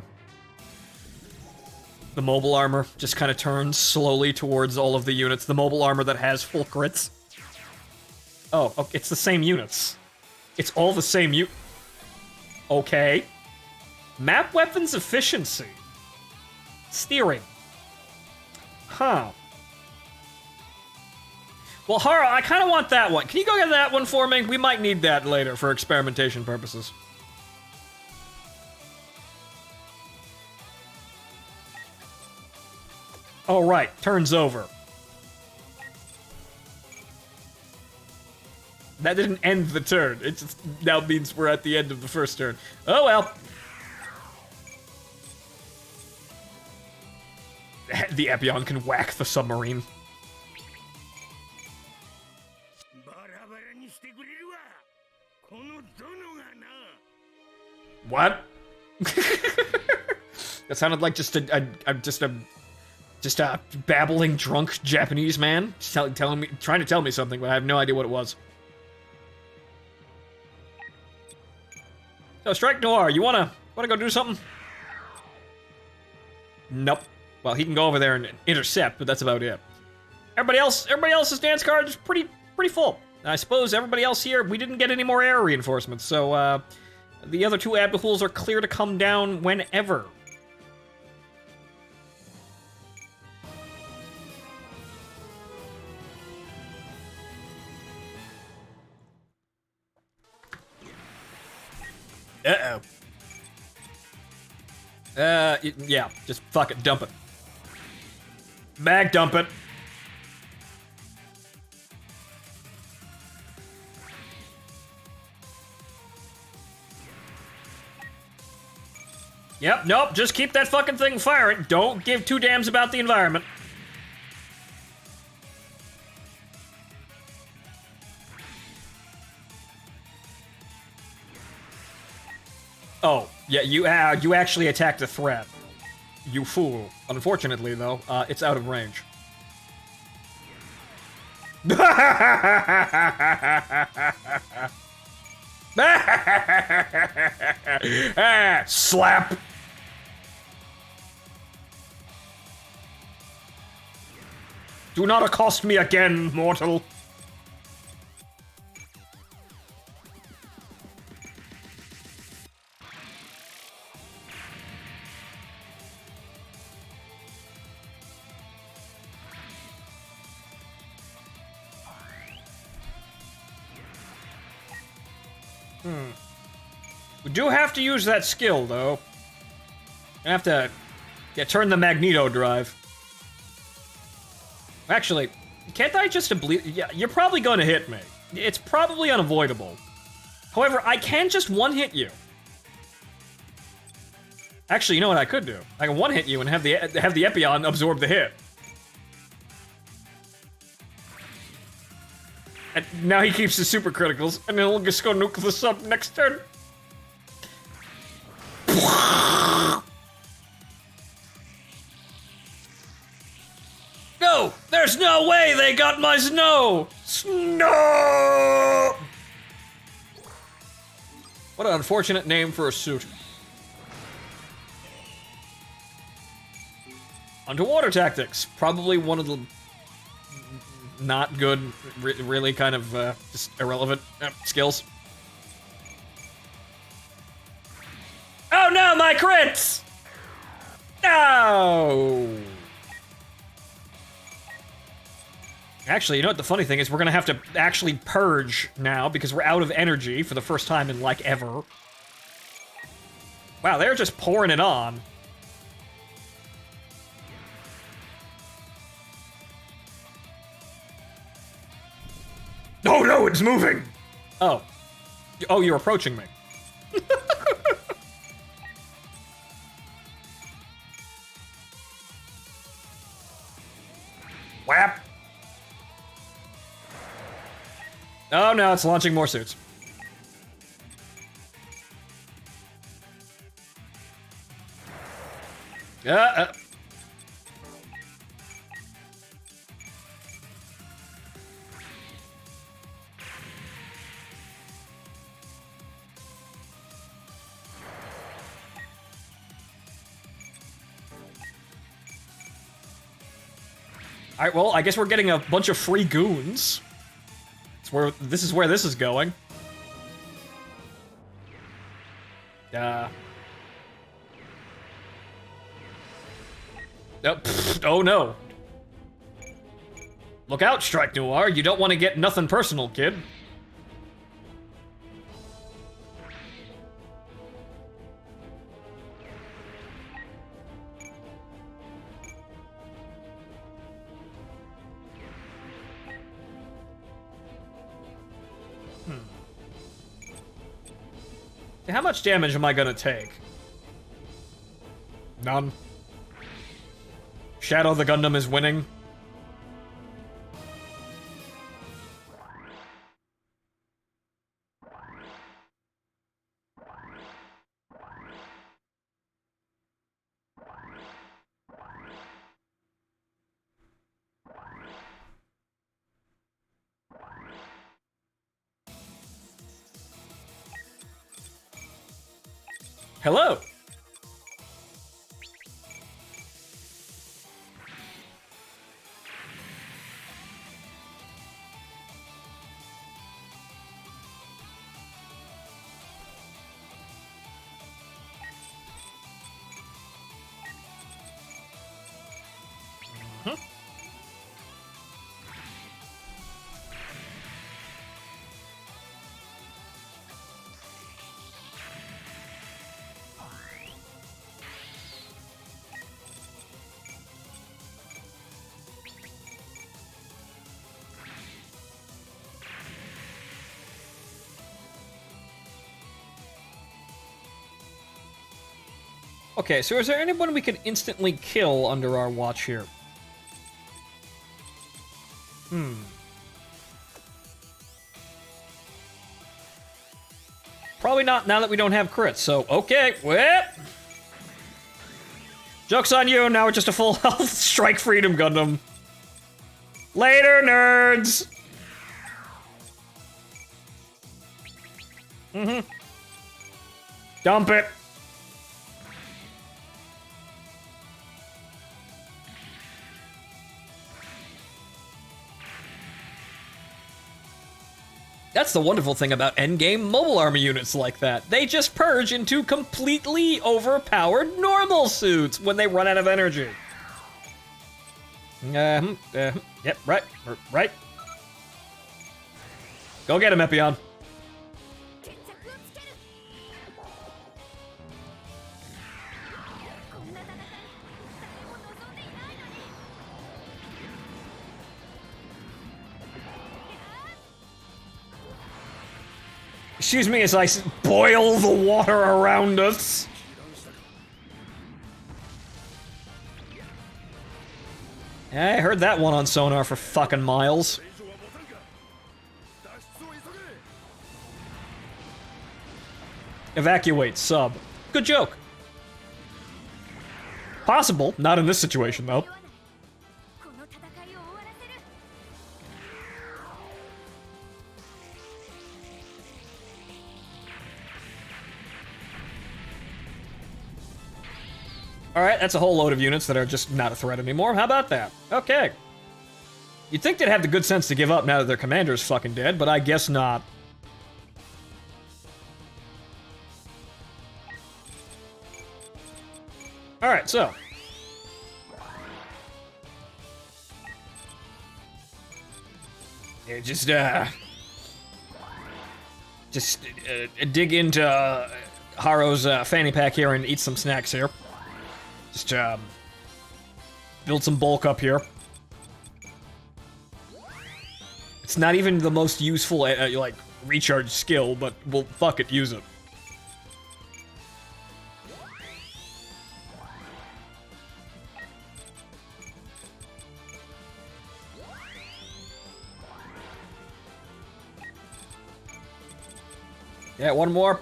mobile armor just kind of turns slowly towards all of the units. The mobile armor that has full crits. Oh, okay, it's the same units. It's all the same Okay. Map weapons efficiency. Steering. Huh. Well, Hara, I kind of want that one. Can you go get that one for me? We might need that later for experimentation purposes. Oh, right. Turns over. That didn't end the turn. It just now means we're at the end of the first turn. Oh, well. The Epion can whack the submarine. What? That sounded like just a babbling drunk Japanese man trying to tell me something, but I have no idea what it was. So, Strike Noir, you wanna go do something? Nope. Well, he can go over there and intercept, but that's about it. Everybody else's dance card is pretty full. I suppose everybody else here, we didn't get any more air reinforcements, so the other two Abdulhuls are clear to come down whenever. Uh-oh. Yeah, just fuck it, dump it. Mag dump it. Yep, nope, just keep that fucking thing firing. Don't give two damns about the environment. Oh, yeah, you actually attacked a threat. You fool. Unfortunately, though, it's out of range. Slap! Do not accost me again, mortal. We do have to use that skill, though. I have to turn the magneto drive. Actually, can't I just yeah, you're probably going to hit me. It's probably unavoidable. However, I can just one-hit you. Actually, you know what I could do? I can one-hit you and have the Epion absorb the hit. And now he keeps his super criticals, and then he'll just go nuke the sub next turn. No! There's no way they got my snow! Snow! What an unfortunate name for a suit. Underwater tactics. Probably one of the not good, really kind of just irrelevant skills. Oh no, my crits! No! Actually, you know what the funny thing is? We're gonna have to actually purge now because we're out of energy for the first time in, like, ever. Wow, they're just pouring it on. Oh no, it's moving! Oh. Oh, you're approaching me. Whap! Oh no, it's launching more suits. Alright, well, I guess we're getting a bunch of free goons. This is where this is going. Oh no. Look out, Strike Noir. You don't want to get nothing personal, kid. How much damage am I gonna take? None. Shadow the Gundam is winning. Hello. Okay, so is there anyone we can instantly kill under our watch here? Probably not now that we don't have crits, so okay, whip! Joke's on you, now we're just a full health Strike Freedom Gundam. Later, nerds! Dump it! That's the wonderful thing about endgame mobile army units like that. They just purge into completely overpowered normal suits when they run out of energy. Yep, right. Go get him, Epion. Excuse me as I boil the water around us. Yeah, I heard that one on sonar for fucking miles. Evacuate, sub. Good joke. Possible, not in this situation though. Alright, that's a whole load of units that are just not a threat anymore. How about that? Okay. You'd think they'd have the good sense to give up now that their commander's fucking dead, but I guess not. Alright, so. Yeah, just dig into Haro's fanny pack here and eat some snacks here. Just build some bulk up here. It's not even the most useful like recharge skill, but we'll fuck it, use it. Yeah, one more.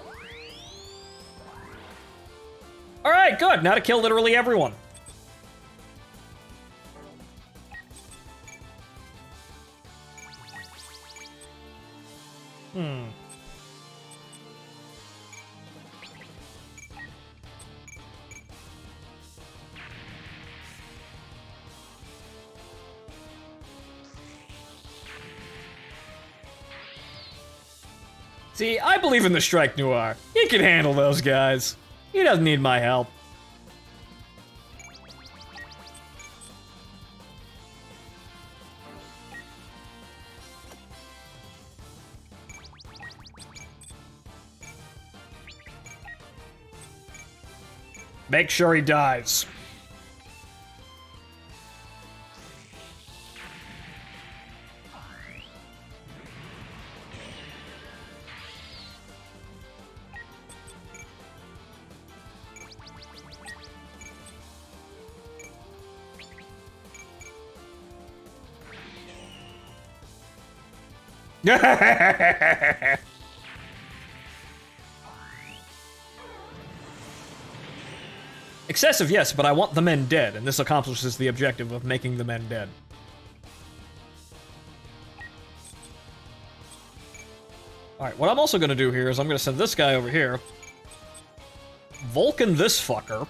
Alright, good. Now to kill literally everyone. See, I believe in the Strike Noir. He can handle those guys. He doesn't need my help. Make sure he dies. Excessive, yes, but I want the men dead, and this accomplishes the objective of making the men dead. Alright, what I'm also gonna do here is I'm gonna send this guy over here. Vulcan this fucker.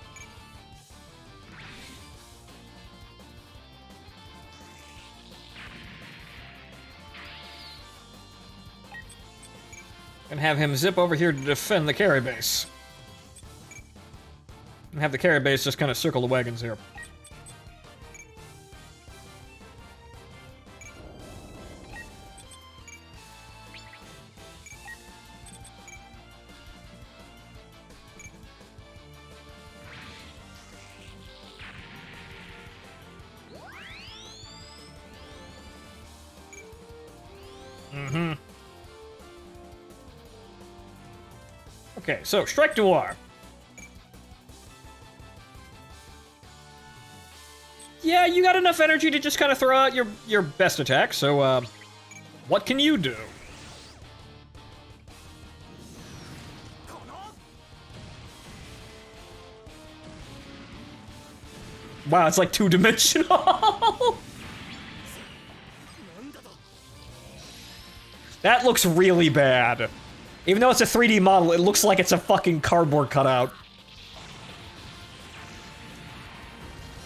And have him zip over here to defend the carry base. And have the carry base just kind of circle the wagons here. Okay, so Strike Noir. Yeah, you got enough energy to just kind of throw out your best attack, so, what can you do? Wow, it's like two-dimensional! That looks really bad. Even though it's a 3D model, it looks like it's a fucking cardboard cutout.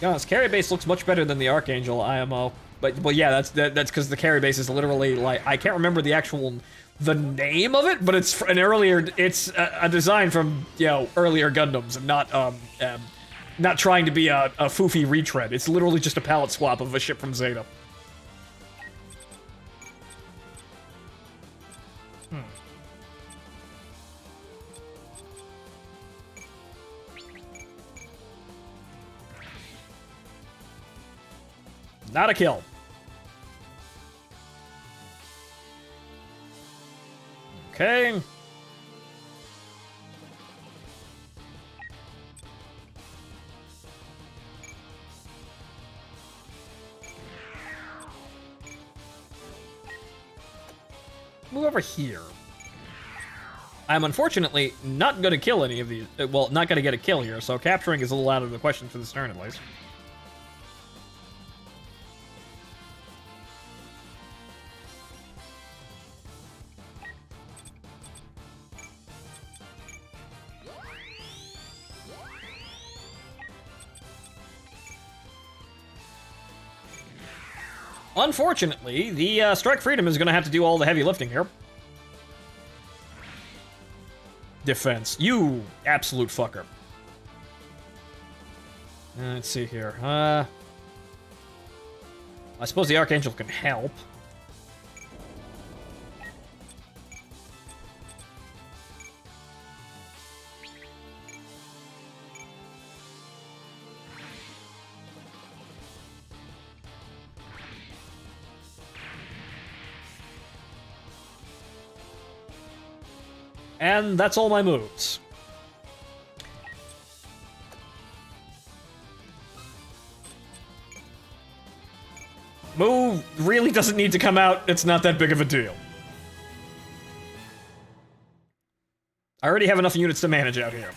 Yeah, this carry base looks much better than the Archangel IMO. But yeah, that's because the carry base is literally like, I can't remember the name of it, but it's an earlier, it's a design from, you know, earlier Gundams, and not trying to be a foofy retread. It's literally just a palette swap of a ship from Zeta. Not a kill. Okay. Move over here. I'm unfortunately not going to kill any of these. Well, not going to get a kill here, so capturing is a little out of the question for this turn, at least. Unfortunately, the Strike Freedom is going to have to do all the heavy lifting here. Defense. You absolute fucker. Let's see here. I suppose the Archangel can help. And that's all my moves. Move really doesn't need to come out. It's not that big of a deal. I already have enough units to manage out here.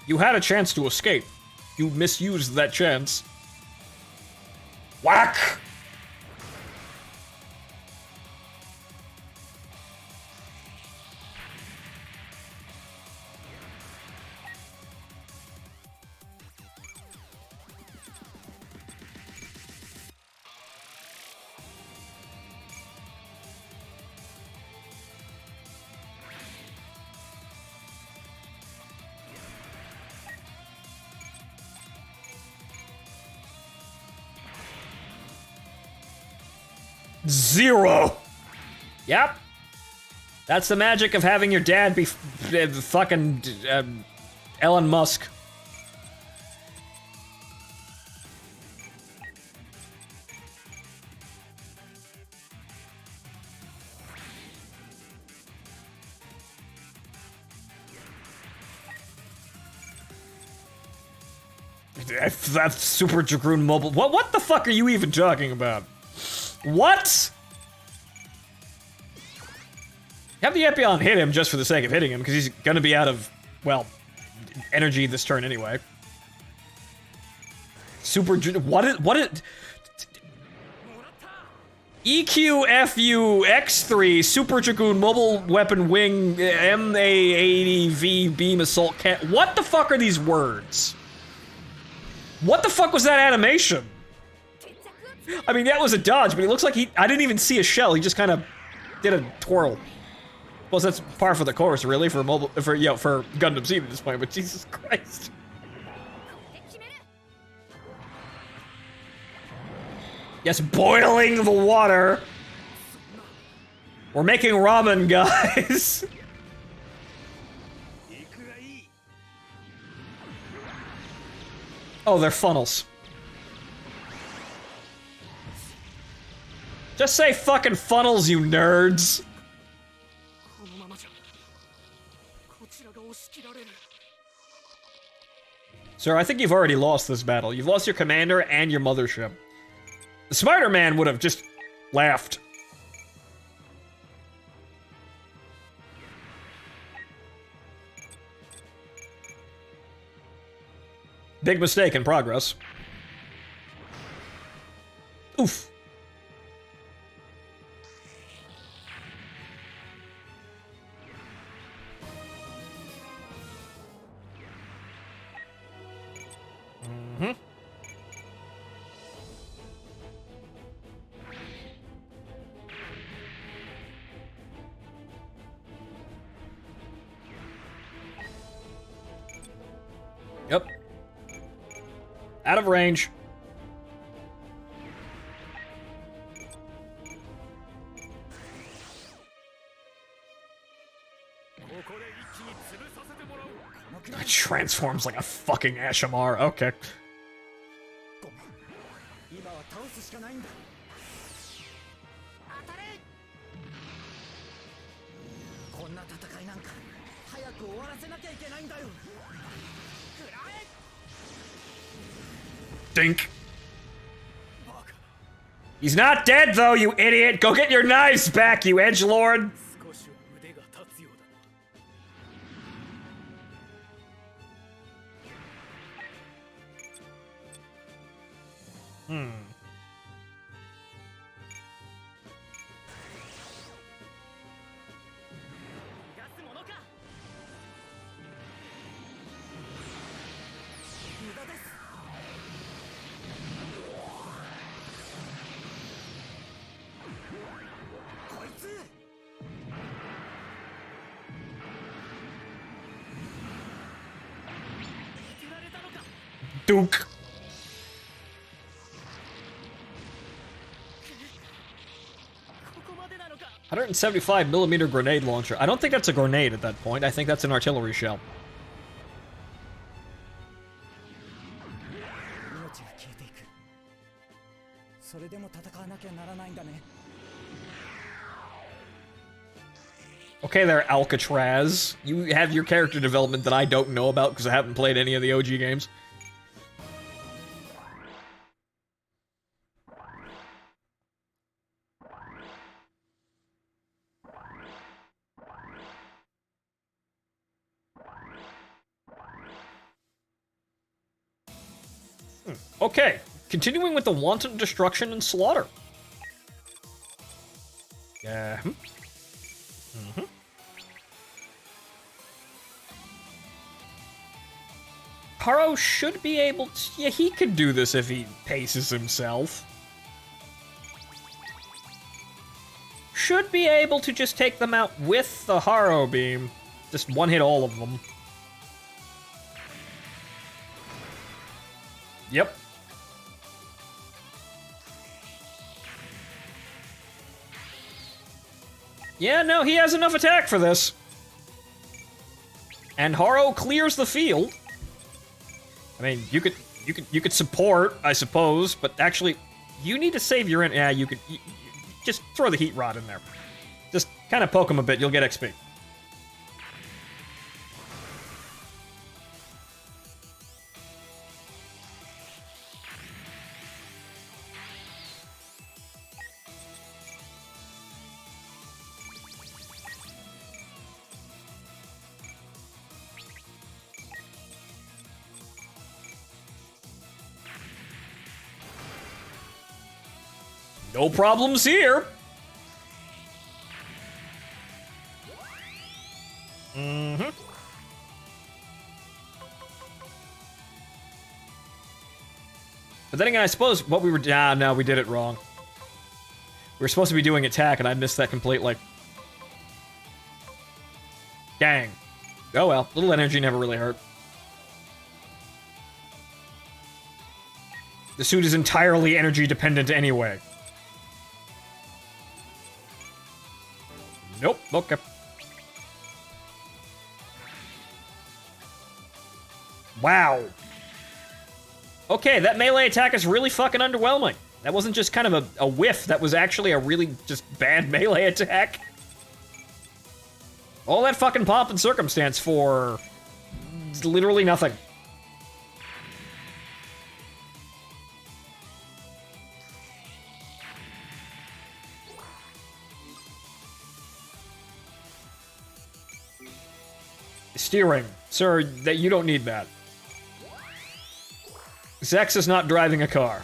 You had a chance to escape. You misused that chance. Whack! Zero. Yep. That's the magic of having your dad be fucking Elon Musk. That's Super Dragoon Mobile. What the fuck are you even talking about? What? Have the Epion hit him just for the sake of hitting him, because he's gonna be out of, well, energy this turn anyway. What is EQFU X3 Super Dragoon Mobile Weapon Wing MA-80V Beam Assault Cat. What the fuck are these words? What the fuck was that animation? I mean, that was a dodge, but it looks like I didn't even see a shell. He just kind of did a twirl. Plus, that's par for the course, really, for for Gundam Seed at this point. But Jesus Christ. Yes, boiling the water. We're making ramen, guys. Oh, they're funnels. Just say fucking funnels, you nerds. Sir, I think you've already lost this battle. You've lost your commander and your mothership. The Spider-Man would have just laughed. Big mistake in progress. Oof. Mm-hmm. Yep. Out of range. It transforms like a fucking Ashamar. Okay. 今は倒すしかないんだ。当たれ。こんな戦いなんか早く終わらせなきゃいけないんだよ。 Dink. He's not dead, though, you idiot! Go get your knives back, you edgelord! Hmm. Duke. 175mm grenade launcher. I don't think that's a grenade at that point. I think that's an artillery shell. Okay there, Alcatraz. You have your character development that I don't know about because I haven't played any of the OG games. Okay, continuing with the wanton destruction and slaughter. Yeah. Mm-hmm. Haro should be able to... Yeah, he could do this if he paces himself. Should be able to just take them out with the Haro beam. Just one-hit all of them. Yep. Yeah, no, he has enough attack for this. And Haro clears the field. I mean, you could support, I suppose, but actually, you need to save your... Yeah, you just throw the heat rod in there. Just kind of poke him a bit, you'll get XP. No problems here. Mm-hmm. But then again, I suppose what we were... Ah, no, we did it wrong. We were supposed to be doing attack, and I missed that completely. Dang. Oh well, little energy never really hurt. The suit is entirely energy dependent anyway. Nope, okay. Wow. Okay, that melee attack is really fucking underwhelming. That wasn't just kind of a whiff, that was actually a really just bad melee attack. All that fucking pomp and circumstance for literally nothing. Steering. Sir, that you don't need that. Zex is not driving a car.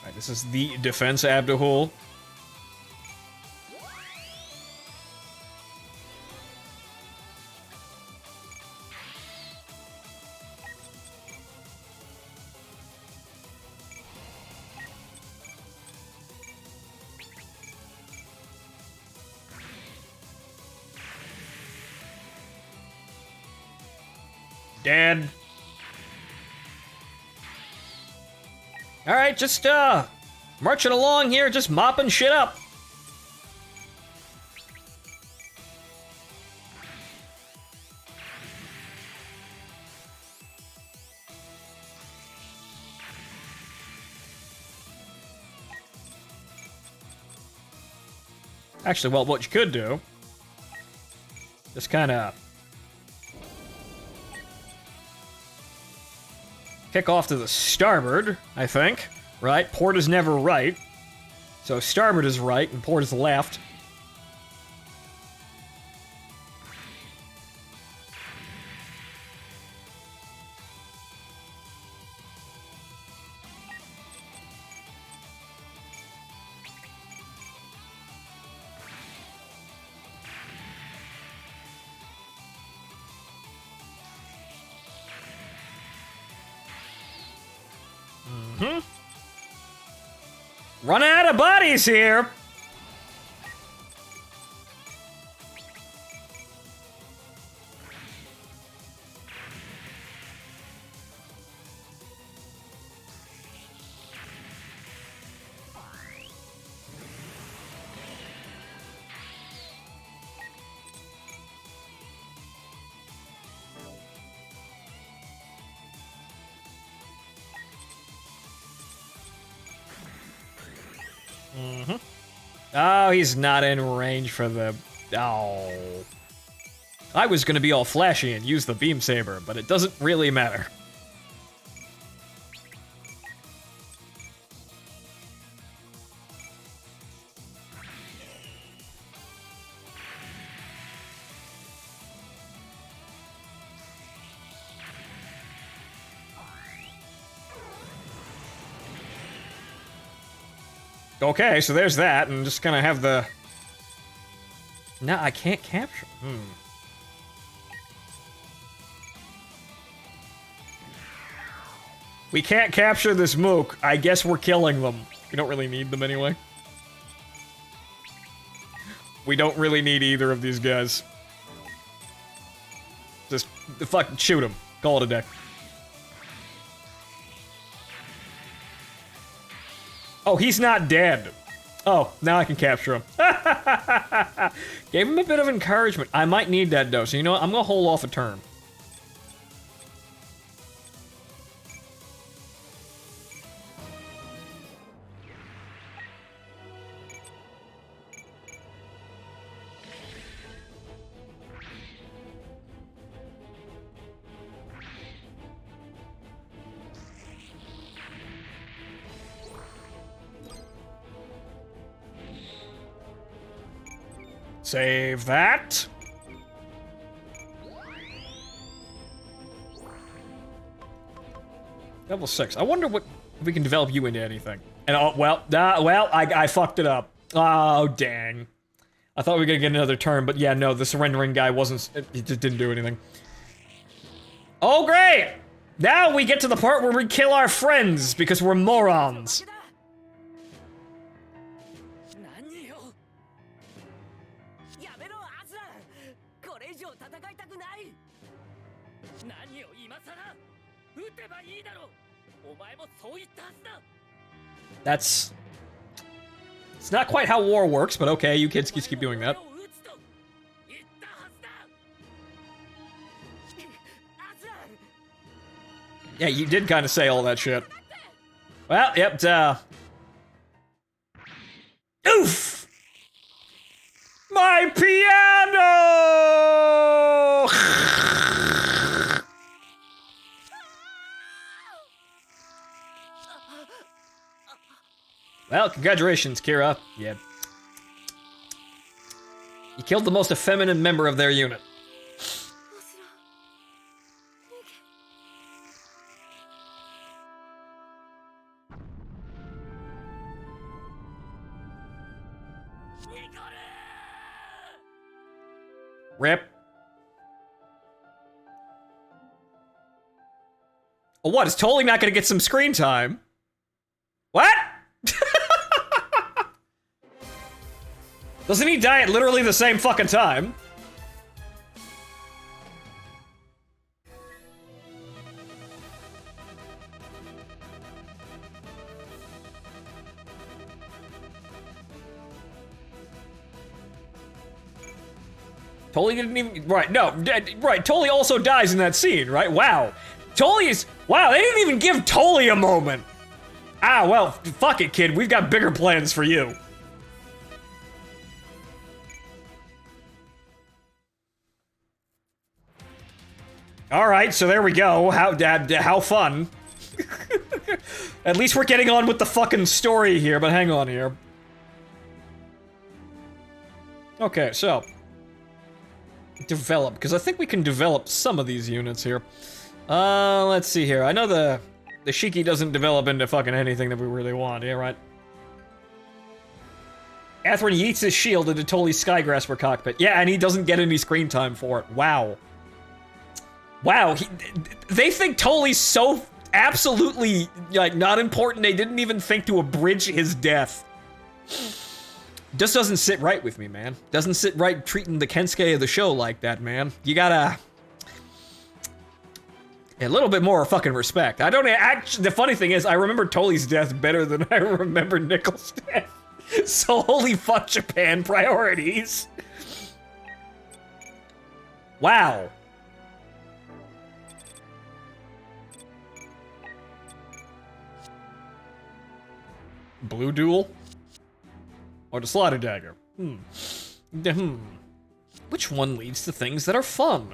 Alright, this is the defense Abdul. Dead. Alright, just, marching along here, just mopping shit up. Actually, well, what you could do, just kinda kick off to the starboard, I think. Right? Port is never right. So starboard is right, and port is left. Running out of bodies here. Oh, he's not in range for the... Oh. I was gonna be all flashy and use the beam saber, but it doesn't really matter. Okay, so there's that, and just gonna have the... No, I can't capture... We can't capture this mook. I guess we're killing them. We don't really need them anyway. We don't really need either of these guys. Just fucking shoot them. Call it a day. Oh, he's not dead. Oh, now I can capture him. Gave him a bit of encouragement. I might need that, though. So you know what? I'm going to hold off a turn. Save that. Level 6. I wonder what if we can develop you into anything. And I fucked it up. Oh, dang. I thought we were gonna get another turn, but yeah, no, the surrendering guy wasn't, he just didn't do anything. Oh, great! Now we get to the part where we kill our friends because we're morons. 何よやめろアズラこれ以上戦いたくない何よ今さら撃てばいいだろお前もそう言ったはずだ That's... It's not quite how war works, but okay, you kids just keep doing that. Yeah, you did kind of say all that shit. Well, yep, Oof! My piano! Well, congratulations, Kira. Yeah. You killed the most effeminate member of their unit. Rip. Oh, what? Is totally not gonna get some screen time? What? Doesn't he die at literally the same fucking time? Totally didn't even, right, no, right, Totally also dies in that scene, right? Wow. Wow, they didn't even give Totally a moment. Ah, well, fuck it, kid, we've got bigger plans for you. Alright, so there we go, how fun. At least we're getting on with the fucking story here, but hang on here. Okay, so. Develop, because I think we can develop some of these units here. Let's see here. I know the Shiki doesn't develop into fucking anything that we really want, yeah, right? Athrun yeets his shield into Tolly's Skygrasper cockpit. Yeah, and he doesn't get any screen time for it. Wow. Wow, they think Tolly's so absolutely, like, not important, they didn't even think to abridge his death. Just doesn't sit right with me, man. Doesn't sit right treating the Kensuke of the show like that, man. You gotta... a little bit more fucking respect. I don't actually... The funny thing is, I remember Tolly's death better than I remember Nickel's death. So holy fuck Japan priorities. Wow. Blue duel? Or the slaughter dagger? Which one leads to things that are fun?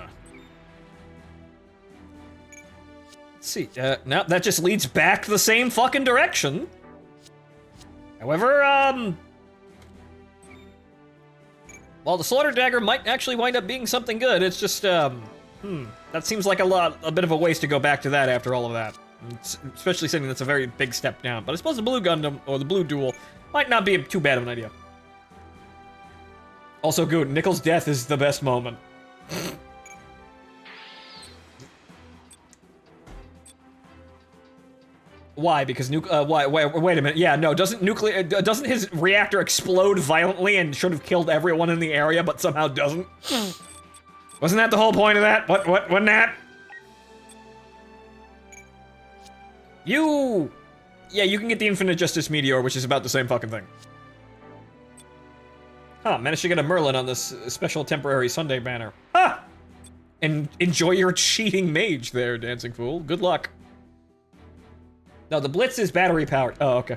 Let's see, no, that just leads back the same fucking direction. However, while the slaughter dagger might actually wind up being something good, it's just, that seems like a bit of a waste to go back to that after all of that. Especially something that's a very big step down. But I suppose the blue Gundam, or the blue duel, might not be too bad of an idea. Also good, Nickel's death is the best moment. Why? Because why? Wait a minute. Yeah, no. Doesn't his reactor explode violently and should have killed everyone in the area, but somehow doesn't? Wasn't that the whole point of that? Wasn't that? Yeah, you can get the Infinite Justice Meteor, which is about the same fucking thing. Huh, managed to get a Merlin on this special temporary Sunday banner. Ha! And enjoy your cheating mage there, Dancing Fool. Good luck. No, the Blitz is battery powered. Oh, okay.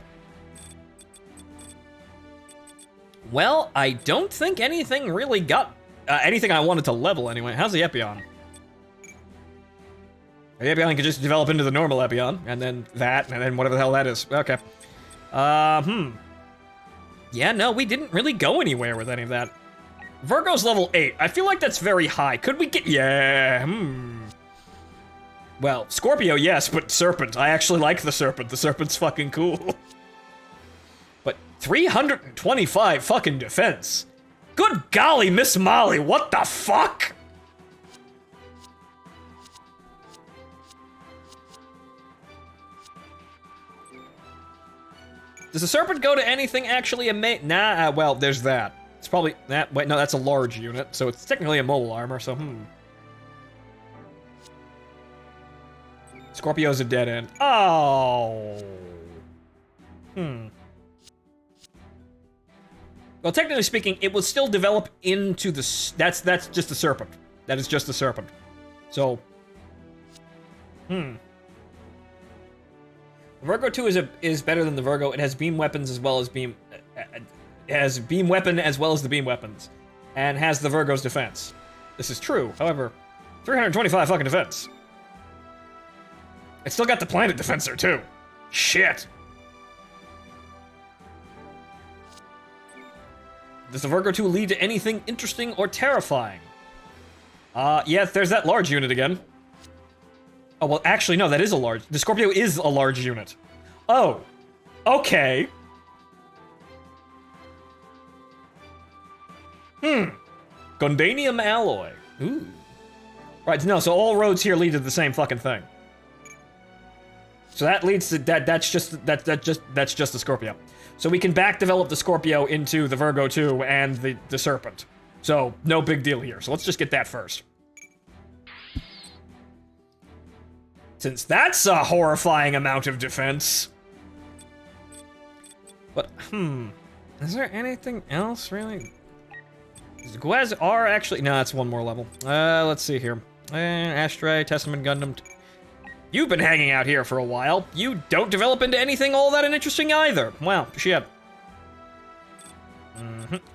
Well, I don't think anything really got... anything I wanted to level anyway. How's the Epion? The Epion can just develop into the normal Epion, and then that, and then whatever the hell that is. Okay. Yeah, no, we didn't really go anywhere with any of that. Virgo's level 8. I feel like that's very high. Could we get... Yeah, Well, Scorpio, yes, but Serpent. I actually like the Serpent. The Serpent's fucking cool. But 325 fucking defense. Good golly, Miss Molly, what the fuck? Does the Serpent go to anything actually Nah, well, there's that. It's probably that. Wait, no, that's a large unit, so it's technically a mobile armor. So, Scorpio's a dead end. Oh. Well, technically speaking, it will still develop into the. That's just the Serpent. That is just the Serpent. So. Virgo 2 is better than the Virgo. It has beam weapons as well as beam. It has beam weapon as well as the beam weapons, and has the Virgo's defense. This is true. However, 325 fucking defense. It's still got the planet defensor too. Shit. Does the Virgo 2 lead to anything interesting or terrifying? Yeah, there's that large unit again. Oh, well, actually, no, that is a large... The Scorpio is a large unit. Oh. Okay. Gundanium alloy. Ooh. Right, no, so all roads here lead to the same fucking thing. So that leads to... That's just the Scorpio. So we can back develop the Scorpio into the Virgo 2 and the Serpent. So, no big deal here. So let's just get that first. Since that's a horrifying amount of defense. But, is there anything else, really? Guez are actually... No, that's one more level. Let's see here. Astray, Testament Gundam. You've been hanging out here for a while. You don't develop into anything all that interesting either. Wow, shit.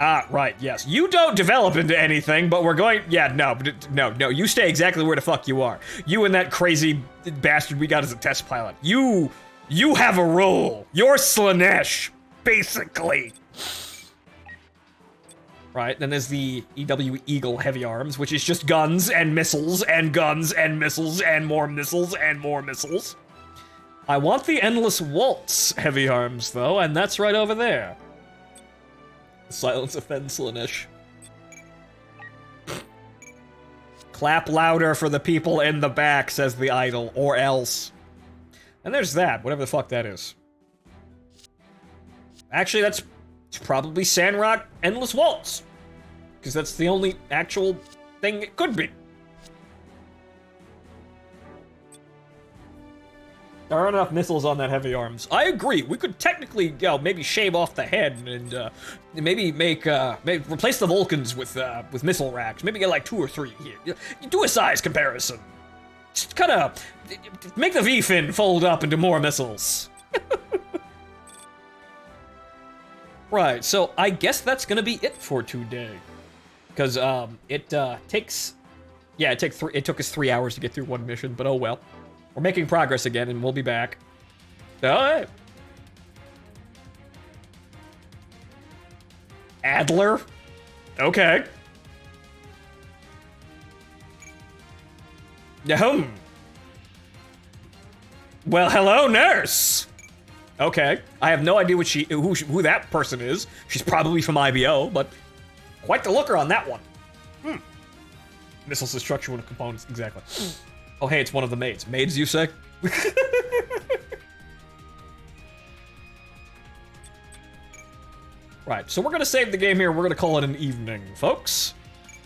Ah, right, yes. You don't develop into anything, but we're going... Yeah, no, you stay exactly where the fuck you are. You and that crazy bastard we got as a test pilot. You have a role. You're Slanesh, basically. Right, then there's the EW Eagle Heavy Arms, which is just guns and missiles and guns and missiles and more missiles and more missiles. I want the Endless Waltz Heavy Arms, though, and that's right over there. Silence offends Slanesh. Clap louder for the people in the back, says the idol, or else. And there's that, whatever the fuck that is. Actually, it's probably Sandrock Endless Waltz. Because that's the only actual thing it could be. There aren't enough missiles on that heavy arms. I agree. We could technically, maybe shave off the head and maybe replace the Vulcans with missile racks. Maybe get like 2 or 3 here. You do a size comparison. Just kind of make the V-fin fold up into more missiles. Right. So I guess that's gonna be it for today, because it took us 3 hours to get through one mission, but oh well. We're making progress again, and we'll be back. Alright. Adler? Okay. Well, hello, nurse! Okay. I have no idea who that person is. She's probably from IBO, but quite the looker on that one. Missiles to structural components, exactly. Oh, hey, it's one of the maids. Maids, you say? Right, so we're gonna save the game here. We're gonna call it an evening, folks.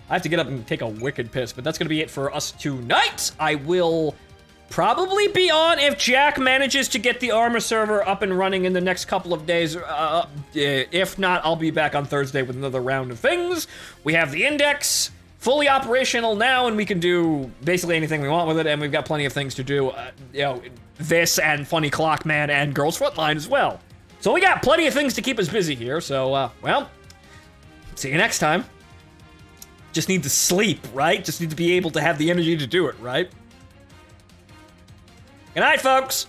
I have to get up and take a wicked piss, but that's gonna be it for us tonight. I will probably be on if Jack manages to get the armor server up and running in the next couple of days. If not, I'll be back on Thursday with another round of things. We have the index fully operational now, and we can do basically anything we want with it, and we've got plenty of things to do, this and Funny Clockman and Girls Frontline as well. So we got plenty of things to keep us busy here, so, well, see you next time. Just need to sleep, right? Just need to be able to have the energy to do it, right? Good night, folks!